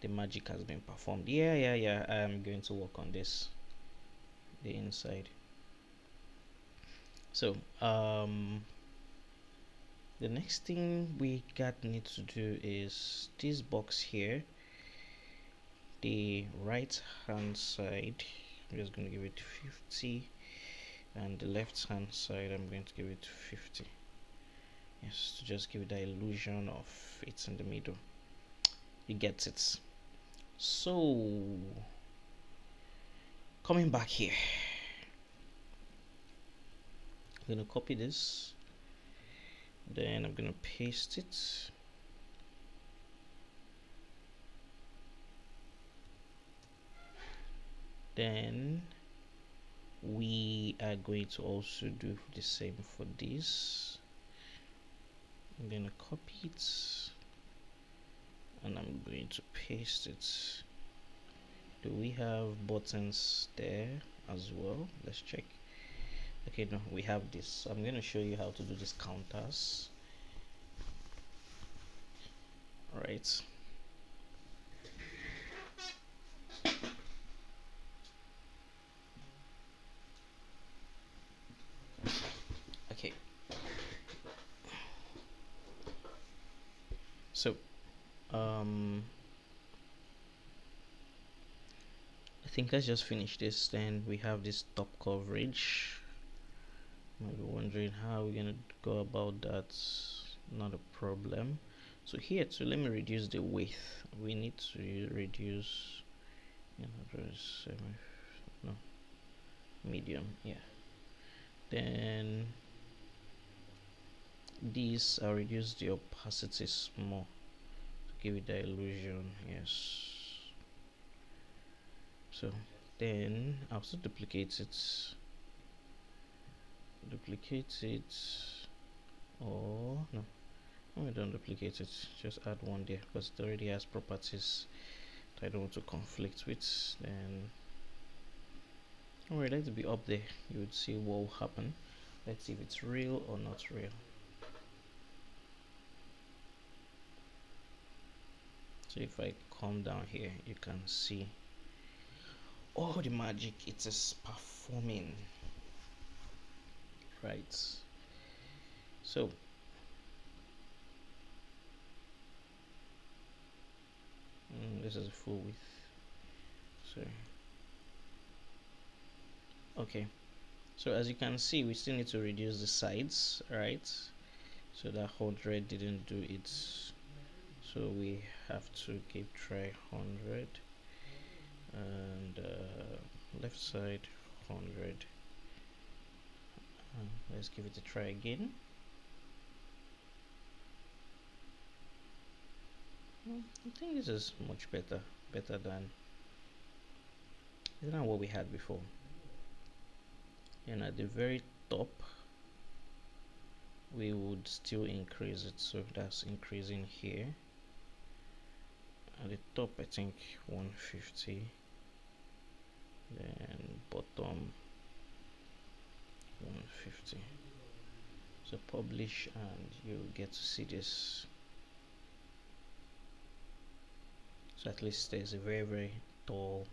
the magic has been performed. Yeah, I'm going to work on this, the inside. So the next thing we need to do is this box here, the right hand side. I'm just going to give it 50, and the left hand side I'm going to give it 50. Yes, to just give it the illusion of it's in the middle. You get it. So coming back here, I'm going to copy this, then I'm going to paste it. Then we are going to also do the same for this. I'm going to copy it and I'm going to paste it. Do we have buttons there as well? Let's check. Okay, no, we have this. So I'm going to show you how to do these counters. All right. Okay. So I think let's just finish this. Then we have this top coverage. You might be wondering how we're gonna go about that. Not a problem. So here too, let me reduce the width. We need to reduce, no, medium, yeah. Then these, I'll reduce the opacity more to give it the illusion, yes. So then I'll also duplicate it, or no, we don't duplicate it, just add one there because it already has properties that I don't want to conflict with. Then alright, let it be up there, you would see what will happen. Let's see if it's real or not real. So if I come down here, you can see all the magic it is performing. right? So this is full width. So okay, so as you can see, we still need to reduce the sides, right? So that 100 didn't do it, so we have to keep try 100, and left side 100. Let's give it a try again. I think this is much better than what we had before. And at the very top we would still increase it, so that's increasing here. At the top I think 150, then bottom 150. So publish and you get to see this. So at least there's a very tall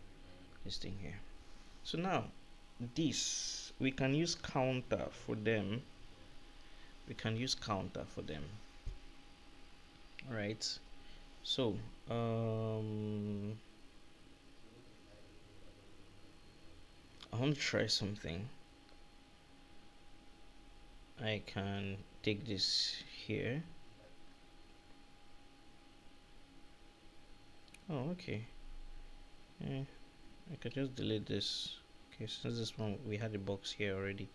this thing here. So now this we can use counter for them. Right? So I want to try something. I can take this here. Oh, okay. Yeah, I could just delete this. Okay, since this one we had a box here already,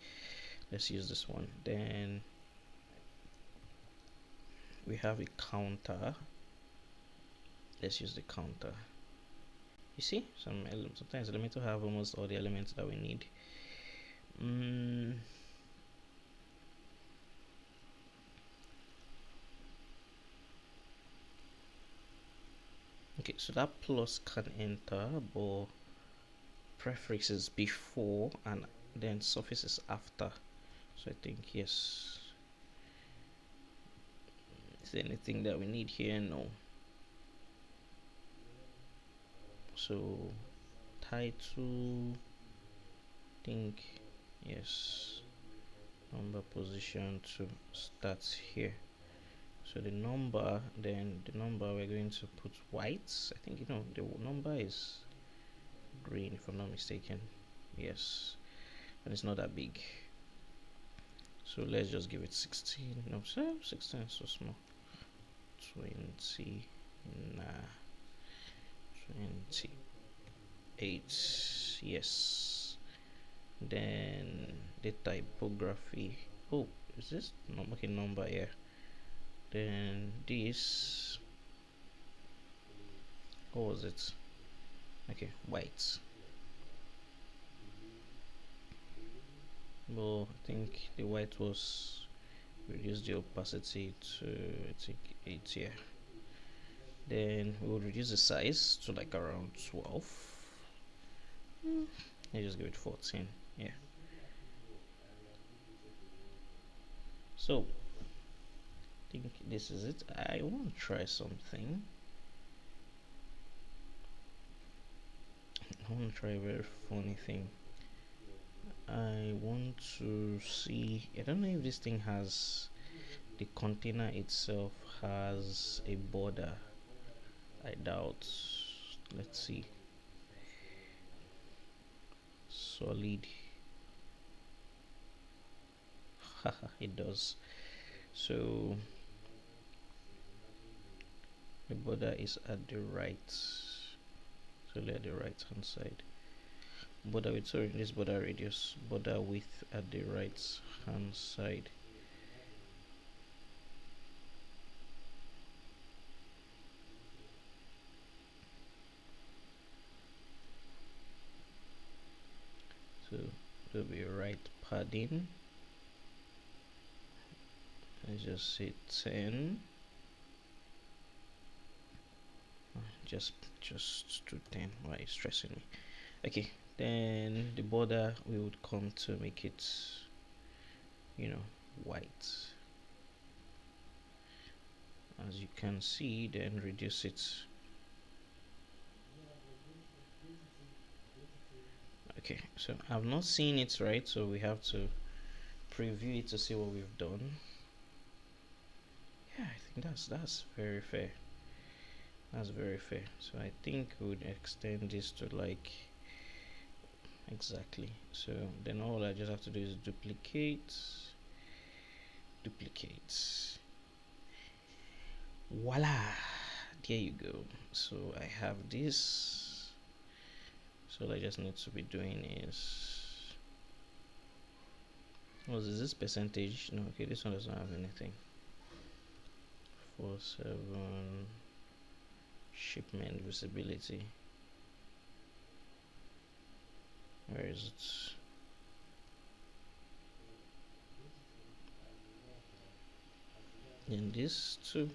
let's use this one. Then we have a counter. Let's use the counter. You see, sometimes Elementor have almost all the elements that we need. Okay, so that plus can enter, but prefixes before and then suffixes after. So I think yes. Is there anything that we need here? No. So title, think yes, number position to start here. So the number, we're going to put white. I think the number is green if I'm not mistaken. Yes, and it's not that big. So let's just give it 16. No, 16 is so small. 20, nah, 28. Yes. Then the typography. Oh, is this number? Okay, number here. Then this. What was it? Okay, white. Well, I think the white was reduce the opacity to I think 8 here. Then we will reduce the size to like around 12. I just give it 14. Yeah. So I think this is it. I want to try something. I want to try a very funny thing. I want to see, I don't know if this thing has, the container itself has a border. I doubt. Let's see. Solid. Haha, it does. So the border is at the right, so at the right hand side. Border width, sorry, this border radius, border width at the right hand side. So there'll be right padding. Let's just say 10. Just to 10. Why is stressing me? Okay, then the border we would come to make it, white. As you can see, then reduce it. Okay, so I've not seen it right, so we have to preview it to see what we've done. Yeah, I think that's very fair. That's very fair. So I think we would extend this to like exactly. So then all I just have to do is duplicate. Voila, there you go. So I have this. So all I just need to be doing is, what is this percentage? No, okay, this one doesn't have anything. 47 shipment visibility. Where is it? And this too.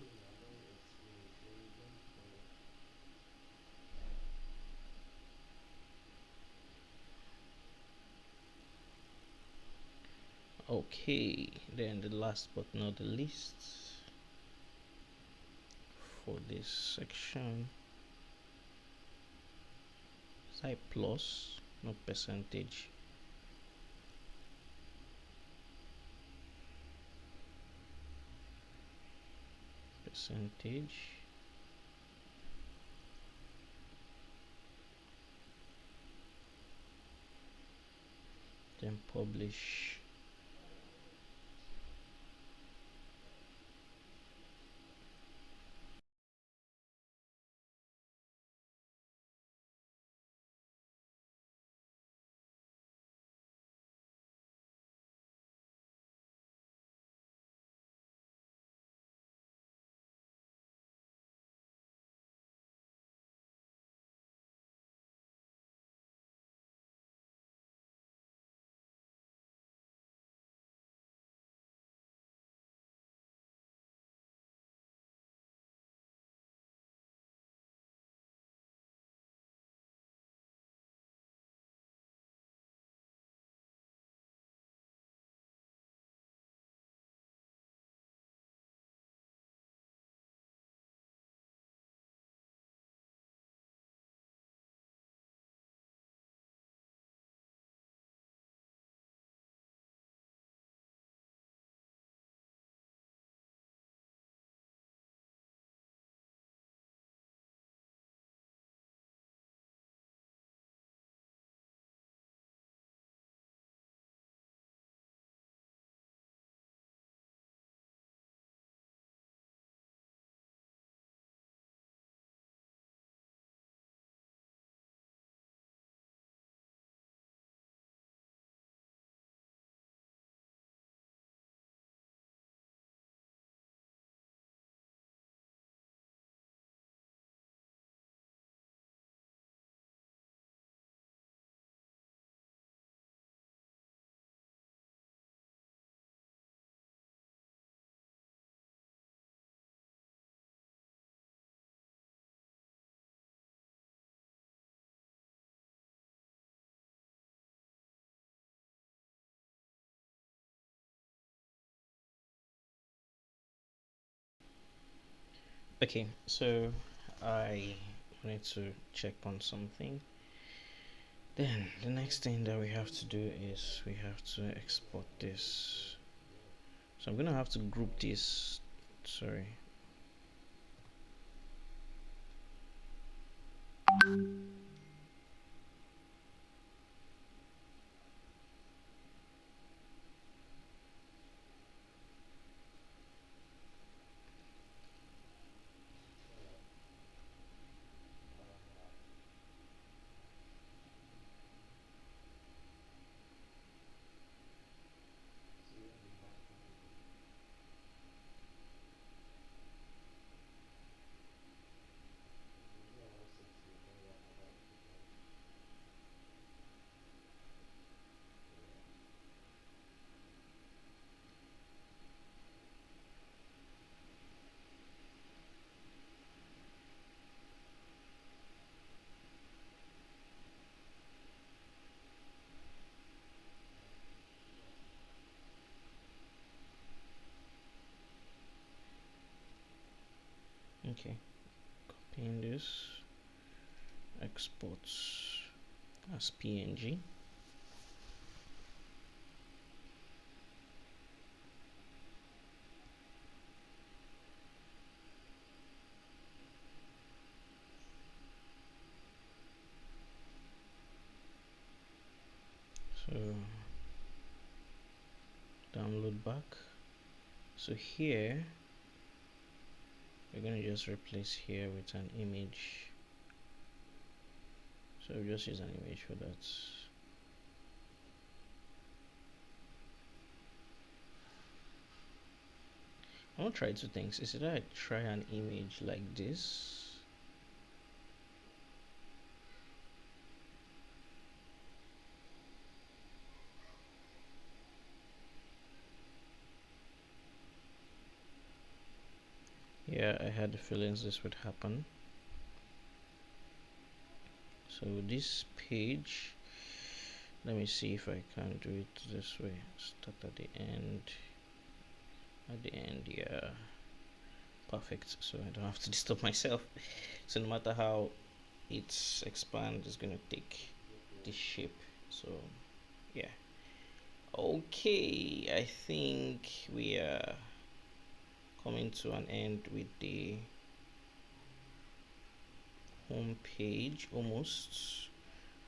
Okay, then the last but not the least, for this section, type plus, not percentage. Percentage. Then publish. Okay, so I wanted to check on something. Then the next thing that we have to do is we have to export this. So I'm gonna have to group this. Sorry. Okay, copying this, exports as PNG. So download back. So here we're going to just replace here with an image. So we'll just use an image for that. I want to try two things. Is that I try an image like this. Yeah, I had the feelings this would happen. So this page, let me see if I can do it this way. Start at the end. At the end, yeah. Perfect. So I don't have to disturb myself. So no matter how it expands, it's gonna take this shape. So yeah. Okay, I think we are coming to an end with the home page almost.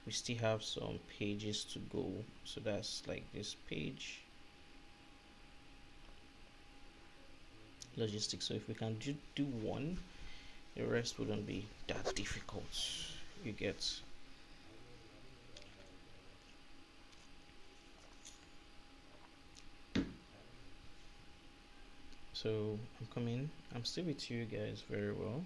We still have some pages to go, so that's like this page, logistics. So if we can do one, the rest wouldn't be that difficult, you get. So I'm still with you guys very well.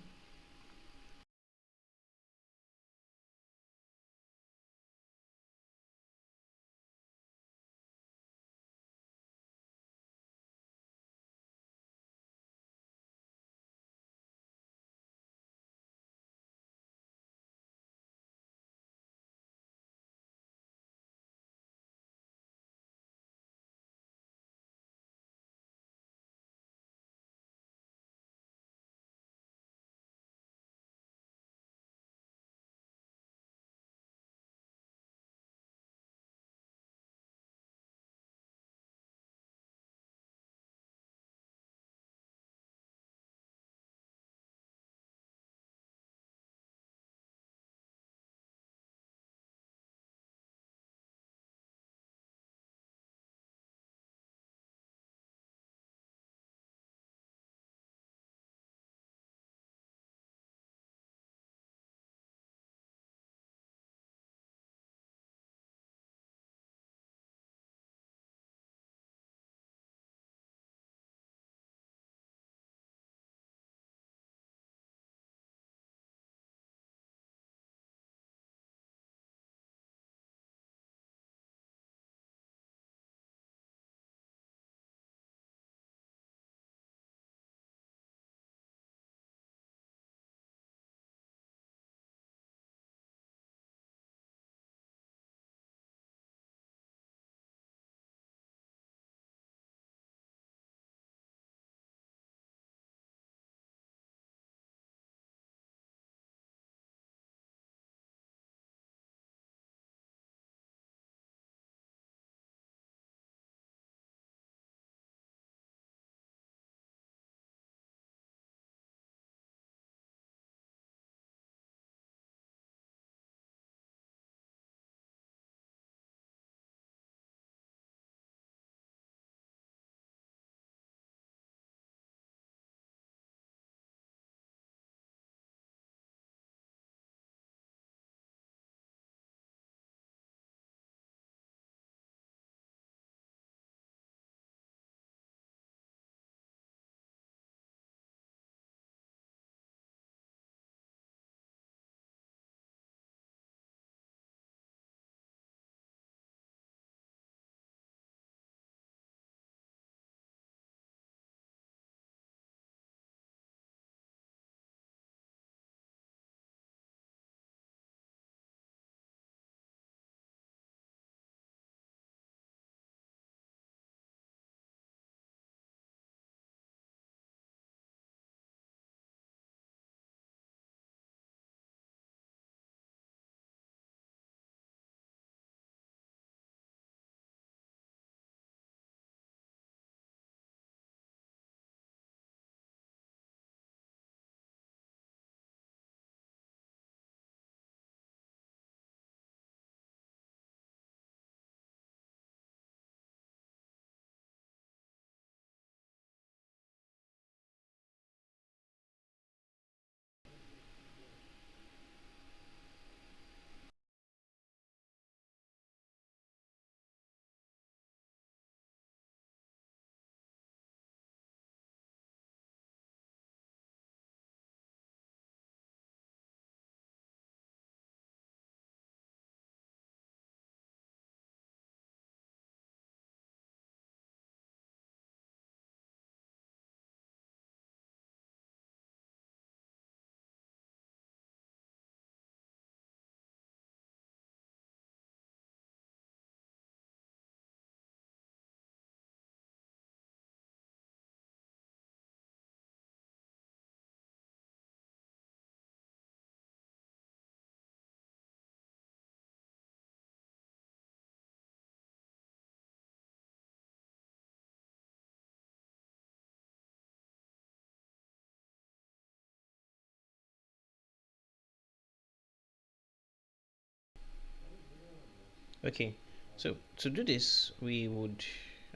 Okay, so to do this, we would.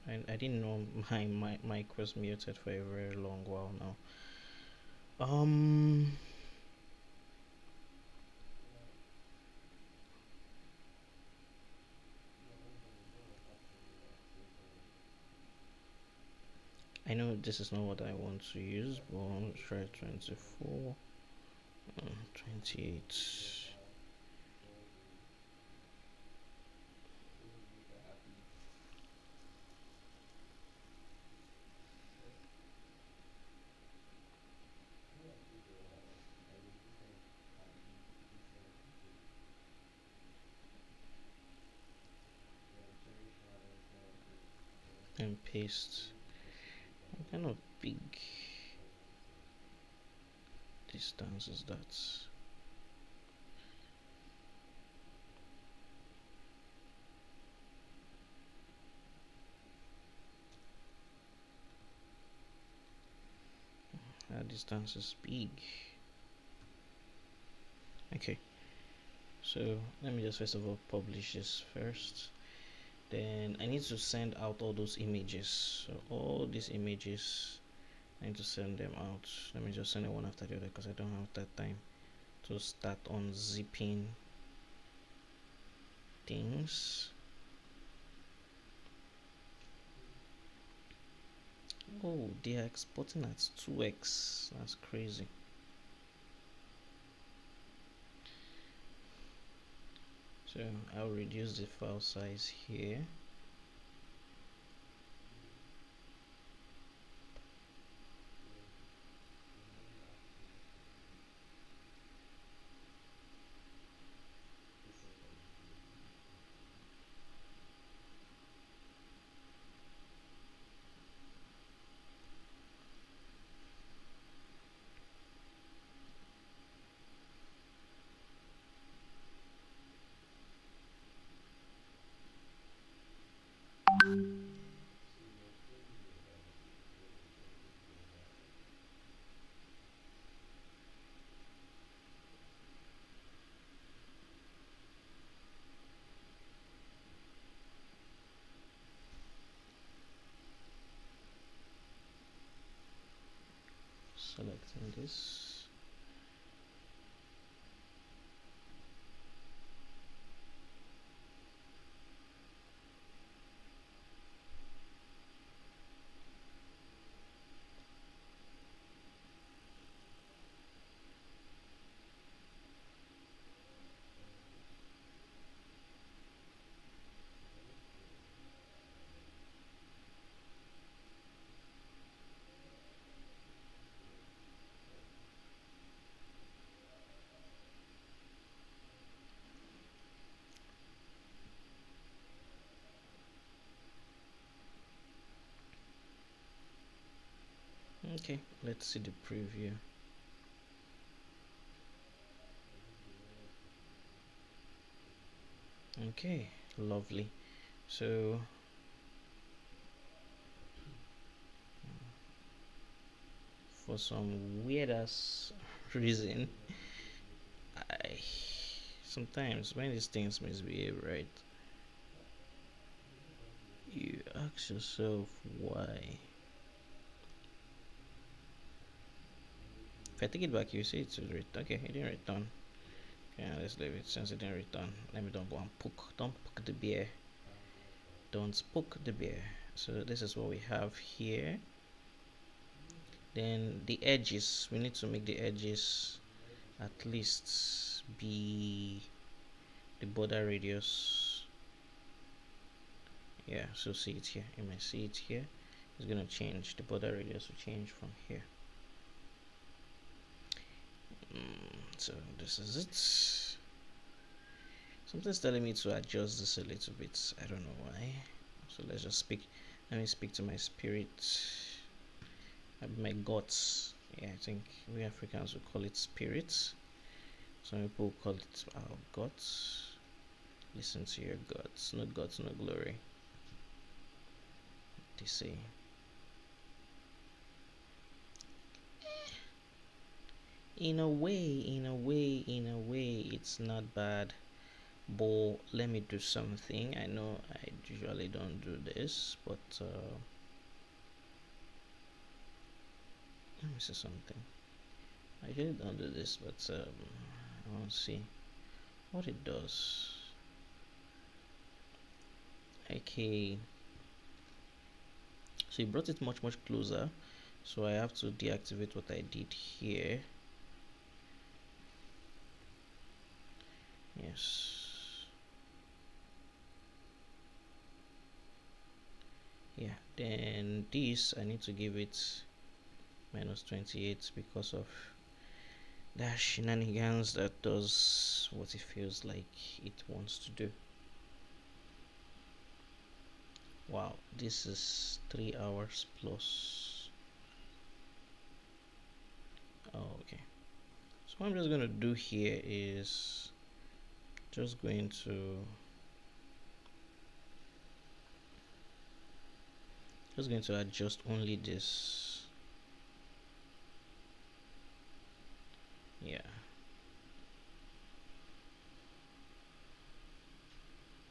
I didn't know my mic was muted for a very long while now. Um, I know this is not what I want to use, but let's try 24, 28. And paste. What kind of big distance is that? That distance is big. Okay, so let me just first of all publish this first. Then I need to send out all those images. So all these images, I need to send them out. Let me just send it one after the other because I don't have that time to start unzipping things. Oh, they are exporting at 2x. That's crazy. So I'll reduce the file size here. Selecting this. Okay, let's see the preview. Okay, lovely. So for some weird ass reason, I sometimes when these things misbehave, right? You ask yourself why. If I take it back, you see it's return. Okay, it didn't return. Yeah, let's leave it since it didn't return. Let me don't go and poke. Don't poke the bear. Don't poke the bear. So this is what we have here. Then the edges, we need to make the edges at least be the border radius. Yeah, so see it here. You might see it here. It's gonna change. The border radius will change from here. So this is it. Something's telling me to adjust this a little bit. I don't know why. So let's just speak. Let me speak to my spirit. My guts. Yeah, I think we Africans will call it spirits. Some people call it our guts. Listen to your guts. No guts, no glory. They say. In a way, it's not bad. but let me do something. I know I usually don't do this, but let me see something. I usually don't do this, but I want to see what it does. Okay, so it brought it much closer, so I have to deactivate what I did here. Yes, yeah, then this I need to give it -28 because of that shenanigans that does what it feels like it wants to do. Wow, this is 3 hours plus. Oh, okay, so what I'm just going to do here is just going to adjust only this. Yeah,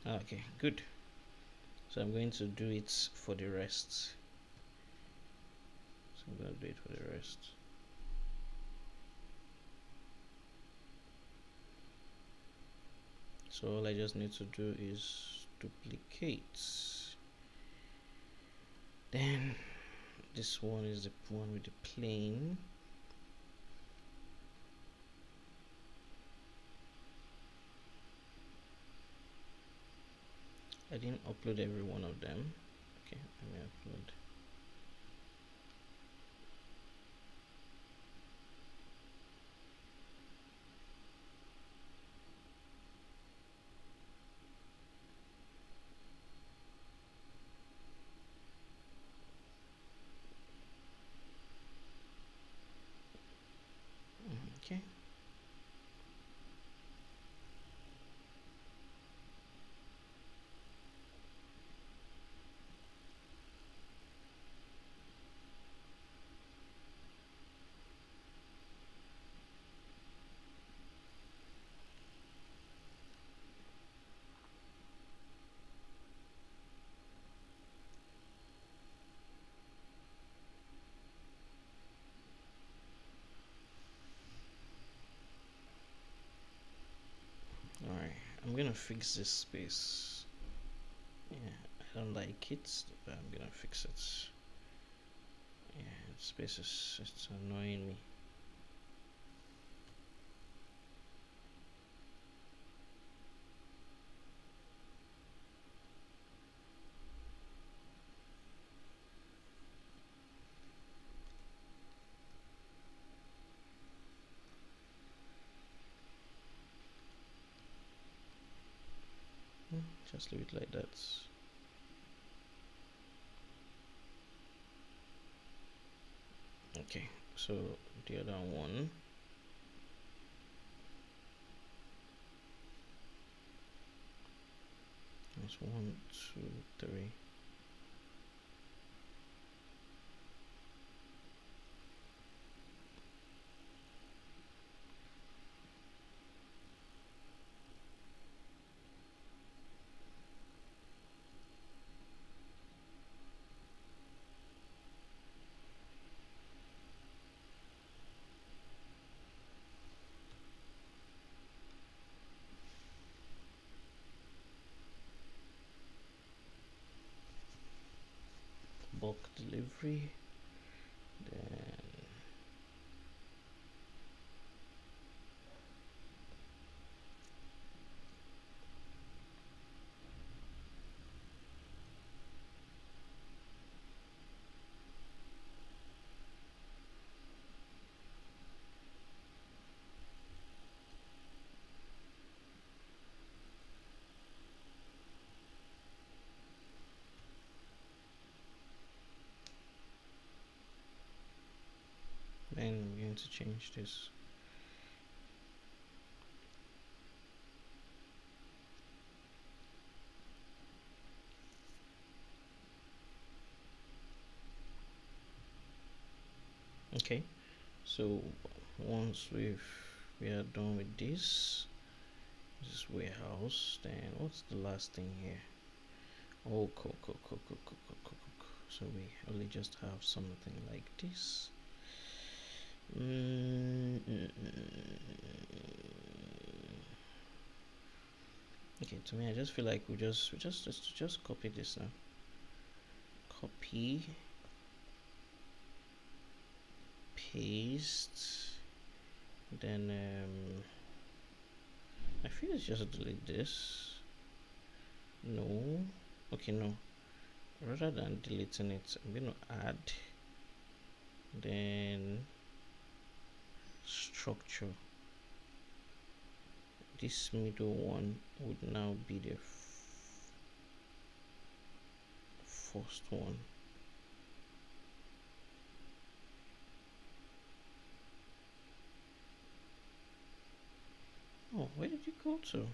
okay, good. So I'm going to do it for the rest. So I'm going to do it for the rest. So all I just need to do is duplicate. Then this one is the one with the plane. I didn't upload every one of them. Okay, let me upload. Okay. Alright, I'm gonna fix this space. Yeah, I don't like it, but I'm gonna fix it. Yeah, space is it's annoying me. Just leave it like that. Okay, so the other one. That's 1, 2, 3. Bulk delivery. Then I'm going to change this. Okay, so once we are done with this, This is warehouse. Then what's the last thing here? Oh, cool. So we only just have something like this. Okay, to me, I just feel like we just copy this now. Copy, paste. Then I feel it's just delete this. No, okay, no. Rather than deleting it, I'm going to add. Then structure. This middle one would now be the first one. Oh, where did you go to?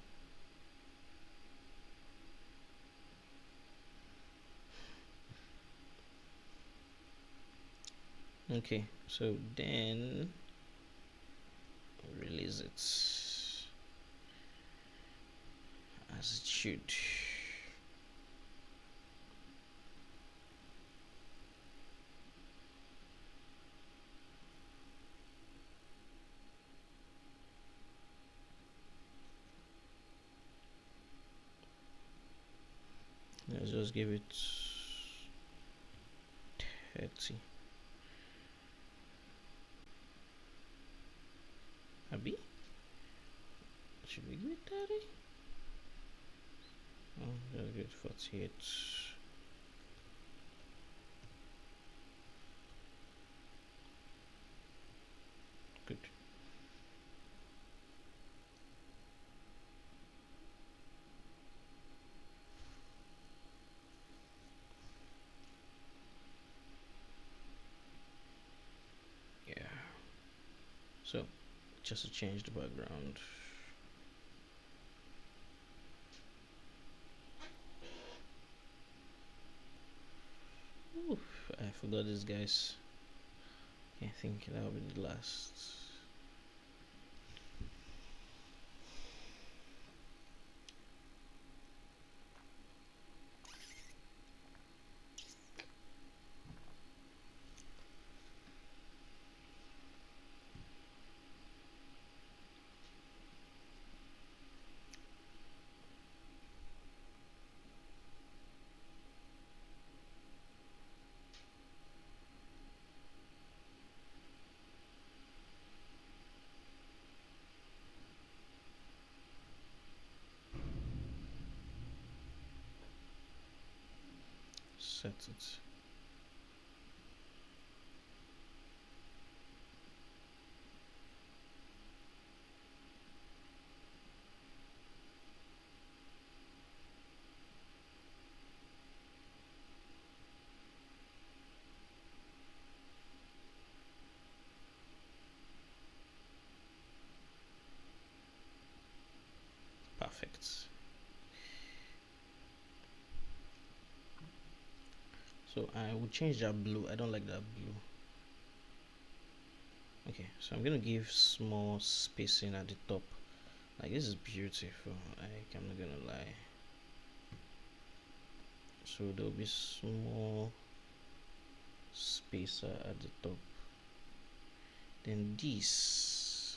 Okay, so then release it as it should. Let's just give it 30. Abby? Should we give it 30? Oh, let's give it 48. Good. Yeah. So, just to change the background. Oof, I forgot this, guys. I think that will be the last. Set it. Perfect. So I will change that blue. I don't like that blue. Okay, so I'm gonna give small spacing at the top. Like, this is beautiful. Like, I'm not gonna lie. So there'll be small spacer at the top. Then this.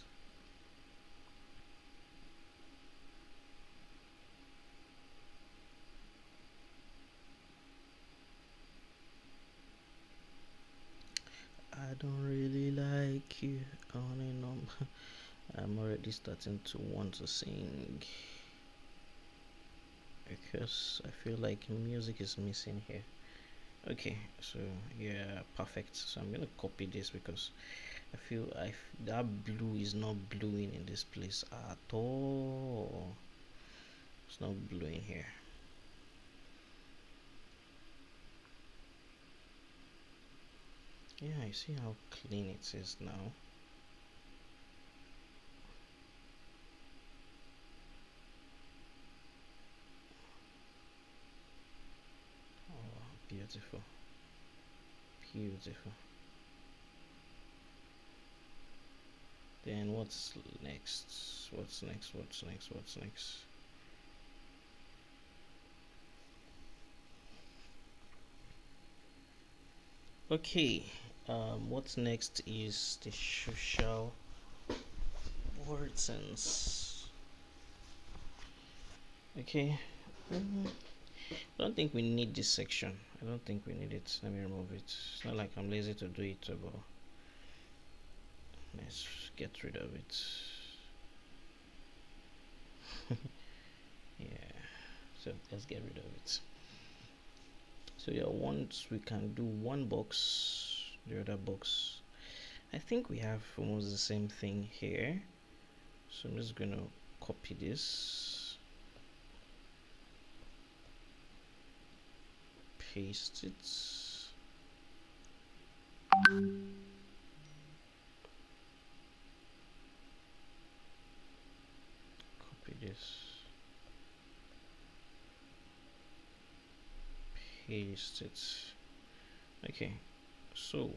I don't really like you on and on. I'm already starting to want to sing because I feel like music is missing here. Okay, so yeah, perfect. So I'm gonna copy this because I feel that blue is not bluing in this place at all. It's not bluing here. Yeah, you see how clean it is now. Oh, beautiful, beautiful. Then what's next? What's next? Okay, what's next is the social word sense. Okay, I don't think we need this section. I don't think we need it. Let me remove it. It's not like I'm lazy to do it, but let's get rid of it. Yeah, so let's get rid of it. So yeah, once we can do one box, the other box. I think we have almost the same thing here. So I'm just gonna copy this, paste it, copy this, paste it. Okay, so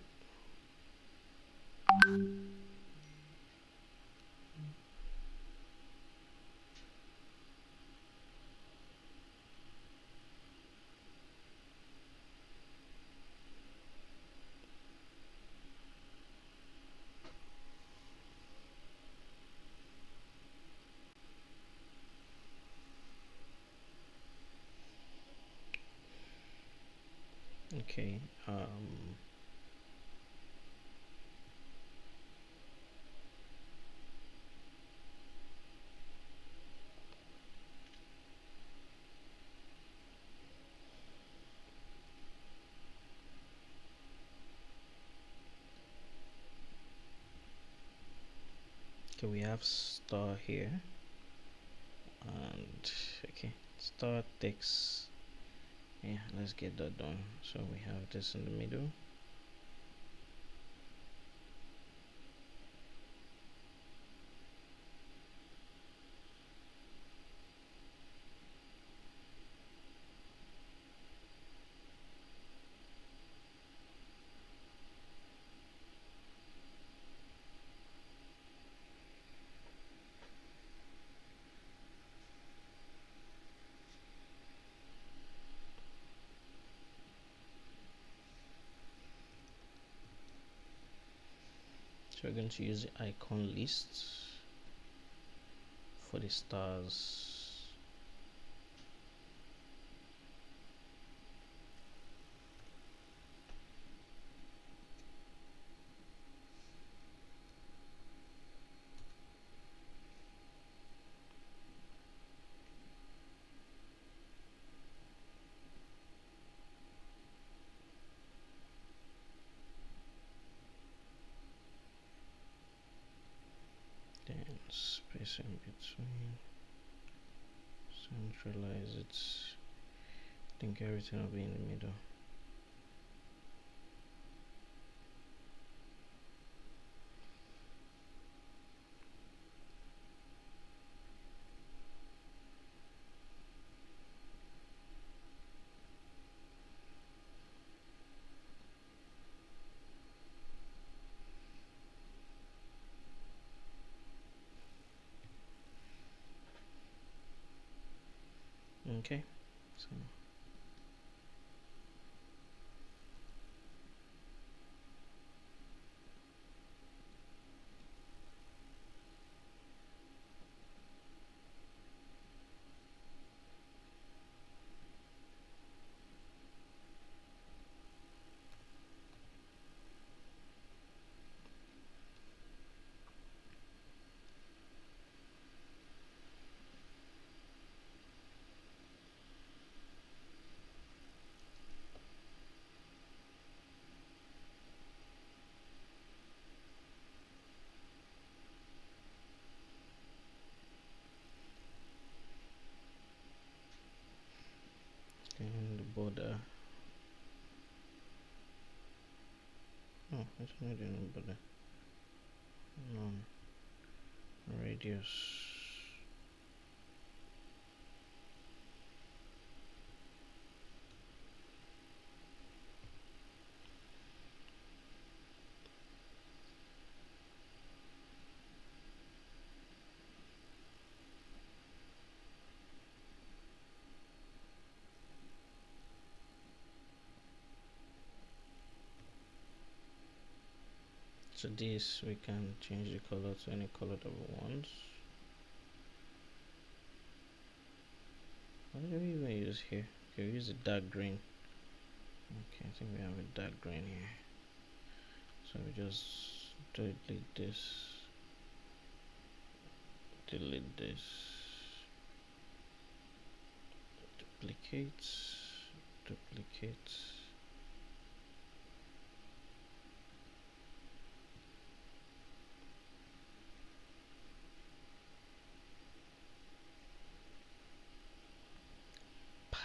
okay, okay, we have star here, and okay, star text. Yeah, let's get that done. So we have this in the middle. So we're going to use the icon list for the stars. Then space in between, centralize it. I think everything will be in the middle. Okay, so and the border. Oh, it's not even a border. None. Radius. So this we can change the color to any color that we want. What do we even use here? Okay, we use a dark green. Okay, I think we have a dark green here. So we just delete this, duplicate, duplicate.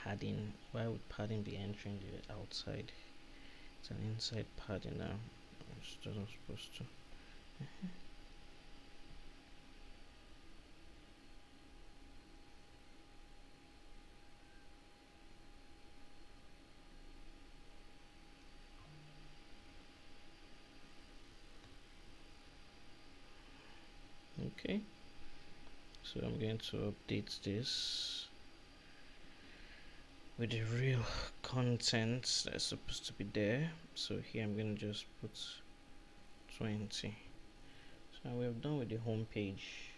Padding. Why would padding be entering the outside? It's an inside padding now. It's not supposed to. Okay, so I'm going to update this with the real content that's supposed to be there. So here I'm going to just put 20. So we're done with the home page.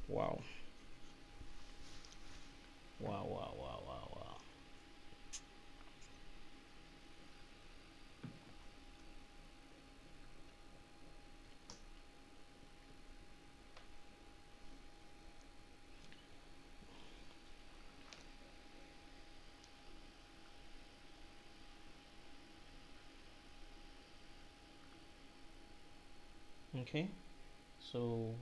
Wow. Wow, wow, wow, wow, wow. Okay, so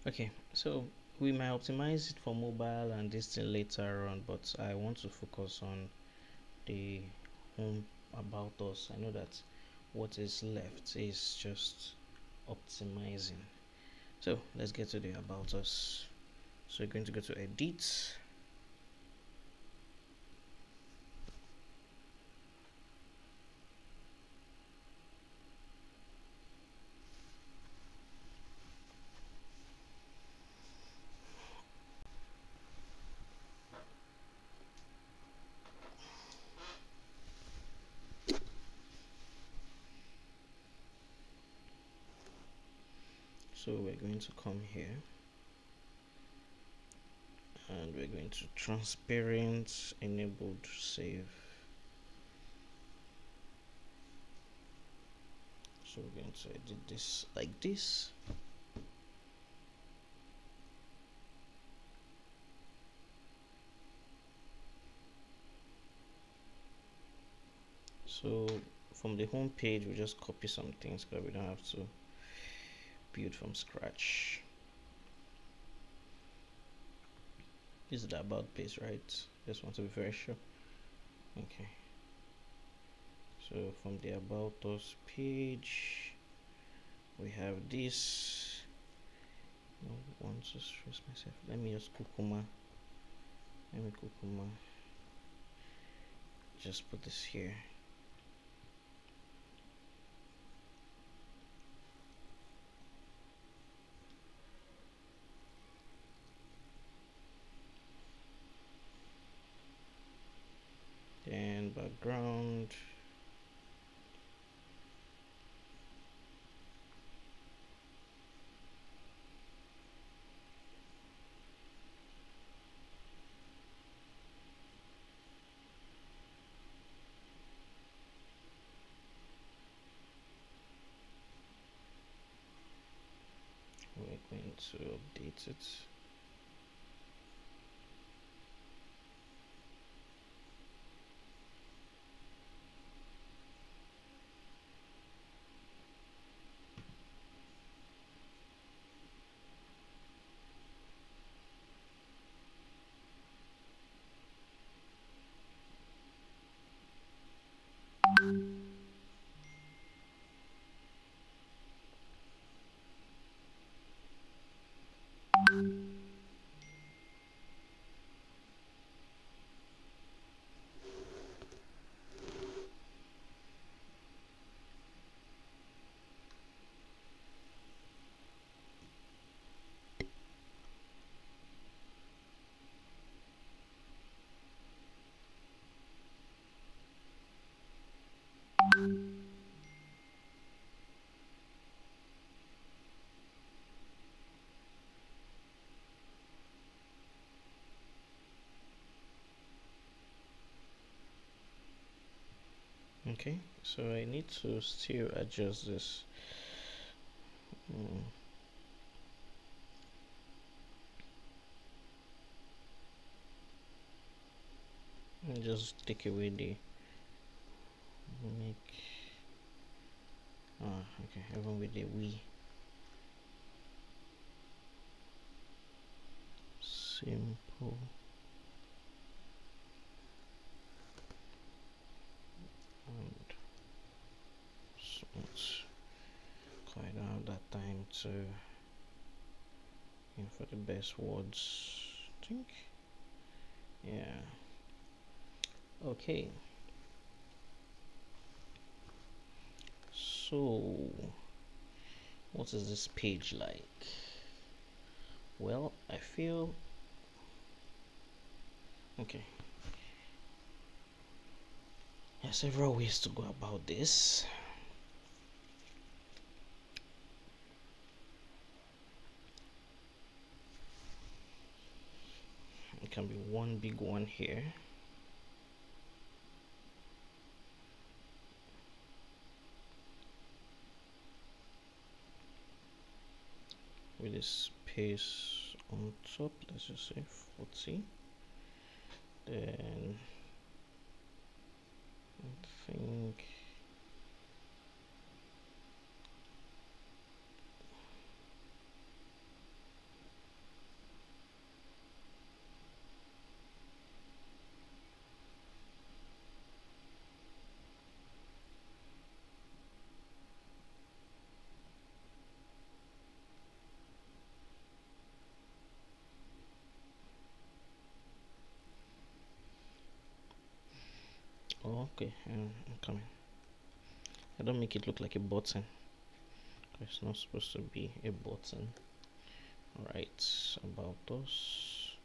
okay, so we might optimize it for mobile and this thing later on, but I want to focus on the home about us. I know that what is left is just optimizing. So let's get to the about us. So you're going to go to edit, so we're going to come here and we're going to transparent enabled save. So we're going to edit this like this. So from the home page we just copy some things because we don't have to build from scratch. This is the about page, right? Just want to be very sure. Okay, so from the about us page we have this. I don't want to stress myself. Let me just kukuma just put this here. Then background, we're going to update it. Okay, so I need to still adjust this. And just take away the make. Okay, even with the we simple. And smooth. So I don't have that time to for the best words. I think. Yeah. Okay. So what is this page like? Well, I feel okay. There are several ways to go about this. It can be one big one here. With a space on top, let's just say 40. Then I think okay, I'm coming. I don't make it look like a button. It's not supposed to be a button. Alright, about those.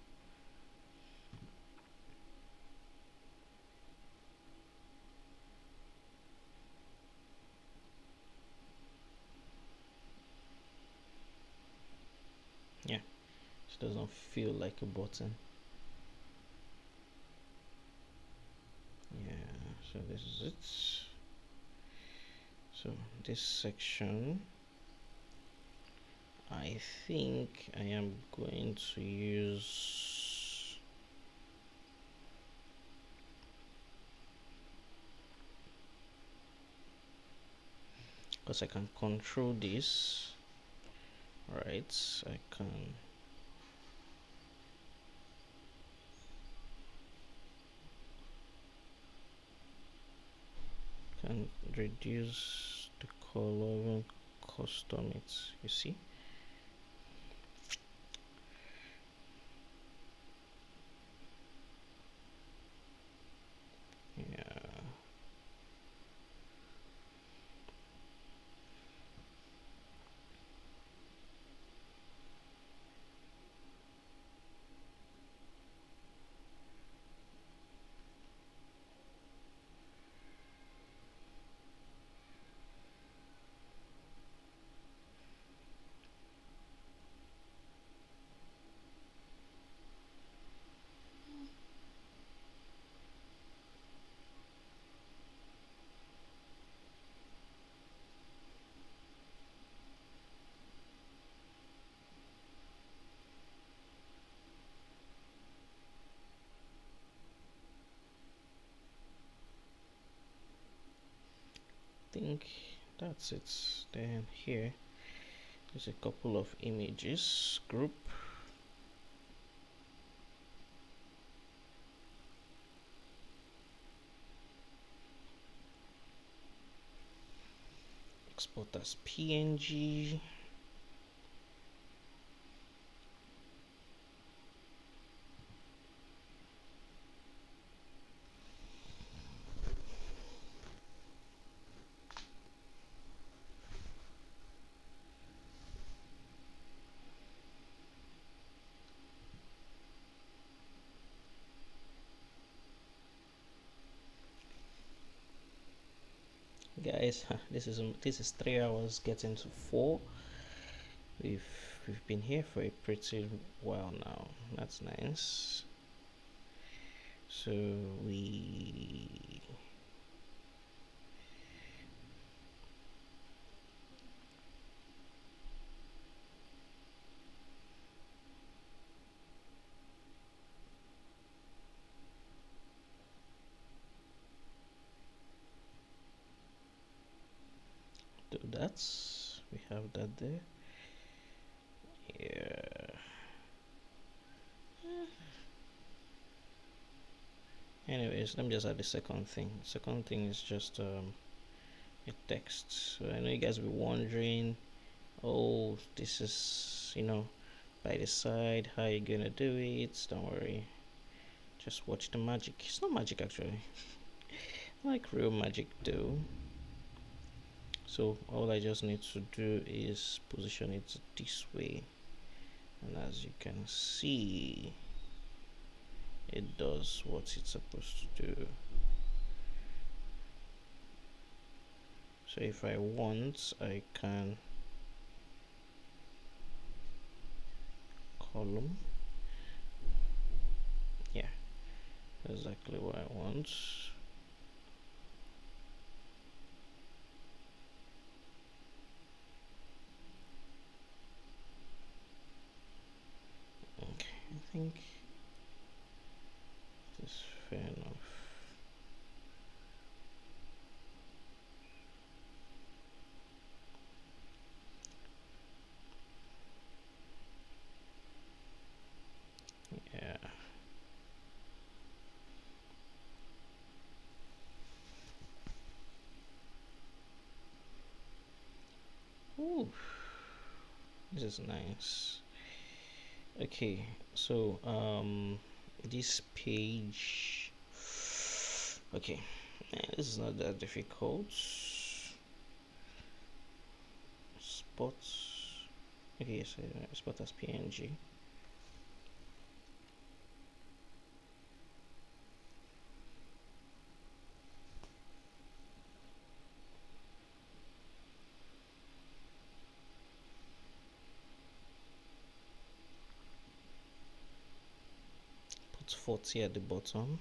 Yeah, it doesn't feel like a button. Yeah, so this is it. So this section, I think I am going to use because I can control this. Right, I can reduce the color and custom it, you see. Yeah, I think that's it. Then here there's a couple of images group. Export as PNG. Guys, this is 3 hours getting to 4. We've been here for a pretty while now. That's nice. So we that. We have that there. Yeah. Anyways, let me just add the second thing. Second thing is just a text. So I know you guys will be wondering, oh, this is, by the side, how you gonna do it? Don't worry, just watch the magic. It's not magic actually, like real magic though. So all I just need to do is position it this way, and as you can see, it does what it's supposed to do. So if I want, I can column. Yeah, exactly what I want. Okay, I think this is fair enough. Yeah. Ooh, this is nice. Okay, so this page. Okay, this is not that difficult. Spots. Okay, yes, spot as PNG. Put 40 at the bottom.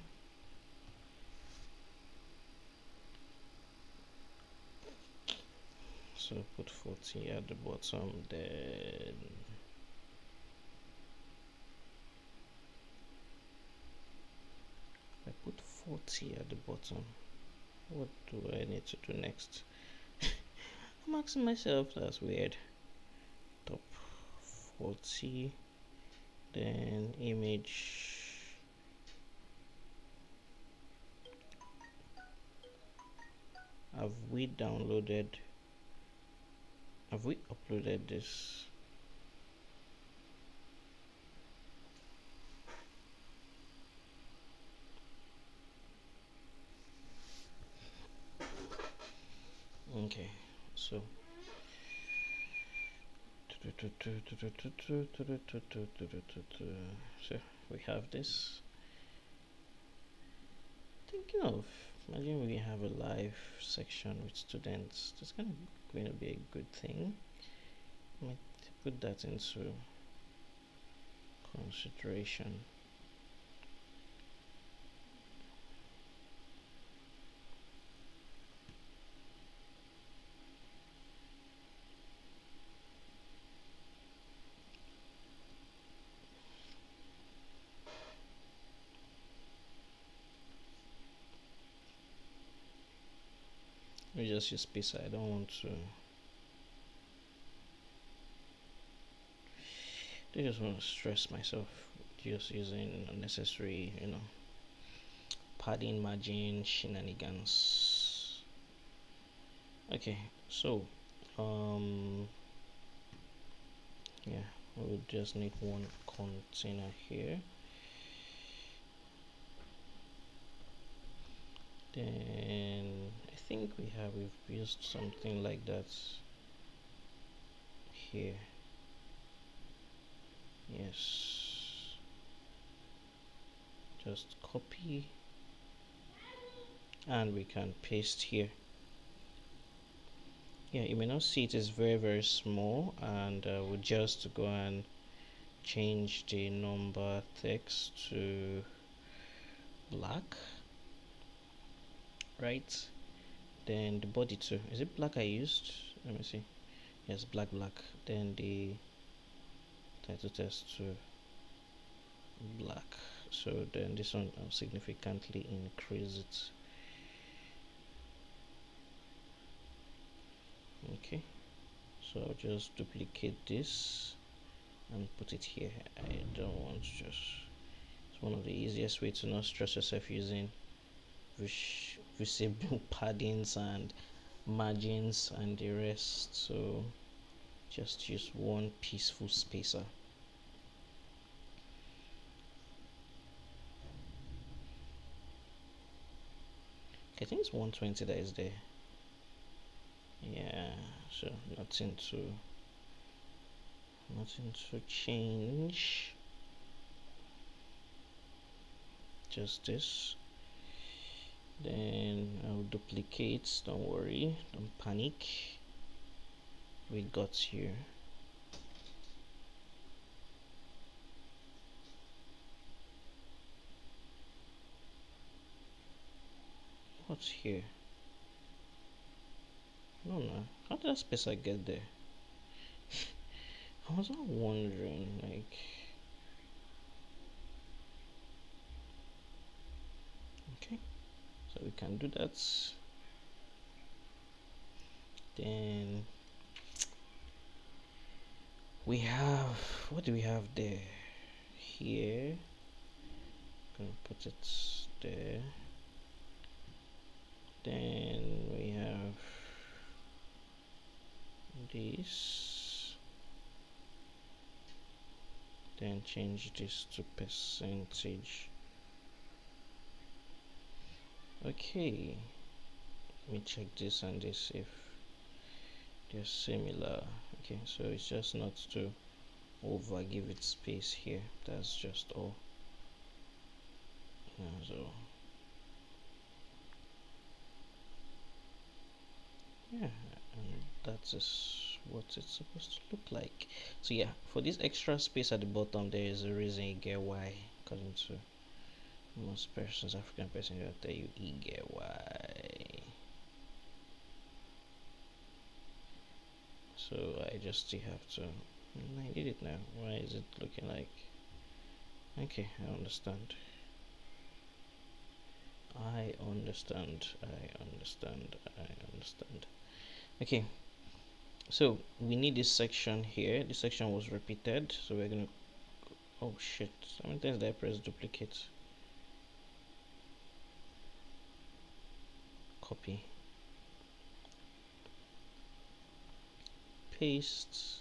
So put 40 at the bottom, then I put 40 at the bottom. What do I need to do next? I'm asking myself, that's weird. Top 40, then image. Have we downloaded? Have we uploaded this? Okay, so we have this. Thinking of, imagine we have a live section with students. That's going to be a good thing. Might put that into consideration. We just use space. I don't want to. I just want to stress myself just using unnecessary, padding margin shenanigans. Okay, so yeah, we'll just need one container here. Then I think we've used something like that here. Yes, just copy and we can paste here. Yeah, you may not see it is very small, and we'll just go and change the number text to black, right? Then the body too, is it black I used? Let me see. Yes, black. Then the title text to black. So then this one, I'll significantly increase it. Okay, so I'll just duplicate this and put it here. I don't want to just, it's one of the easiest way to not stress yourself using visible paddings and margins and the rest. So just use one peaceful spacer. I think it's 120 that is there. Yeah, so nothing to change, just this. Then I'll duplicate, don't worry, don't panic. We got here. What's here? No, how did that spacer get there? I was not wondering, like, okay, so we can do that. Then we have, what do we have there? Here, gonna put it there. Then we have this, then change this to percentage. Okay, let me check this and this if they're similar. Okay, so it's just not to over give it space here, that's just all. So yeah, and that is what it's supposed to look like. So yeah, for this extra space at the bottom, there is a reason you get Y, according to most persons, African person, will tell you you get Y. So I just still have to, I did it now. Why is it looking like, okay, I understand. I understand. Okay, so we need this section here. This section was repeated, so we're gonna, oh shit, how many times did I press duplicate? Copy, paste.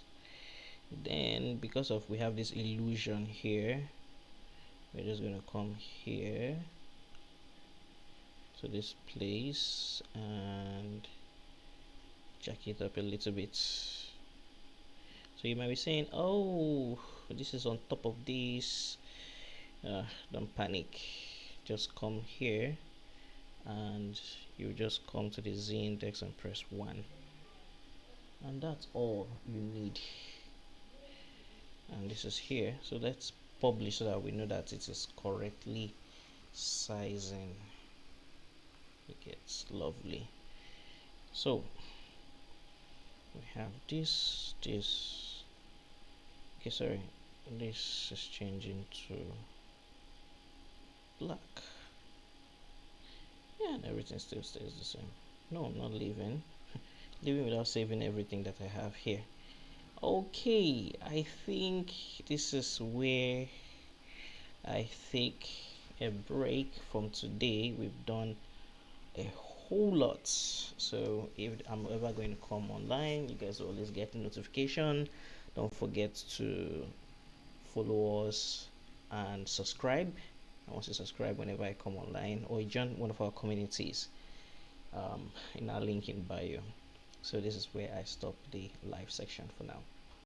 Then because of we have this illusion here, we're just gonna come here to this place and jack it up a little bit. So you might be saying, oh, this is on top of this. Don't panic, just come here and you just come to the Z index and press 1, and that's all you need. And this is here, so let's publish so that we know that it is correctly sizing. It gets lovely. So we have this, okay, sorry, this is changing to black. Yeah, and everything still stays the same. No, I'm not leaving. Leaving without saving everything that I have here. Okay, I think this is where I take a break from today. We've done a whole lot, so if I'm ever going to come online, you guys always get a notification. Don't forget to follow us and subscribe. I want to subscribe whenever I come online, or join one of our communities in our link in bio. So this is where I stop the live section for now.